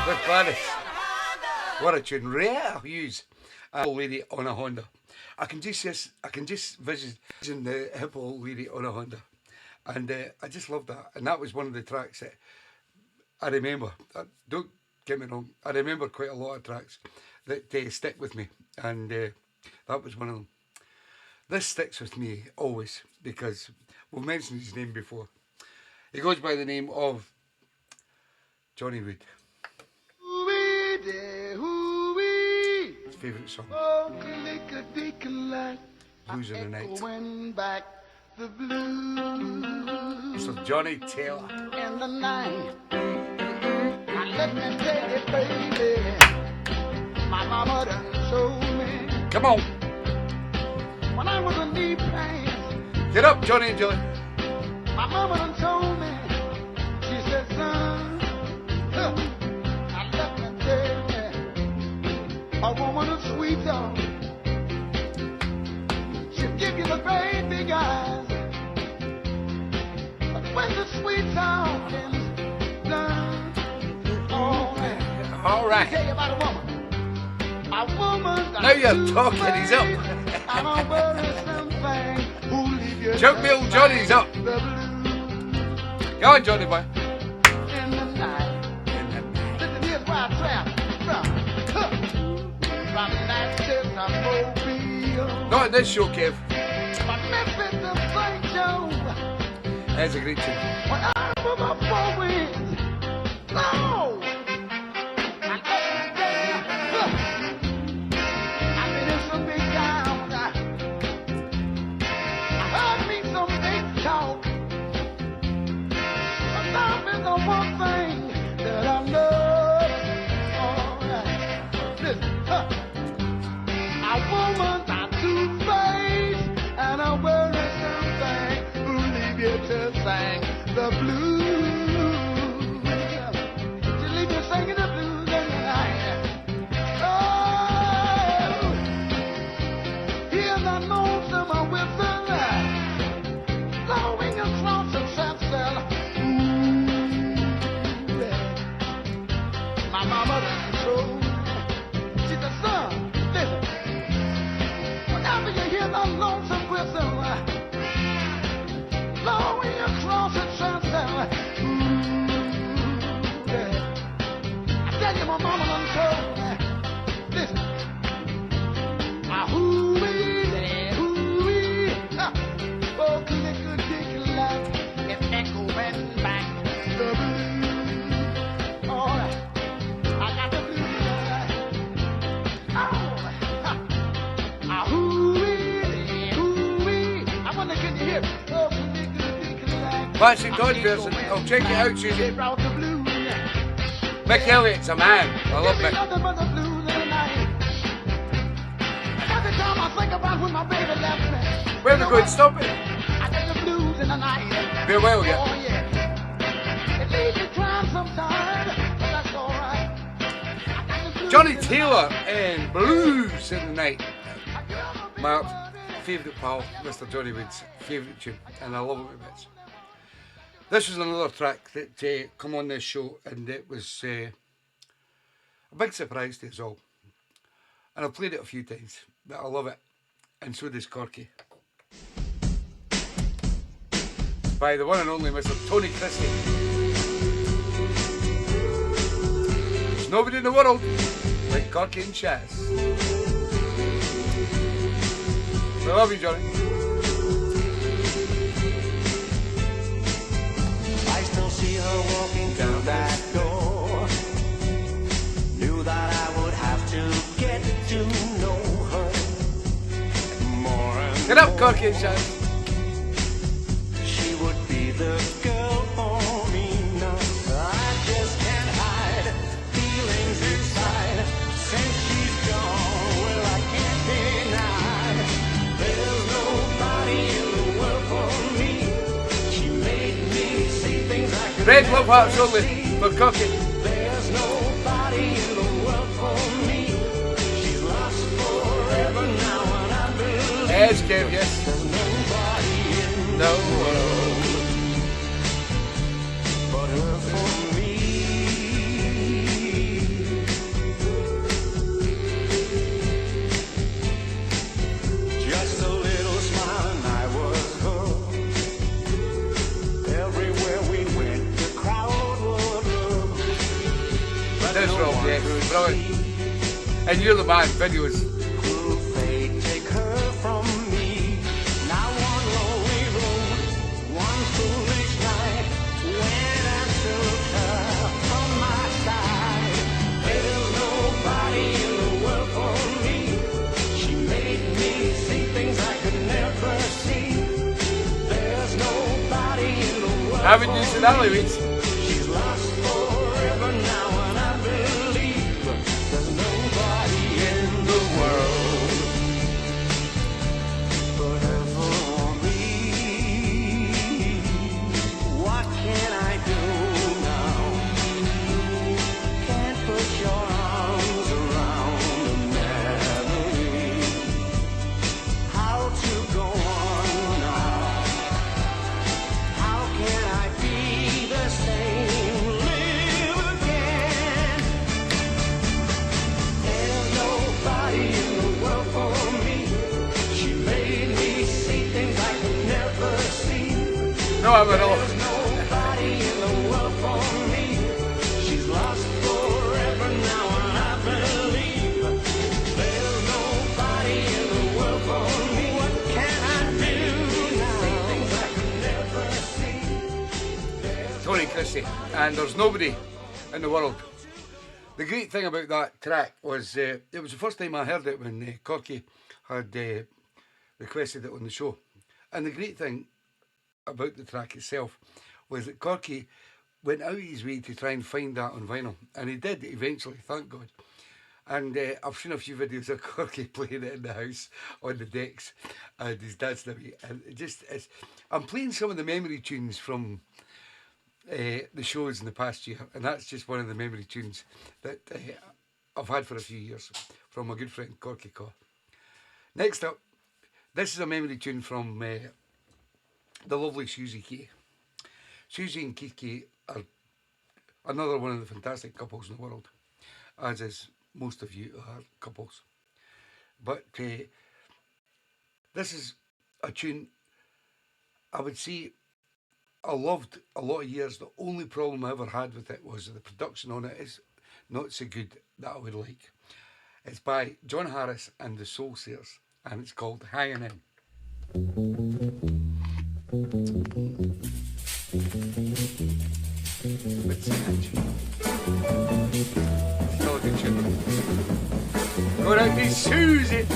With Gladys. What a tune. Rare use a old lady on a Honda. I can just vision the hip old lady on a Honda. And I just love that. And that was one of the tracks that I remember. Don't get me wrong. I remember quite a lot of tracks that stick with me. And that was one of them. This sticks with me always because we've mentioned his name before. He goes by the name of Johnny Wood. His favourite song. Blues of the Night. So Johnny Taylor. In the night. Now let me tell you, baby, my mama done told me. Come on. When I was in deep pain. Get up, Johnny and Joey. My mama done told me. She said, son, now let me tell you, a woman of sweet talk. She'll give you the great big eyes. But when the sweet talk is done, all right. Tell you about a woman. A woman. Now you're talking, he's up. Choke me, old Johnny's up. Go on, Johnny boy. In the night. Listen, here's where I travel from. From Nashville to Mobile. Not in this show, Kev. From Memphis to St. Joe. That's a great tune. When I move up four winds. No! I've been in some big towns. I heard me some big talk. But love is the one thing that I love. All right. Listen, a woman's a two-faced and a worry something who leave you to sing the blues. To leave you singing the blues in the night. Oh, hear the lonesome whistle blowing across the sunset. Ooh, yeah. My mama done told me. She said, son, listen. Whenever you hear the lonesome whistle blowing across the sunset. Ooh, yeah. I tell you, my mama done told me. Listen. Hoo-wee, hoo-wee. Oh, click like it's echoing back the blues. All right. I got the blues. Oh, hoo-wee, hoo-wee. I wonder, can you hear? Oh, click like Patsy Todd version. I'll check it out, They Susie. brought the blues. Mick Elliott's a man. I love There's Mick. nothing but the blues in the night. Every time I think about when my baby left me. Where are we going? Stop it. I get the blues in the night. Farewell, yeah. Oh yeah. It leaves me crying sometimes, but that's alright. Johnny Taylor and Blues in the Night. My favourite pal, Mr. Johnny Wood's favourite tune, and I love it with bits. This was another track that come on this show, and it was a big surprise to us all. And I've played it a few times, but I love it, and so does Corky. By the one and only Mr. Tony Christie. There's nobody in the world like Corky and Chaz. I love you, Johnny. I still see her walking down that door. Knew that I would have to get to know her more and Get up, more. Corky and Chaz. She would be the girl for me now. I just can't hide feelings inside. Since she's gone, well, I can't deny. There's nobody in the world for me. She made me see things I could Red never love hearts only see. for Corky. There's nobody in the world for me. She's lost forever now, and I believe Yes, Kev, yes. there's nobody in No. but her for me. Just a little smile and I was hooked. Everywhere we went, the crowd would look. But That's no Rob, one yeah, could brilliant. see. And you're the man, videos. Will fate take her from me? Now one lonely road, one foolish night, when I took her from my side. There's nobody in the world for me. She made me see things I could never see. There's nobody in the world Haven't you for seen me. Alleyways? She's lost forever now, and I believe there's nobody in the world but her for me. What can I do now? Can't put your arms around a memory. How to go on now? How can I be the same, live again? There's nobody in the world for me. She made me see things I could never see. No, I'm at all. There's nobody in the world for me. She's lost forever now, and I believe there's nobody in the world for me. What can I do now? Things I could never see. Tony Christie. And there's nobody in the world. The great thing about that track was it was the first time I heard it when Corky had requested it on the show. And the great thing about the track itself was that Corky went out of his way to try and find that on vinyl. And he did eventually, thank God. And I've seen a few videos of Corky playing it in the house on the decks, and he's dancing away. And I'm playing some of the memory tunes from the shows in the past year, and that's just one of the memory tunes that I've had for a few years from my good friend Corky Caw. Next up, this is a memory tune from the lovely Susie Kay. Susie and Keith Kay are another one of the fantastic couples in the world, as is most of you are couples. But this is a tune I would say I loved a lot of years. The only problem I ever had with it was the production on it is not so good that I would like. It's by John Harris and the Soul Sears, and it's called Hanging In. Bit snatch. Still a good tune. Going out to Susie.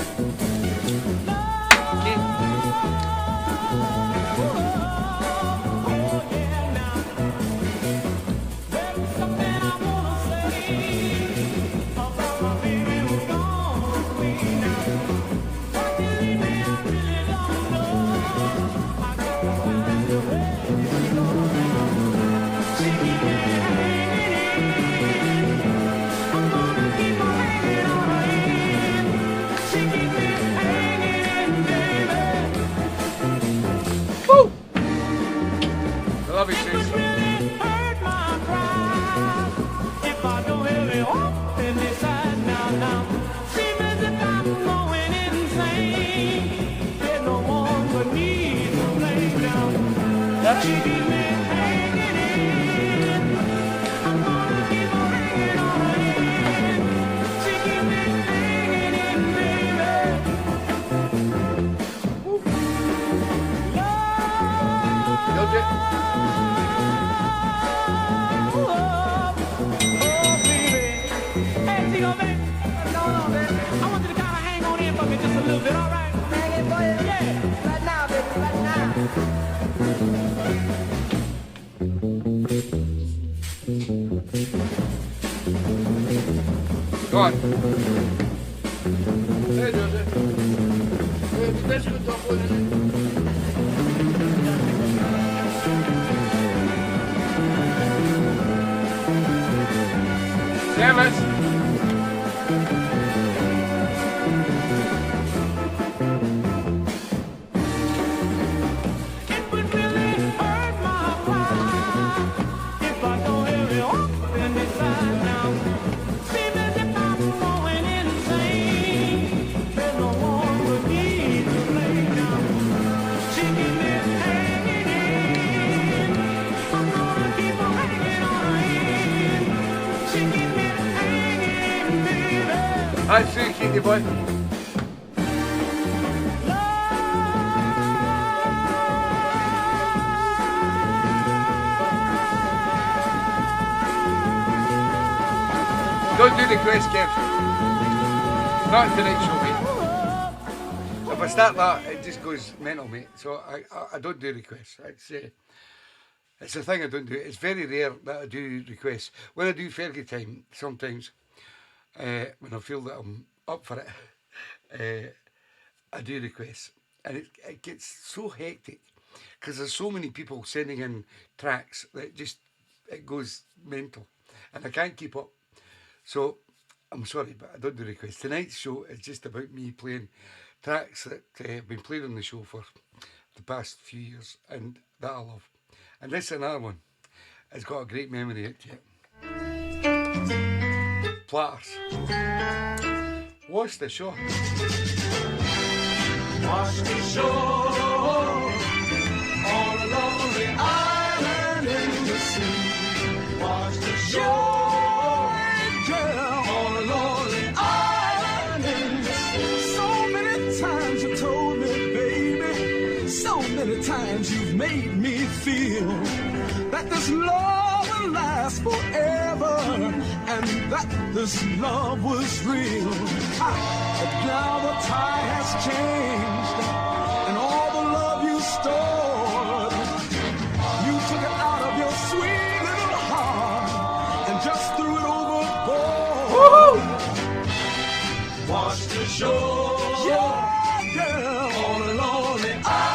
Go on. There does it. Let's go top one. Damn it. That's it, Kitty boy. Don't do the quest, Kev. Not tonight's show, mate. If I start that, it just goes mental, mate. So I don't do requests. It's a thing I don't do. It's very rare that I do requests. When I do Fergie time, sometimes, when I feel that I'm up for it, I do requests. And it gets so hectic because there's so many people sending in tracks that it goes mental. And I can't keep up. So, I'm sorry, but I don't do requests. Tonight's show is just about me playing tracks that have been played on the show for the past few years and that I love. And this is another one. It's got a great memory out to it. Platters. Wash the shore. Wash the shore on a lonely island in the sea. Wash the shore. Many times you've made me feel that this love will last forever and that this love was real. But now the tide has changed and all the love you stored, you took it out of your sweet little heart and just threw it overboard. Woo-hoo! Wash the shore, yeah, girl, on a lonely island.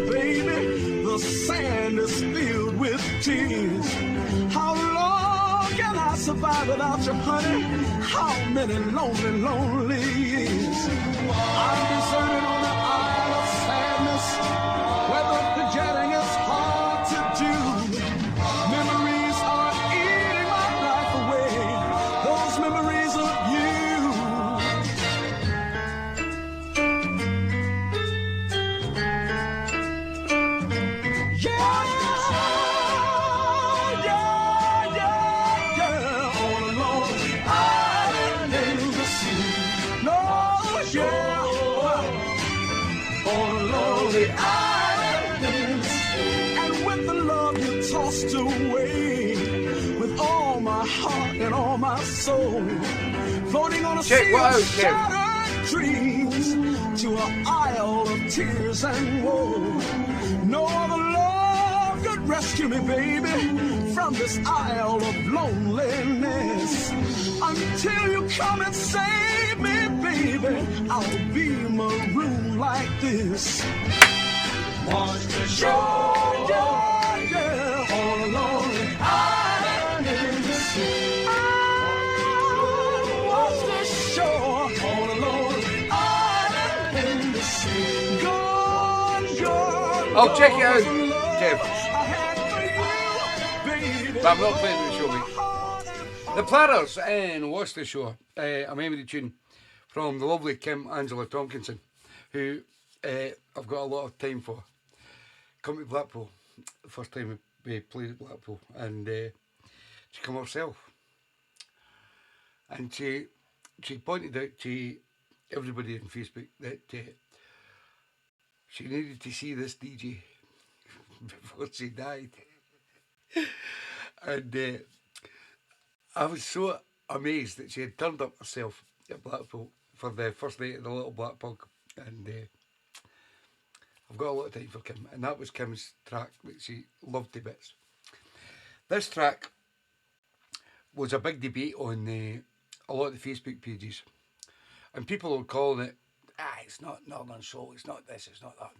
Baby, the sand is filled with tears. How long can I survive without you, honey? How many lonely years? I'm deserted on the isle of sadness, where the forgetting is hard to do. Memories are eating my life away, those memories of you. Away with all my heart and all my soul, floating on a sea of shattered dreams to an isle of tears and woe. No other love could rescue me, baby, from this isle of loneliness. Until you come and save me, baby, I'll be marooned like this. Wash the shore, yeah, yeah, on a lonely island in the sea. Wash the shore on a lonely island in the sea. Gone, I'll check it out, Kev. But I'm not playing the show, mate. The Platters, and what's the show? A memory tune from the lovely Kim Angela Tompkinson, who I've got a lot of time for. Come to Blackpool, the first time we played at Blackpool, and she come herself. And she pointed out to everybody on Facebook that she needed to see this DJ before she died. And I was so amazed that she had turned up herself at Blackpool for the first night of the Little Black Pug. And I've got a lot of time for Kim. And that was Kim's track that she loved to bits. This track was a big debate on a lot of the Facebook pages. And people were calling it, it's not Northern Soul, it's not this, it's not that.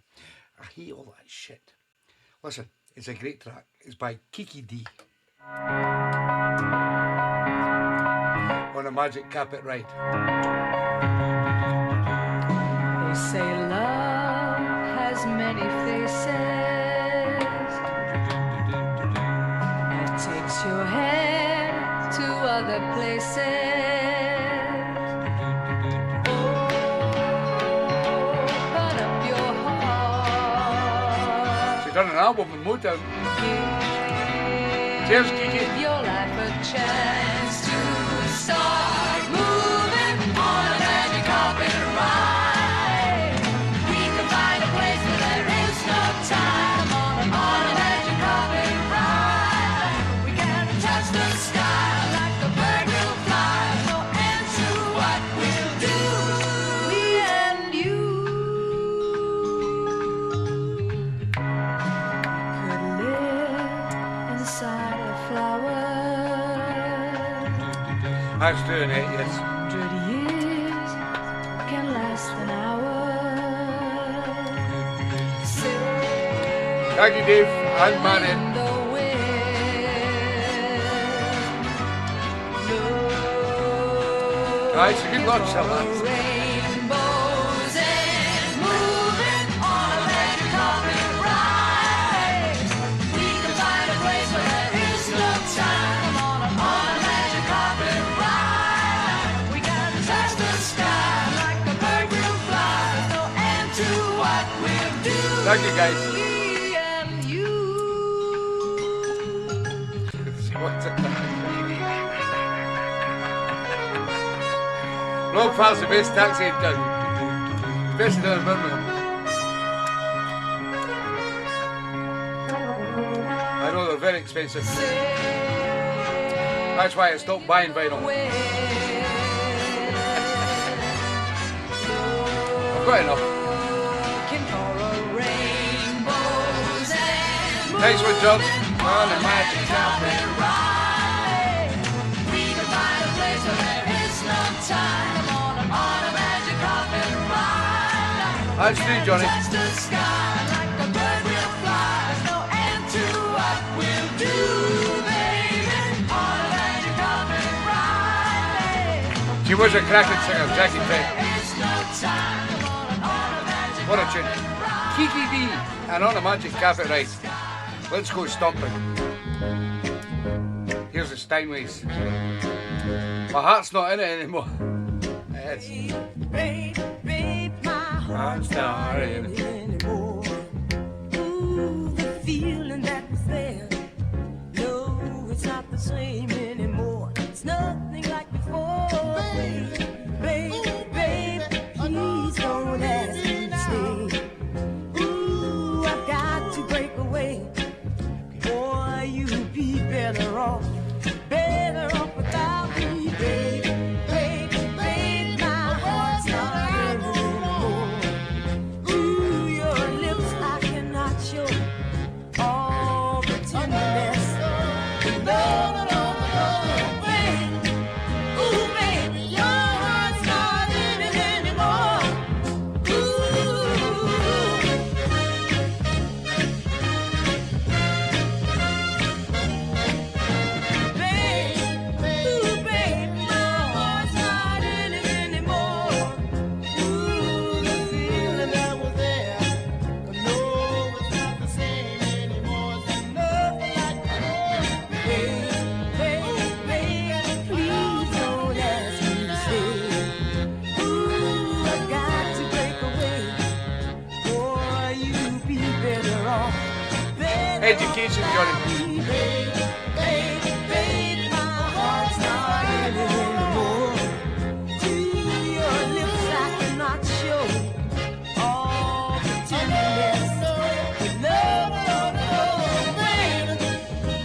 I hate all that shit. Listen, it's a great track. It's by Kiki D. On a Magic Carpet Ride. They say love has many faces. It takes your head to other places. Open up your heart. She's done an album in Motown. Cheers, Kiki. Give your life a chance to start moving on a magic carpet ride. We can find a place where there is no time on a magic carpet ride. We can touch the sky like a bird will fly. No end to what we'll do, me and you. We could live inside a flower. That's doing it, yes. 100 years can last an hour. Thank you, Dave. And Marion. In the wind. Right, so good luck, Sally. Rainbows and moving on a magic carpet ride. We can find a place where there is no time on a magic carpet ride. We can touch the sky like a bird will fly. No end to what we'll do. Thank you, guys. Me and you. What's it? Rob Farr's the best taxi in town. Especially down in Birmingham. I know they're very expensive. That's why I stopped buying vinyl. I've got enough. Nice one, John. On a magic carpet ride. We can find a place where there is no time on a magic carpet ride. That's true, Johnny. Touch the sky like a bird will fly. No end to what we'll do, baby. On a magic carpet ride. She was a cracking singer, Jackie Peck. There is no time on a magic What a tune. Kiki D and On a Magic Carpet Ride. Let's go stomping. Here's the Steinways. My heart's not in it anymore. Yes. my heart's not in it. anymore. Ooh, the feeling that was there. No, it's not the same anymore. It's nothing like before. Baby, please don't ask me to stay. Ooh, I've got to break away. Boy, you'd be better off without me, baby. My heart's not in it anymore. Ooh, you're Education, Johnny. Baby, my heart's not in it anymore. To your lips I cannot show all the tenderness. No, baby.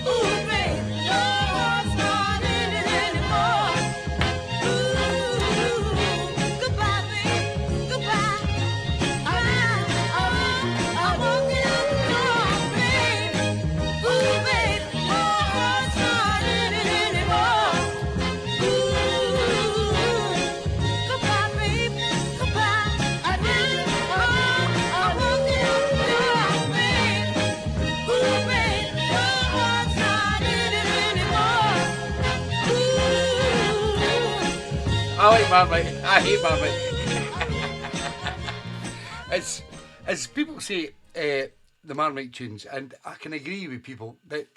Ooh, baby, your heart's not in it anymore. Ooh, goodbye, baby, goodbye. I won't get along, baby. Ooh, baby, your heart's not in it anymore. Ooh, goodbye, baby, goodbye. I won't get along, baby. Ooh, baby, your heart's not in it anymore. Ooh. I like Marmite. I hate Marmite. As people say, the Marmite tunes, and I can agree with people that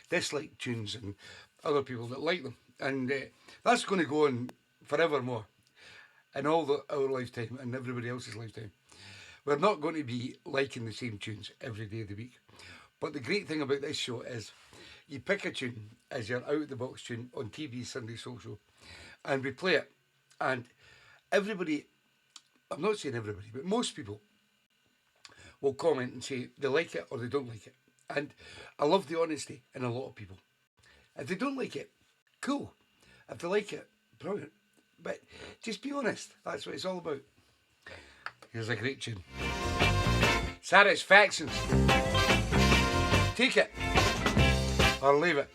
dislike tunes and other people that like them, and that's going to go on forevermore in our lifetime and everybody else's lifetime. We're not going to be liking the same tunes every day of the week. But the great thing about this show is you pick a tune as your out-of-the-box tune on TeeBee's Sunday Social, and we play it. And everybody, I'm not saying everybody, but most people will comment and say they like it or they don't like it. And I love the honesty in a lot of people. If they don't like it, cool. If they like it, brilliant. But just be honest. That's what it's all about. Here's a great tune. Satisfactions. Take it or leave it.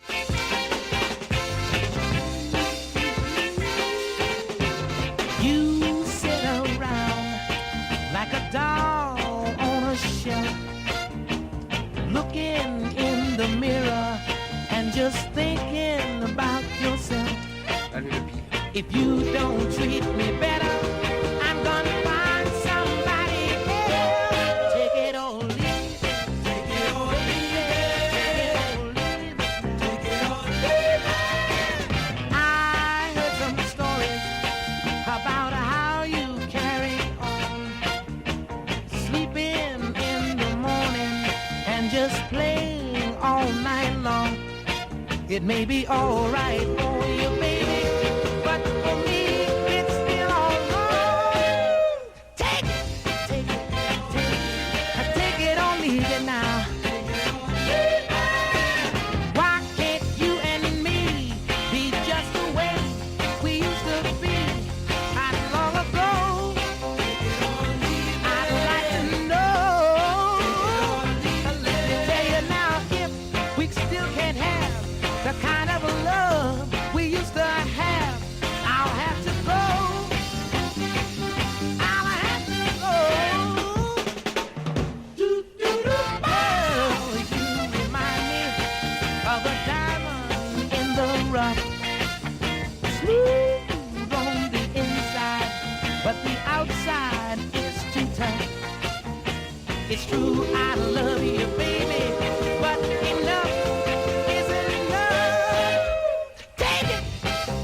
You sit around like a doll on a shelf, looking in the mirror and just thinking about yourself. If you don't treat me better, I'm gonna find somebody else. Take it or leave it. Take it or leave it. Take it or leave it. I heard some stories about how you carry on, sleeping in the morning and just playing all night long. It may be all right for you, baby, but for me, it's still all wrong. Take it, take it, take it or leave it now. Why can't you and me be just the way we used to be not long ago? I'd like to know. Let me tell you now, if we still can't have the kind of love we used to have, I'll have to go. I'll have to go. Oh, you remind me of a diamond in the rough, smooth on the inside, but the outside is too tough. It's true, I love you, baby, but enough isn't enough. Take it,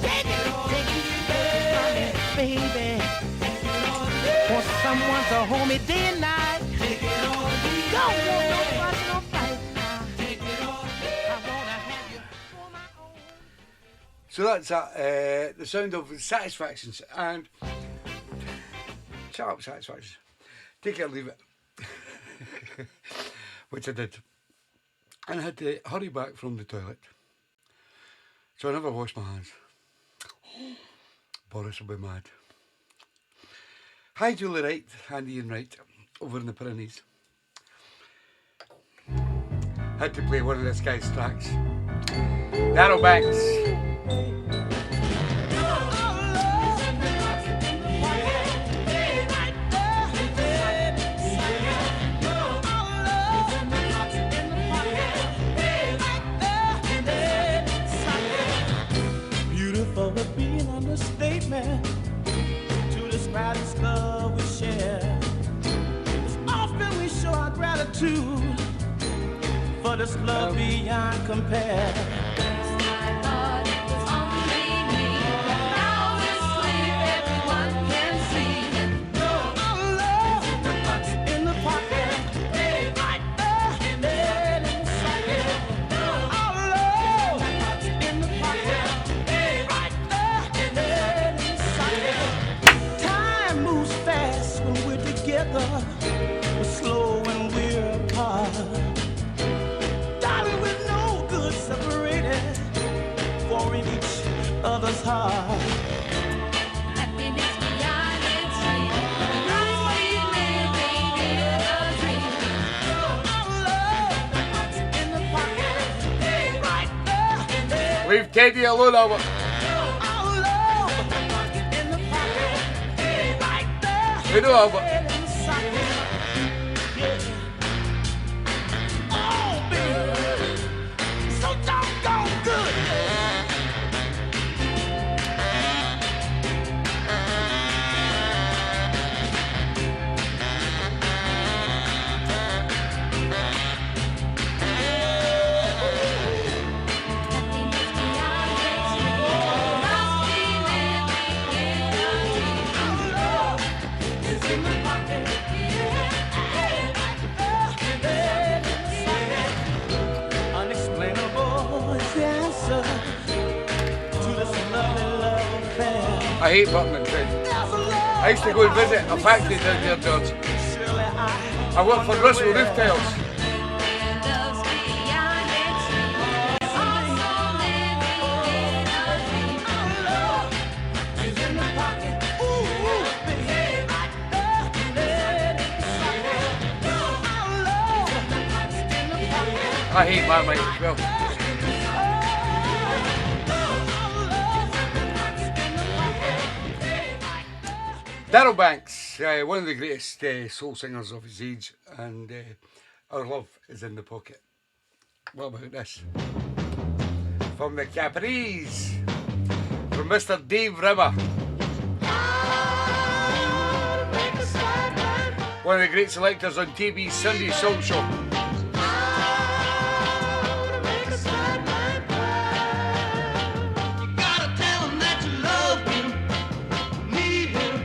take it from me, baby. Want someone to hold me day and night. Don't want no fuss, no fight now. I wanna have you for my own. So that's that, the sound of Satisfactions. And shut up, Satisfactions. Take it or leave it. Which I did. And I had to hurry back from the toilet. So I never washed my hands. Boris will be mad. Hi Julie Wright and Ian Wright over in the Pyrenees. Had to play one of this guy's tracks. Darryl Banks. Beautiful would be an understatement to describe this love we share. It's often we show our gratitude for this love beyond compare. mother's heart. Happiness beyond its reach. Sweet living in a dream. In the pocket, right there. Leave Teddy alone, Albert. Our love in the pocket, right there. We know, Albert. Inside here, yeah. Oh, baby, so doggone good. Happiness beyond its reach. Must be living in a dream. It's in the pocket. Unexplainable is the answer to this lovely love affair. I hate Buckman Trade. There's a love I used to go and visit a factory down there, George. surely I worked for Russell Roof Tiles. Love's beyond its reach. Also living in a dream. is in the pocket. Ooh, baby, right there. Let it suck it. Our love is in the pocket. I hate Marmite as well. Darryl Banks, one of the greatest soul singers of his age, and Our Love is in the Pocket. What about this? From the Capris, from Mr. Dave Rimmer. One of the great selectors on TeeBee's Sunday Soul Show. You gotta tell him that you love him, need him.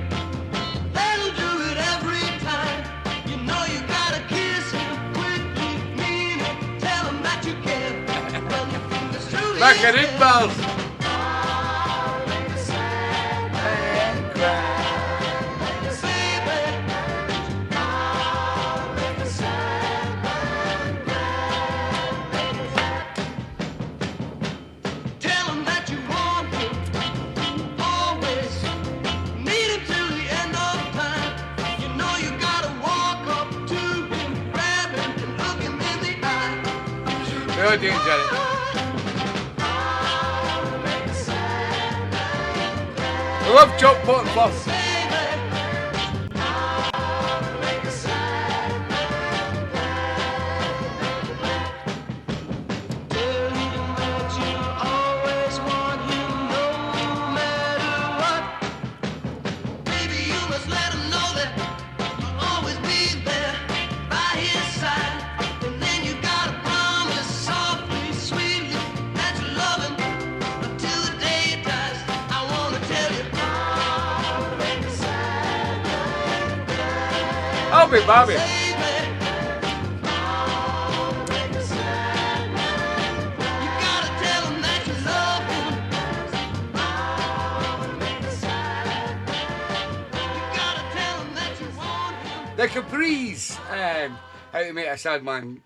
Let him do it every time. You know you gotta kiss him quickly, mean it. Tell him that you care. Run your fingers through his Back at hair. it, bells. Tell him that you want him, always. Need him till the end of time. You know you gotta walk up to him, grab him, and look him in the eye. We are doing Janet. I love chopped pot and fluff. Tell him that you always want him, no matter what. Baby, you must let him know that you'll always be there by his side. And then you gotta promise softly, sweetly that you love him until the day dies. I wanna tell you. I'll be Bobby. Baby, you gotta tell him that you love him. You gotta tell him that you want him. The Capris, How to Make a Sad Man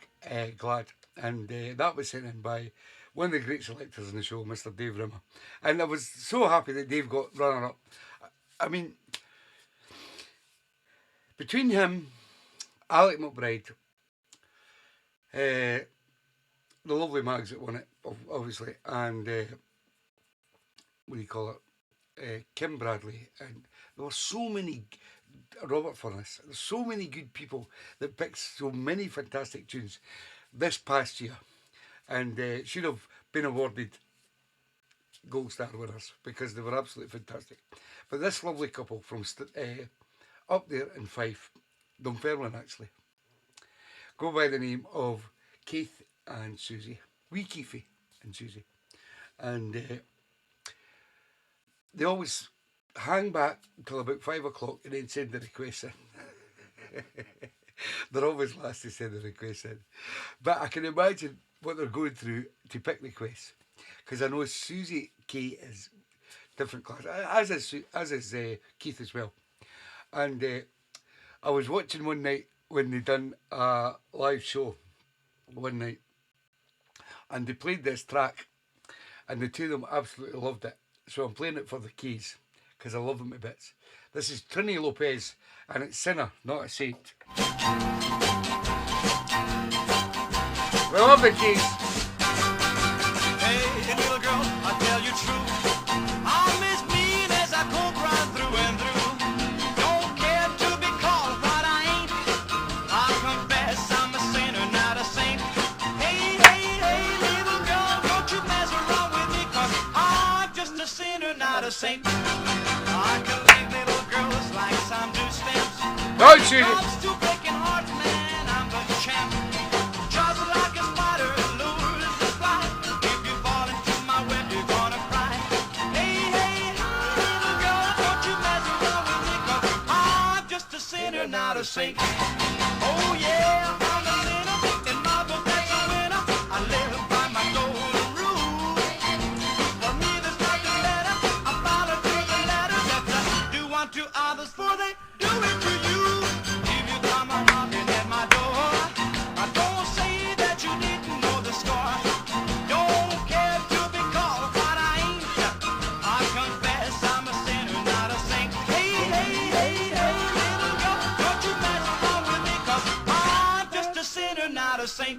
Glad. And that was sent in by one of the great selectors in the show, Mr. Dave Rimmer. And I was so happy that Dave got runner-up. I mean, between him, Alec McBride, the lovely Mags that won it, obviously, and what do you call it, Kim Bradley, and there were so many, Robert Furness, there's so many good people that picked so many fantastic tunes this past year, and should have been awarded Gold Star winners because they were absolutely fantastic. But this lovely couple from up there in Fife, Dunfermline actually, go by the name of Keith and Susie, wee Keithy and Susie, and they always hang back until about 5 o'clock and then send the request in. They're always last to send the request in, but I can imagine what they're going through to pick requests, because I know Susie K is different class, as is Keith as well. And I was watching one night when they done a live show one night, and they played this track, and the two of them absolutely loved it. So I'm playing it for the keys because I love them to bits. This is Trini Lopez and it's Sinner, Not a Saint. We love the keys. Hey, little girl, I tell you true. I'm as mean as I coke right through and through. Don't care to be called what I ain't. I confess I'm a sinner, not a saint. Hey, little girl, don't you mess around with me, 'cause I'm just a sinner, not a saint. I collect little girls like some do stamps. Don't shoot it. Comes to breaking hearts, man, I'm the champ. Just like a spider lures the fly. If you fall into my web, you're gonna cry. Hey, little girl, don't you mess around with me, 'cause I'm just a sinner, not a saint. Oh yeah, I'm a sinner, in my book that's a winner. I live by my golden rule. For me there's nothing better, I follow to the letter. That I do unto others, for they do it to you. If you come a knocking at my door, I don't say that you didn't know the score. Don't care to be called what I ain't. I confess I'm a sinner, not a saint. Hey, little girl, don't you mess around with me, 'cause I'm just a sinner, not a saint.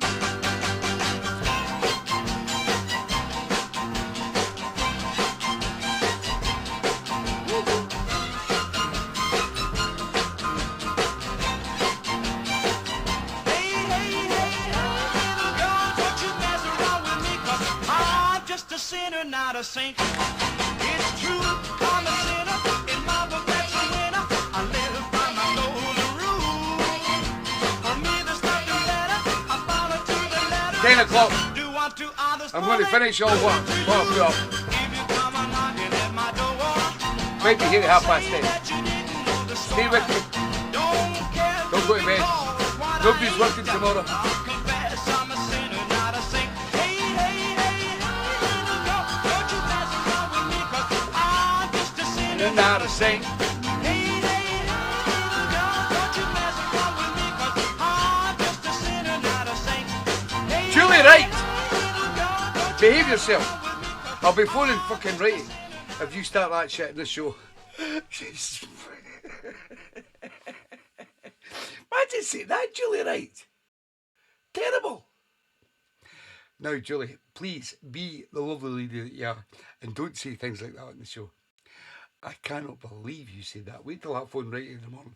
Little girl, don't you mess around with me, 'cause I'm just a sinner, not a saint. It's true, I'm a sinner, in my book that's a winner. I live by my golden rule. For me there's nothing better, I follow to the letter. 10 o'clock. Do unto others, I'm for going to they finish all do one. to you. Well, well, If you come a knocking at my door, maybe here at 10:30. that you didn't know the Stay score. with me. Don't care Don't go to bed. what Nobody's I working ain't. tomorrow. I'll confess I'm a sinner, not a saint. Hey, little girl, don't you mess around with me, 'cause I'm just a sinner, You're not a saint. Hey, little girl, don't you mess around with me, 'cause I'm just a sinner, not a saint. Hey, Julie Wright, little girl, don't you behave yourself. I'll be phoning fucking right if you start that shit in the show. Imagine saying that, Julie Wright. Terrible. Now, Julie, please be the lovely lady that you are and don't say things like that on the show. I cannot believe you said that. Wait till that phone right in the morning.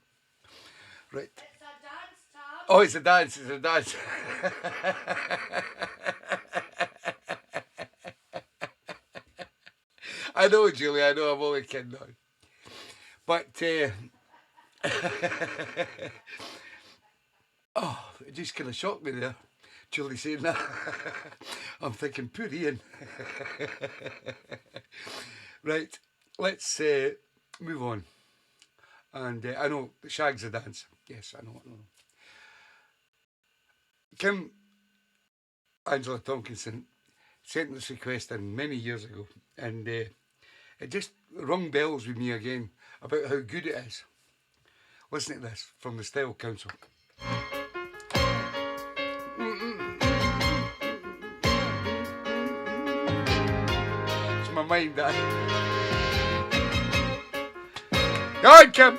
Right. It's a dance, Tom. Oh, it's a dance. It's a dance. I know, Julie. I know. I'm only kidding now. But, oh, it just kind of shocked me there. Julie saying that. I'm thinking, poor Ian. Right, let's move on. And I know, Shag's a dance. Yes, I know. Kim Angela Tompkinson sent this request in many years ago, and it just rung bells with me again about how good it is. Listen to this from the Style Council. It's my mind, that. Go on, Kim.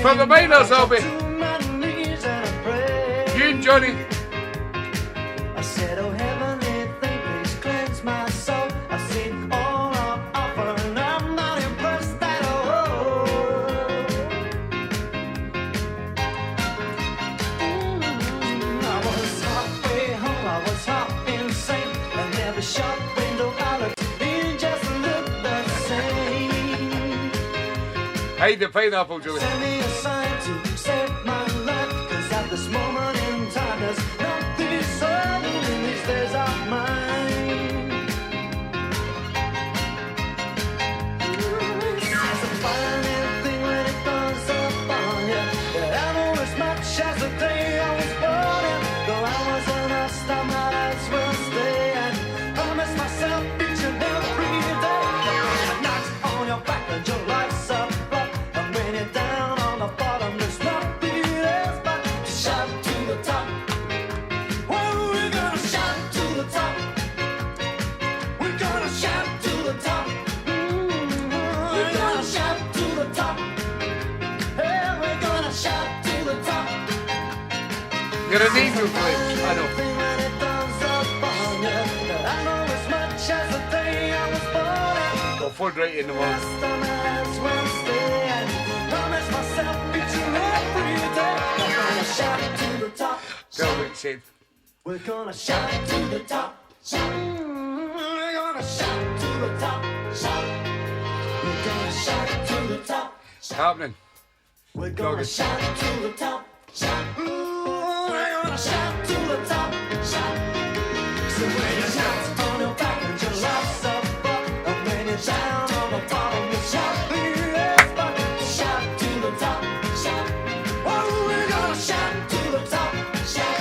From the Miners, I'll be. You and Johnny. I said, oh heavenly thing, please cleanse my soul. I've seen all on offer and I'm not impressed at all. I was halfway home, I was half insane, and every shop window I looked in just looked the same. Hide the pineapple, Julie. Send me a sign to save my life, 'cause at this moment in time there's nothing certain in these days of mine. You're a name, Flames. I know. Got phone right in the morning. Tell what it said. We're gonna shout to the top, shout. We're gonna shout to the top, shout. We're gonna shout to the top. It's happening. We're gonna shout to the top, shout. We're gonna shout to the top, shout. So when you shout on your back and your life's up, and when you're down on the bottom, you shout the left back. Shout to the top, shout. Oh, we're gonna shout to the top, shout.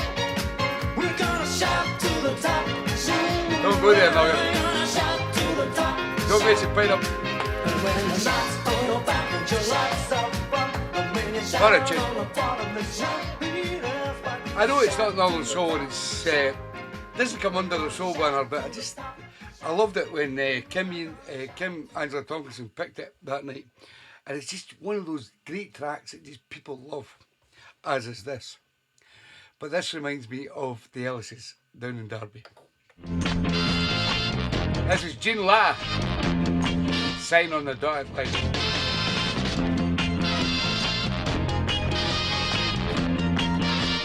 We're gonna shout to the top, shout. Don't go there, Nugget. We're gonna shout to the top, Don't mess it right up. and when the shots on your back and your lights up, and when you're Alright, down Jim. on the bottom, you shout the left back. I know it's not Northern Soul, and it's doesn't come under the soul banner, but I loved it when Kim Angela Tomkinson picked it that night, and it's just one of those great tracks that just people love, as is this. But this reminds me of the Ellises down in Derby. This is Jean Latta, Sign on the Dotted Line.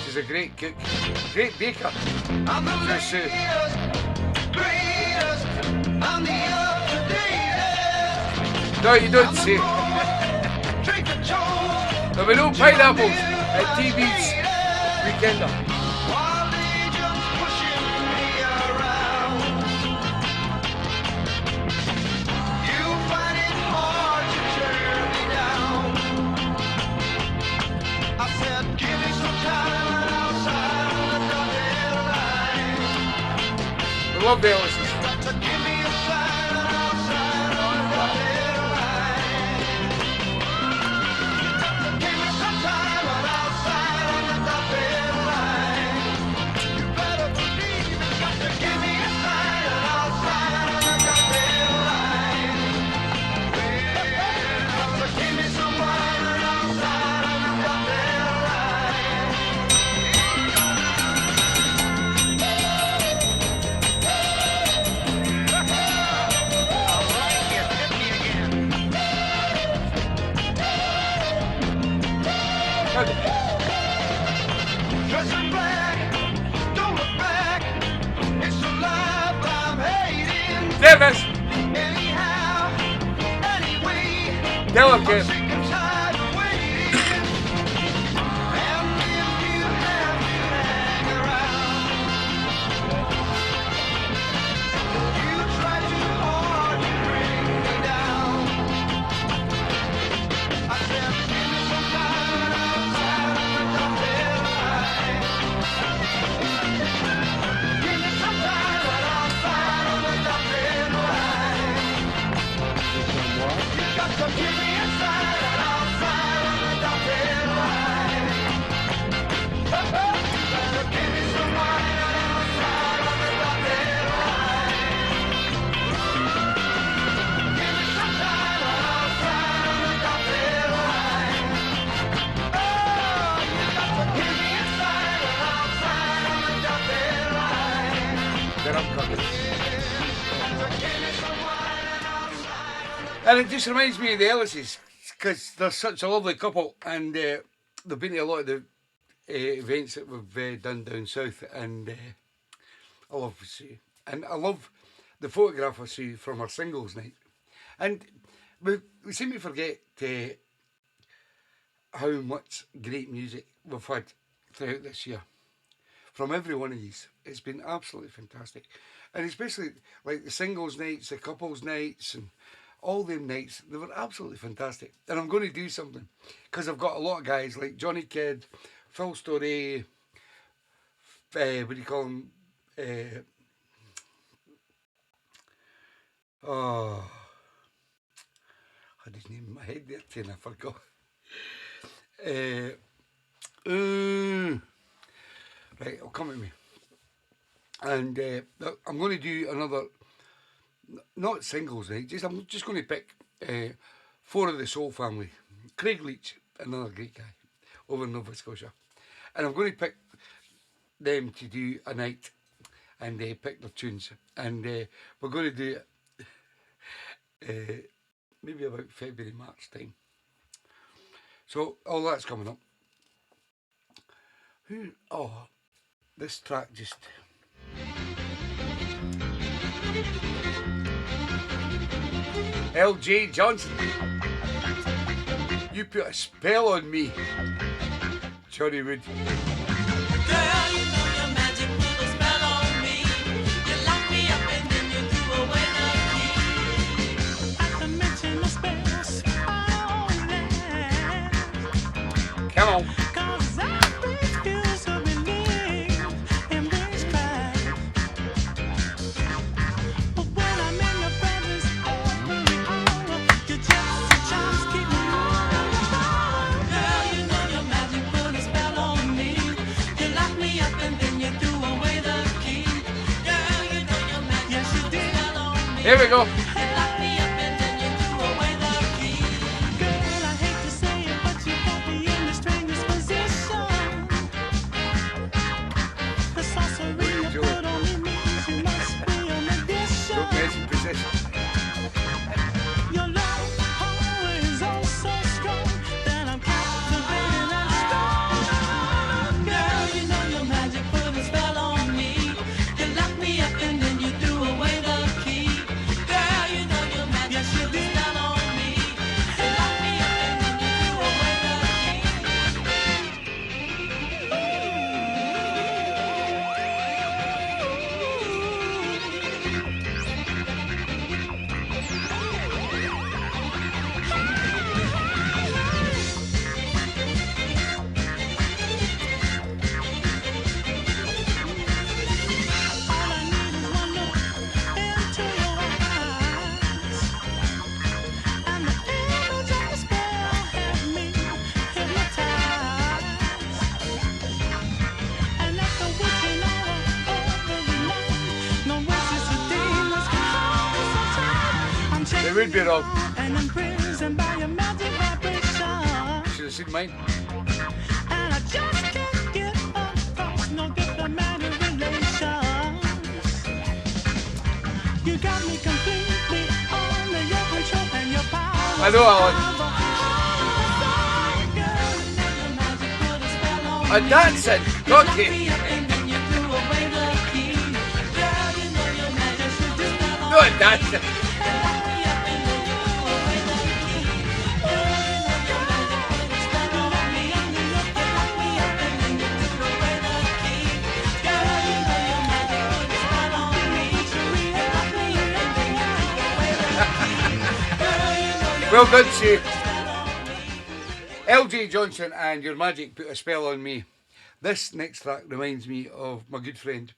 She's a great cook, great baker. I'm the Yes, sir. greatest, I'm the up-to-date. No, you don't say. Drink the Jones, There'll be no pineapples at TeeBee's Weekender. while they just pushing me around. You find it hard to turn me down. I said, give me some time outside on the dotted line. I love the Ellises. Got to give me a sign outside on the dotted line. Give me some time outside on the dotted line. You better believe it. Got to give me a sign outside on the dotted line. Well, so give me some wine outside on the dotted line. All right, yeah, hit me again. Dress in black, don't look back. It's a life I'm hating. Davis, Anyhow, anyway, tell him, I'm Kev. sick and tired of waiting. And if you have to hang around, you try too hard to bring me down. I said, give me some time outside on the dotted line. Give me some time outside on the dotted line. You got to give me a sign outside on the dotted line. You better give me some wine outside on the dotted line. Give me some time outside on the dotted line. Oh, you got to give me a sign outside on the dotted line. Then I'm coming. You got to give me some wine outside on the And it just reminds me of the Ellises, because they're such a lovely couple, and they've been to a lot of the events that we've done down south, and I love to see. And I love the photograph I see from our singles night. And we seem to forget how much great music we've had throughout this year. From every one of these. It's been absolutely fantastic. And especially like the singles nights, the couples nights, and all them nights, they were absolutely fantastic. And I'm going to do something, because I've got a lot of guys like Johnny Kidd, Phil Storey, what do you call him? Oh, I had his name in my head there too, and I forgot. Right, it'll come at me. And I'm going to do another, not singles night, I'm just going to pick 4 of the Soul family. Craig Leach, another great guy, over in Nova Scotia. And I'm going to pick them to do a night and pick their tunes. And we're going to do it maybe about February, March time. So all that's coming up. This track just... L.J. Johnson. You put a spell on me. Johnny Wood. Girl, you know your magic put a spell on me. You locked me up and then you threw away the key. At the mention of spells, Come on. 'cause I refuse to believe in witchcraft. But when I'm in your presence every hour, you just keep me warm. Girl, you know your magic put a spell on me. You locked me up and then you threw away the key. Girl, you know your magic Yes, you put a did. spell on me. Here we go. You locked me up and then you threw away the key. Girl, I hate to say it, but you put me in the strangest position. The sorcery you do put on me means you must be an addition. Don't mess in position. Your love always oh so strong that I'm captivated and strong. Girl, you know your magic put a spell on me. You locked me up and then you threw away the key. Girl, you know your magic Yes, you put a did. spell on me. You locked me up and then you threw away the key. All I need is one look into your eyes, and the image of the spell has me hypnotized. And at the witching hour of every night, no witches or demons can hold me so tight. I'm They would be wrong. and imprisoned by your magic vibration. Should have seen mine. And I just can't get across no diplomatic relations. You got me completely under your control and your power. I know, Alan. A dancing donkey. No, a dancing. Well done, Sue. L.J. Johnson and Your Magic Put a Spell on Me. This next track reminds me of my good friend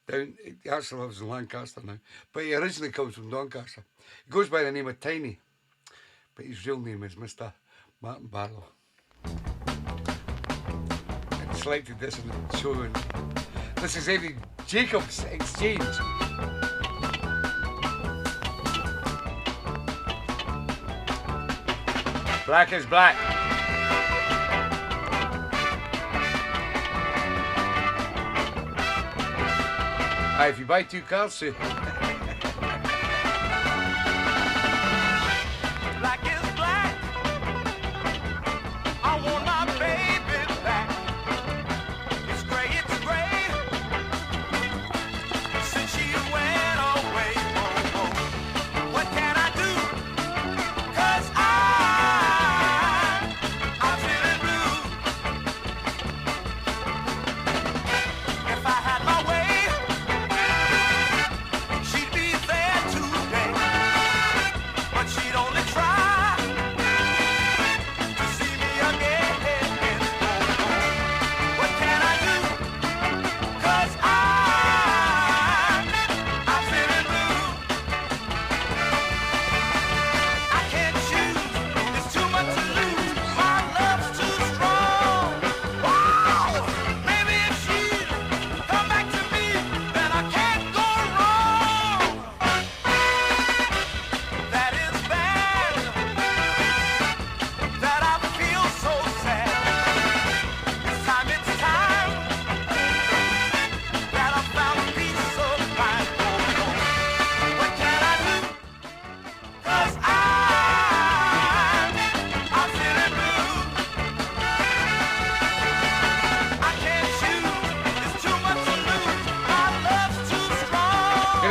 down. He actually lives in Lancaster now, but he originally comes from Doncaster. He goes by the name of Tiny, but his real name is Mr. Martin Barlow. And selected this in the show. And this is Eddie Jacobs Exchange. Black is black. If you buy 2 cars, Sue. Black is black. I want my baby back. It's gray, since she went away. Oh, oh. What can I do? 'Cause I'm feeling blue. If I had my way, she'd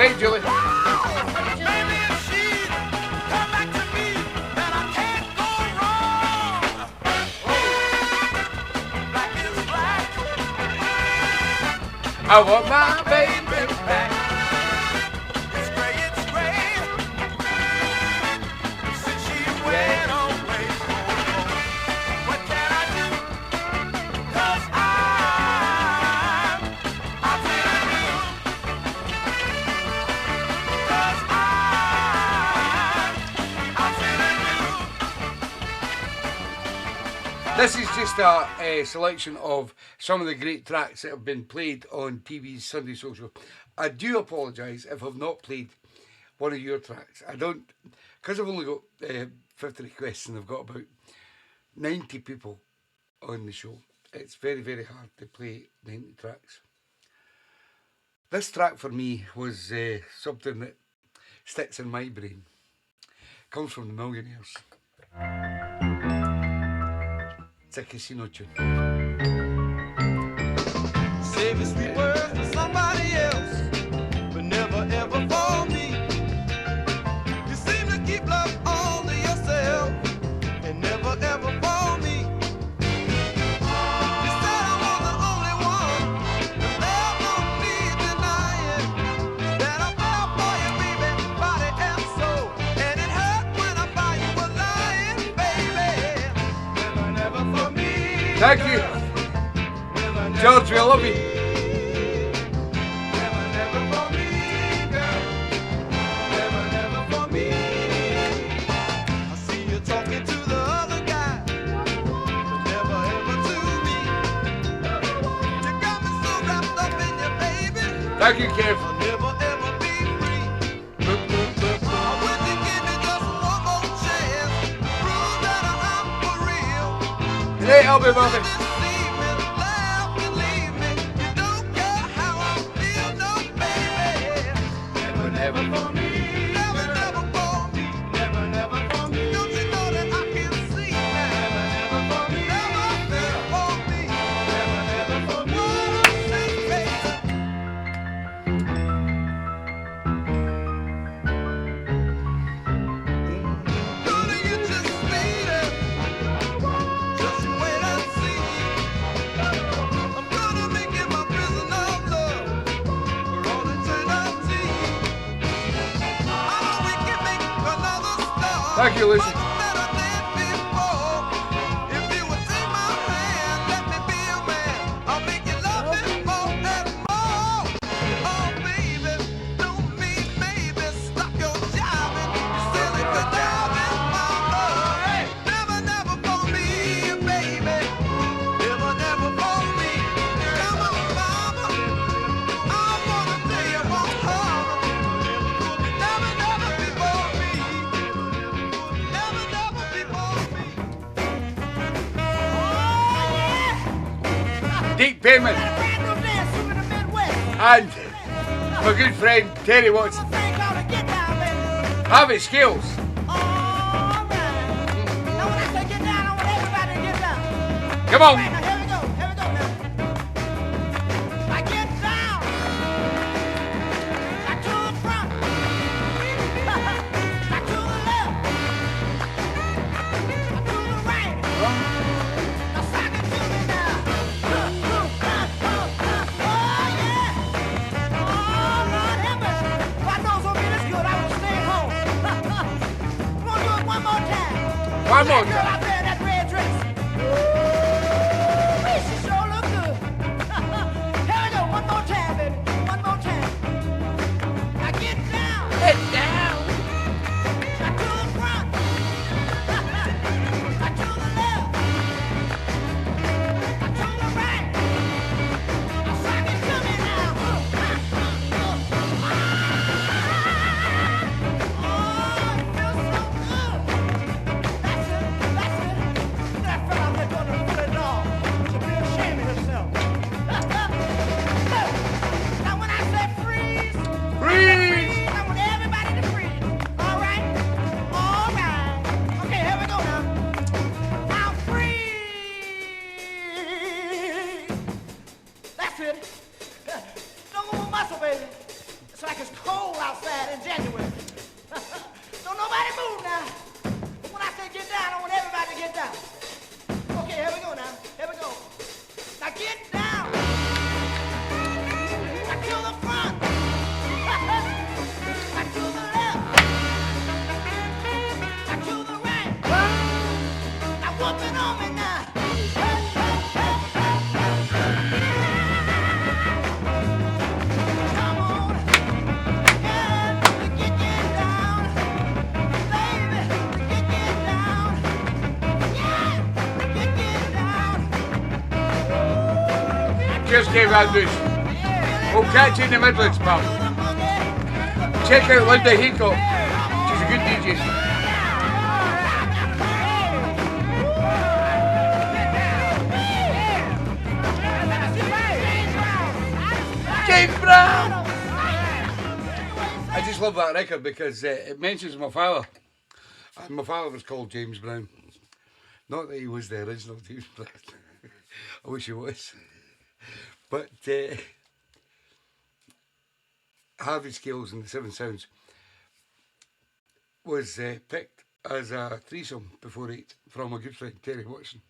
Right, Julie? Maybe if she'd come back to me, then I can't go wrong. Black is black. I want my baby back. It's gray, it's gray. Since she went away. What can I do? 'Cause I'm feeling blue. 'Cause I'm feeling blue. This is just a selection of some of the great tracks that have been played on TeeBee's Sunday Social. I do apologise if I've not played one of your tracks. I don't, because I've only got 50 requests and I've got about 90 people on the show. It's very, very hard to play 90 tracks. This track for me was something that sticks in my brain. Comes from the Millionaires. It's a casino tune. Save your sweet words for somebody else, but never ever for me. You seem to keep love all to yourself, and never ever for me. You said I was the only one, and there's no need denying that I fell for you, baby, body and soul, and it hurt when I thought you were lying, baby. Never, never for me. Thank you, George. We love you. Never, never for me, girl. Never, never for me. I see you talking to the other guy, but never ever to me. You got me so wrapped up in you, baby. Thank you, Kev. I'll never ever be free. I wish you give me just one more chance, prove that I'm for real. Hey, I'll be Bobby. Never for me, never, never for me, never, never for me. Don't you know that I can see now? Never, never for me, never for me, never, never for me. What I say, baby. Gonna get you speeding, just wait and see. I'm gonna make you my prisoner of love for all eternity. Thank you, Lucy. Deep Payment and my good friend Terry Watson. Harvey Scales. Come on. One more time. yours, Dave Andrews. We'll catch you in the Midlands, pal. Check out Linda Haycock. She's a good DJ. James Brown! I just love that record because it mentions my father. And my father was called James Brown. Not that he was the original James Brown. I wish he was. But Harvey Scales and the Seven Sounds was picked as a threesome before 8 from a good friend, Terry Watson.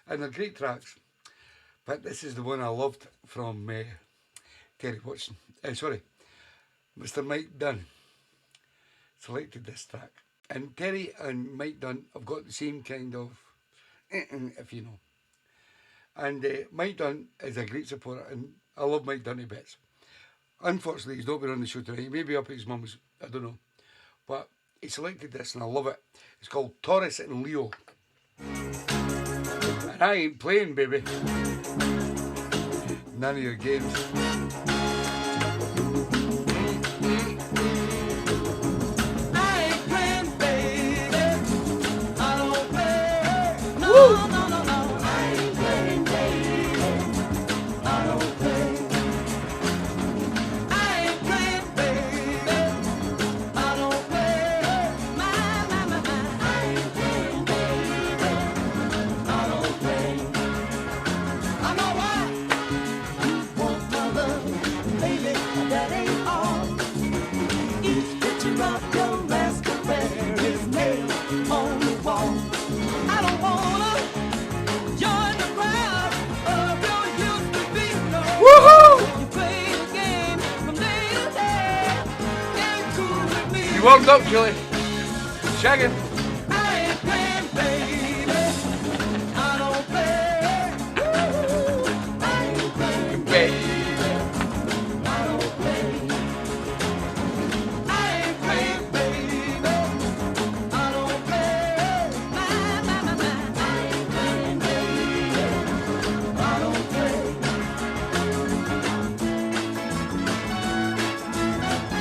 And they're great tracks. But this is the one I loved from Terry Watson. Sorry, Mr. Mike Dunn selected this track. And Terry and Mike Dunn have got the same kind of, if you know. And Mike Dunn is a great supporter, and I love Mike Dunn to bits. Unfortunately, he's not been on the show tonight. He may be up at his mum's, I don't know. But he selected this, and I love it. It's called Taurus and Leo. And I ain't playing, baby. None of your games. You warmed up, Julie. Shagging.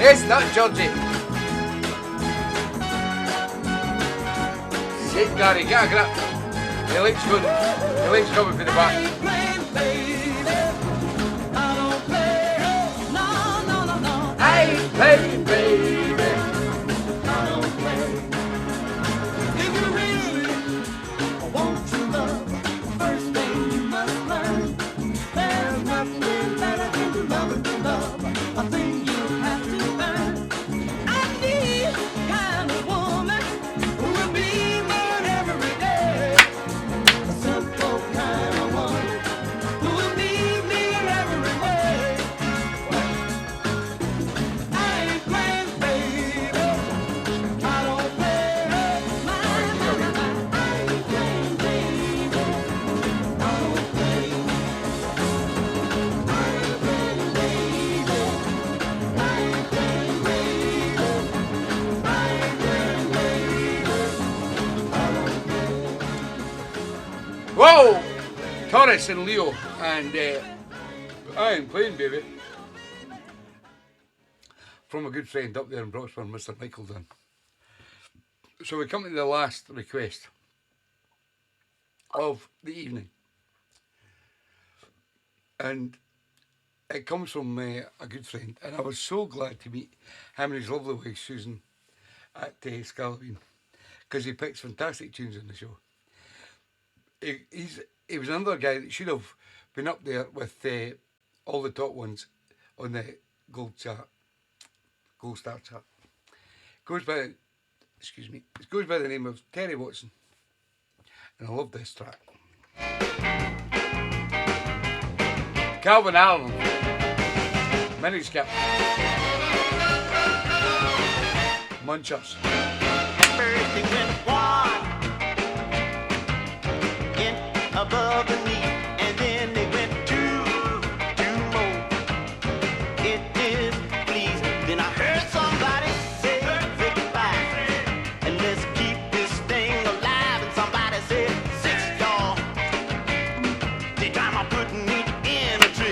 It's not Georgie. Sit, Gary, get a grip. Your leg's good. Your leg's coming for the back. I ain't playing, baby. I don't play. If you really want to love, first thing you must learn. There's nothing better than to love. A thing you have to earn. I need the kind of woman who will be mine every day. A simple kind of woman who will need me every way. I ain't playing, baby. I don't play. I ain't playing, baby. I don't play. Whoa! Taurus and Leo, and I ain't playing, baby. From a good friend up there in Broxburn, Mr. Michael Dunn. So we come to the last request of the evening. And it comes from a good friend, and I was so glad to meet him and his lovely wife Susan at Scalloween, because he picks fantastic tunes on the show. He was another guy that should have been up there with all the top ones on the Gold Star chart. Goes by the name of Terry Watson, and I love this track. Calvin Allen, Miniskip, Munchers. First they went one in above the knee, and then they went two more. It did please. Then I heard somebody say goodbye, and let's keep this thing alive. And somebody said 6 y'all. They time I'm putting it in a trip.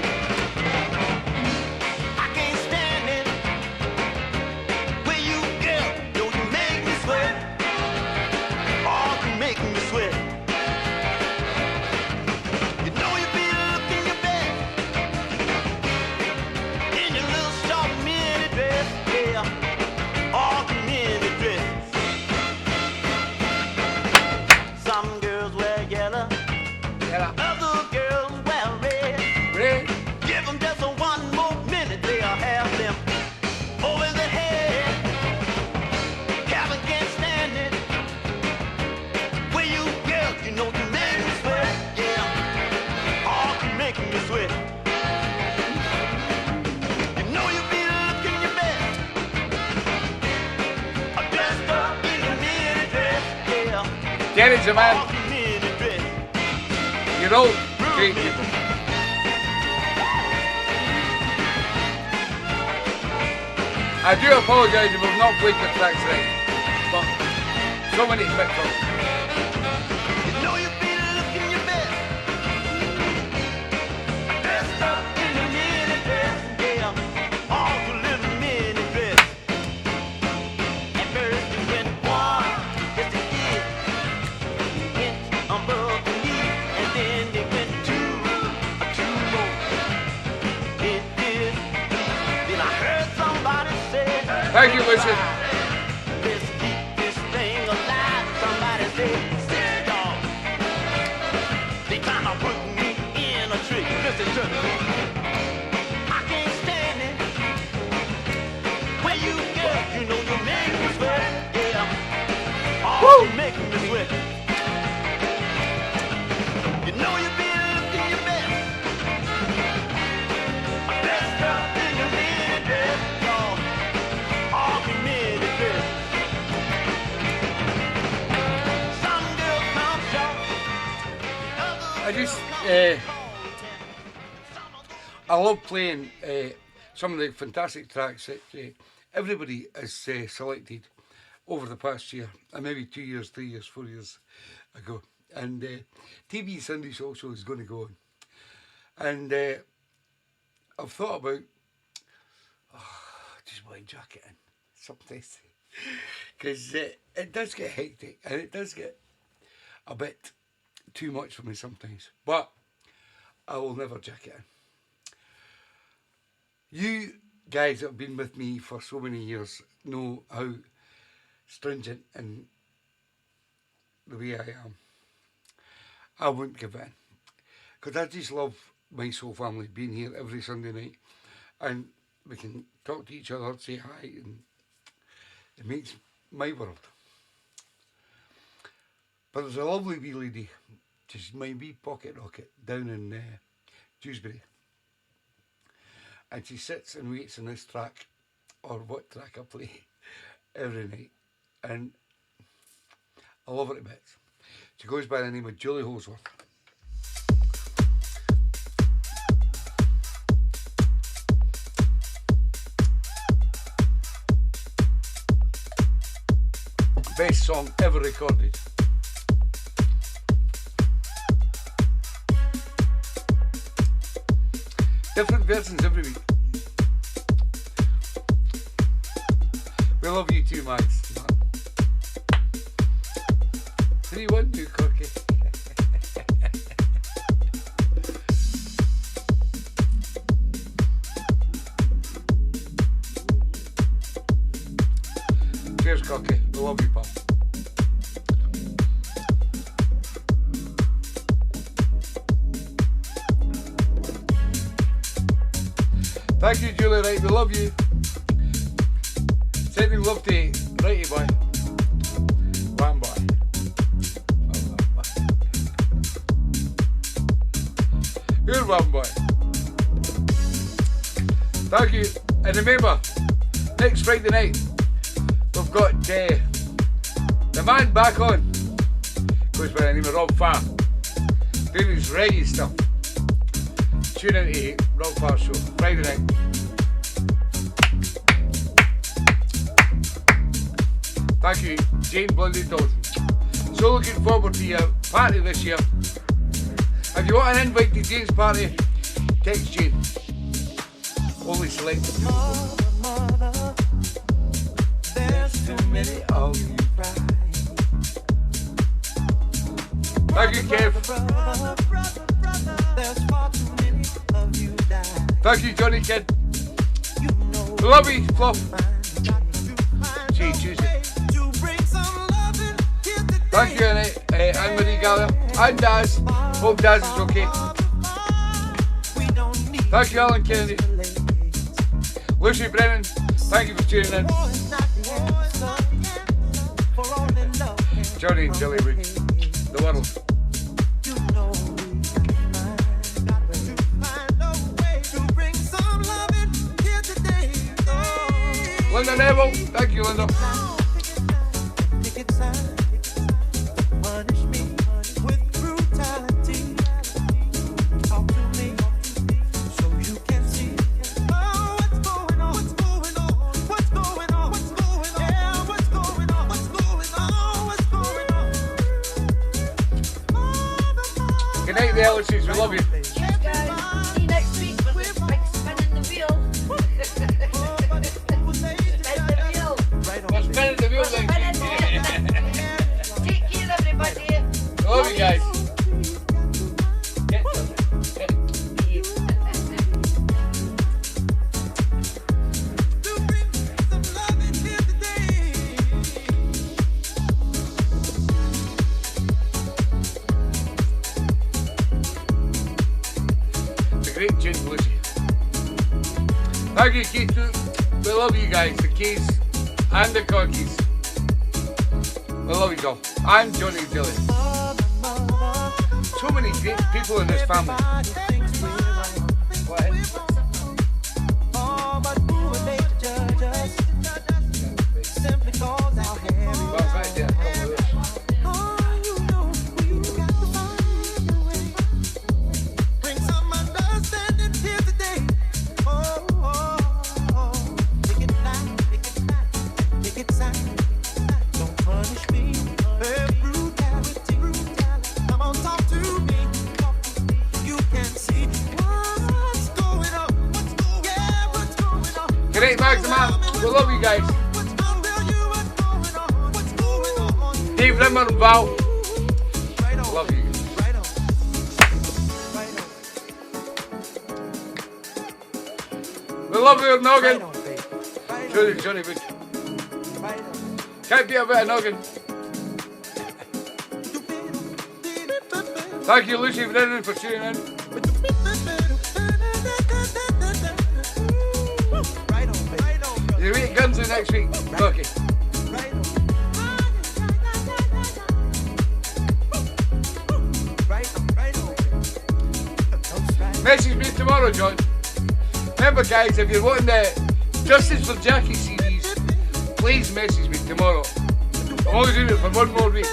Jerry's a man. You're all great people. I do apologise if I've not played the tracks right, but so many mixed up. You know you feel looking your best. Dressed up in a mini dress, yeah, all the little mini dress. At first you went one, just a kid, inch above the knee, and then they went two more. It did. Then I heard somebody say, Thank you, Lucy. let's keep this thing alive. Somebody say, six dog. They tryna put me in a trick. Listen to me. I can't stand it. When you get, you know you make me sweat. Yeah. Oh, you make me sweat. You know you've been looking your best. Dressed up in your mini dress, y'all. All the mini dress. Some girl comes short. I just, I love playing some of the fantastic tracks that everybody has selected over the past year, and maybe 2 years, 3 years, 4 years ago. And TeeBee's Sundays also is going to go on. And I've thought about, just want to jack it in sometimes, because it does get hectic and it does get a bit too much for me sometimes, but I will never jack it in. You guys that have been with me for so many years know how stringent and the way I am. I wouldn't give in, because I just love my soul family being here every Sunday night, and we can talk to each other, say hi, and it makes my world. But there's a lovely wee lady, she's my wee pocket rocket down in Dewsbury, and she sits and waits on this track, or what track I play, every night, and I love her to bits. She goes by the name of Julie Holsworth. Best song ever recorded. Different versions every week. We love you too, Max. 3-1, you cocky. Cheers, cocky. We love you, pal. Thank you, Julie. Right, we love you. Sending love to Righty Boy. One boy. You're one boy. Thank you. And remember, next Friday night, we've got the man back on. Goes by the name of Rob Farr. Doing his reggae stuff. Tune in to Rob Farr Show, Friday night. Thank you, Jane Blundy Dawson. So looking forward to your party this year. If you want an invite to Jane's party, text Jane. Only selected people. There's too many of you. Thank you, Kev. Thank you, Johnny Kid. Love you, Fluff. See you Tuesday. Thank you, Anne-Marie Gallagher. And Daz. Hope Daz is okay. Thank you, Alan Kennedy. Lucy Brennan, thank you for tuning in. Johnny and Jelly Rig, the world. Linda Neville, thank you, Linda. punish me with brutality. Talk to me so you can see. Oh, what's going on? What's going on? What's going on? What's going on? Yeah, what's going on? What's going on? What's going on? Good night, the Ellises. We love you. Cheers, guys. See you next week for this big spinning the wheel. Spin the wheel. We're spinning the wheel Spinning next the week. wheel. Take care, everybody. Love you guys. Get It's a great tune, Lucy. Thank you, Keith. We love you guys, the Keys and the Cockies. We love you all. I'm Johnny Dilly. So many great people in this family. What? Oh, but who are they to judge us? Simply cause our hair is Well, right there, come with us. oh, you know, you got to find a way. Bring some understanding here today. Oh, oh, oh. Take it light, take it light, take it silent. Don't punish me. Brutality. Come on, talk to me. You can see what's going on. What's going on? Yeah, what's going on? Good night, Max and Man. We love you guys. What's going on? What's going on? Dave Rimmer and Val. Right on. Love you. Right on. Right on. We love you, Right Noggin. on, baby. Right Johnny, on. Johnny Wood. Right on. Can't be a bit of Noggin. Thank you, Lucy Brennan, for tuning in. Right on, baby. Right on, brother. You're meeting Guns in next week. Okay. Right on. Right on. Right on, baby. That's right. Message me tomorrow, John. Remember, guys, if you're wanting the Justice for Jackie series, please message me tomorrow. I'm only doing it for one more week.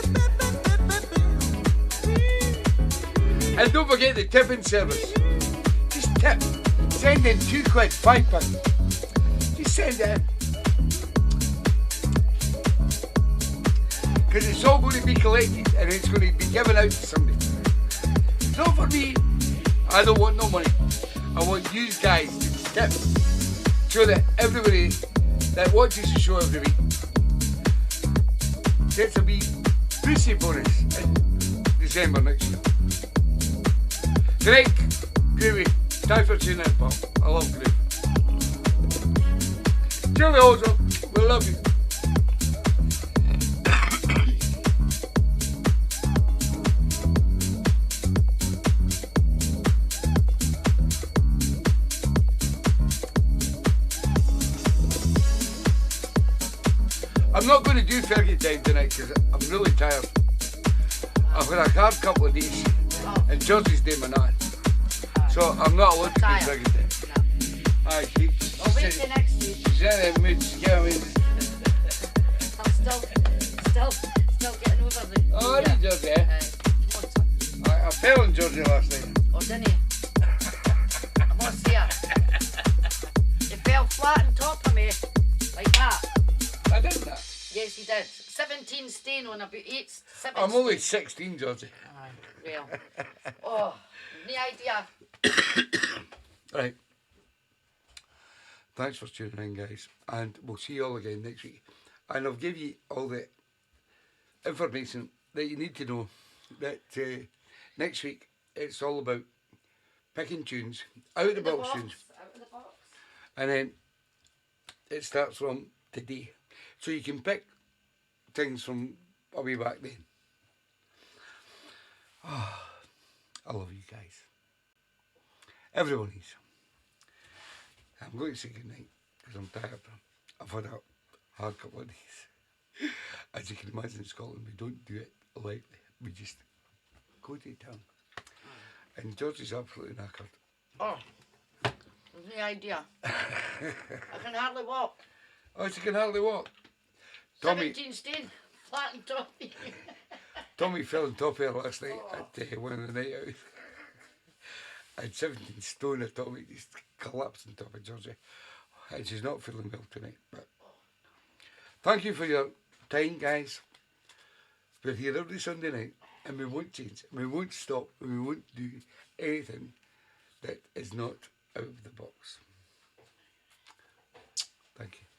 And don't forget the tipping service. Just tip. Send in £2, £5. Just send it in. Because it's all going to be collected and it's going to be given out to somebody. It's not for me. I don't want no money. I want you guys to tip so that everybody that watches the show every week gets a wee pussy bonus in December next year. Good night, Groovy. Thanks for tuning in, pal. I love Groovy. Julie also, we love you. I'm not going to do Fergie time tonight because I'm really tired. I've had a hard couple of days and Georgie's doing my night. So I'm not allowed to do Tired. Fergie time. Aye, I'll wait till next week. she's in a mood, you know what I mean? I'm still getting over the. Oh, I need Georgie, eh? Come on, son. I fell on Georgie last night. Oh, didn't he? I must say it. He fell flat on top of me, like that. I did that. Yes, he did. 17 stone on about 8, 7 I'm only stone. 16, Georgie. Well, oh, no idea. Right. Thanks for tuning in, guys. And we'll see you all again next week. And I'll give you all the information that you need to know that next week it's all about picking tunes, out of the box tunes. Out of the box. And then it starts from today. So you can pick things from way back then. Oh, I love you guys. Everyone is. I'm going to say goodnight because I'm tired. I've had a hard couple of days. As you can imagine, in Scotland, we don't do it lightly. We just go to town. And George is absolutely knackered. Oh, no idea. I can hardly walk. Oh, she can hardly walk. Tommy, 17 stone, flat and top. Tommy fell on top of her last night at one of the night out. I had 17 stone of Tommy just collapsed on top of Georgie. And she's not feeling well tonight. But thank you for your time, guys. We're here every Sunday night and we won't change. We won't stop. We won't do anything that is not out of the box. Thank you.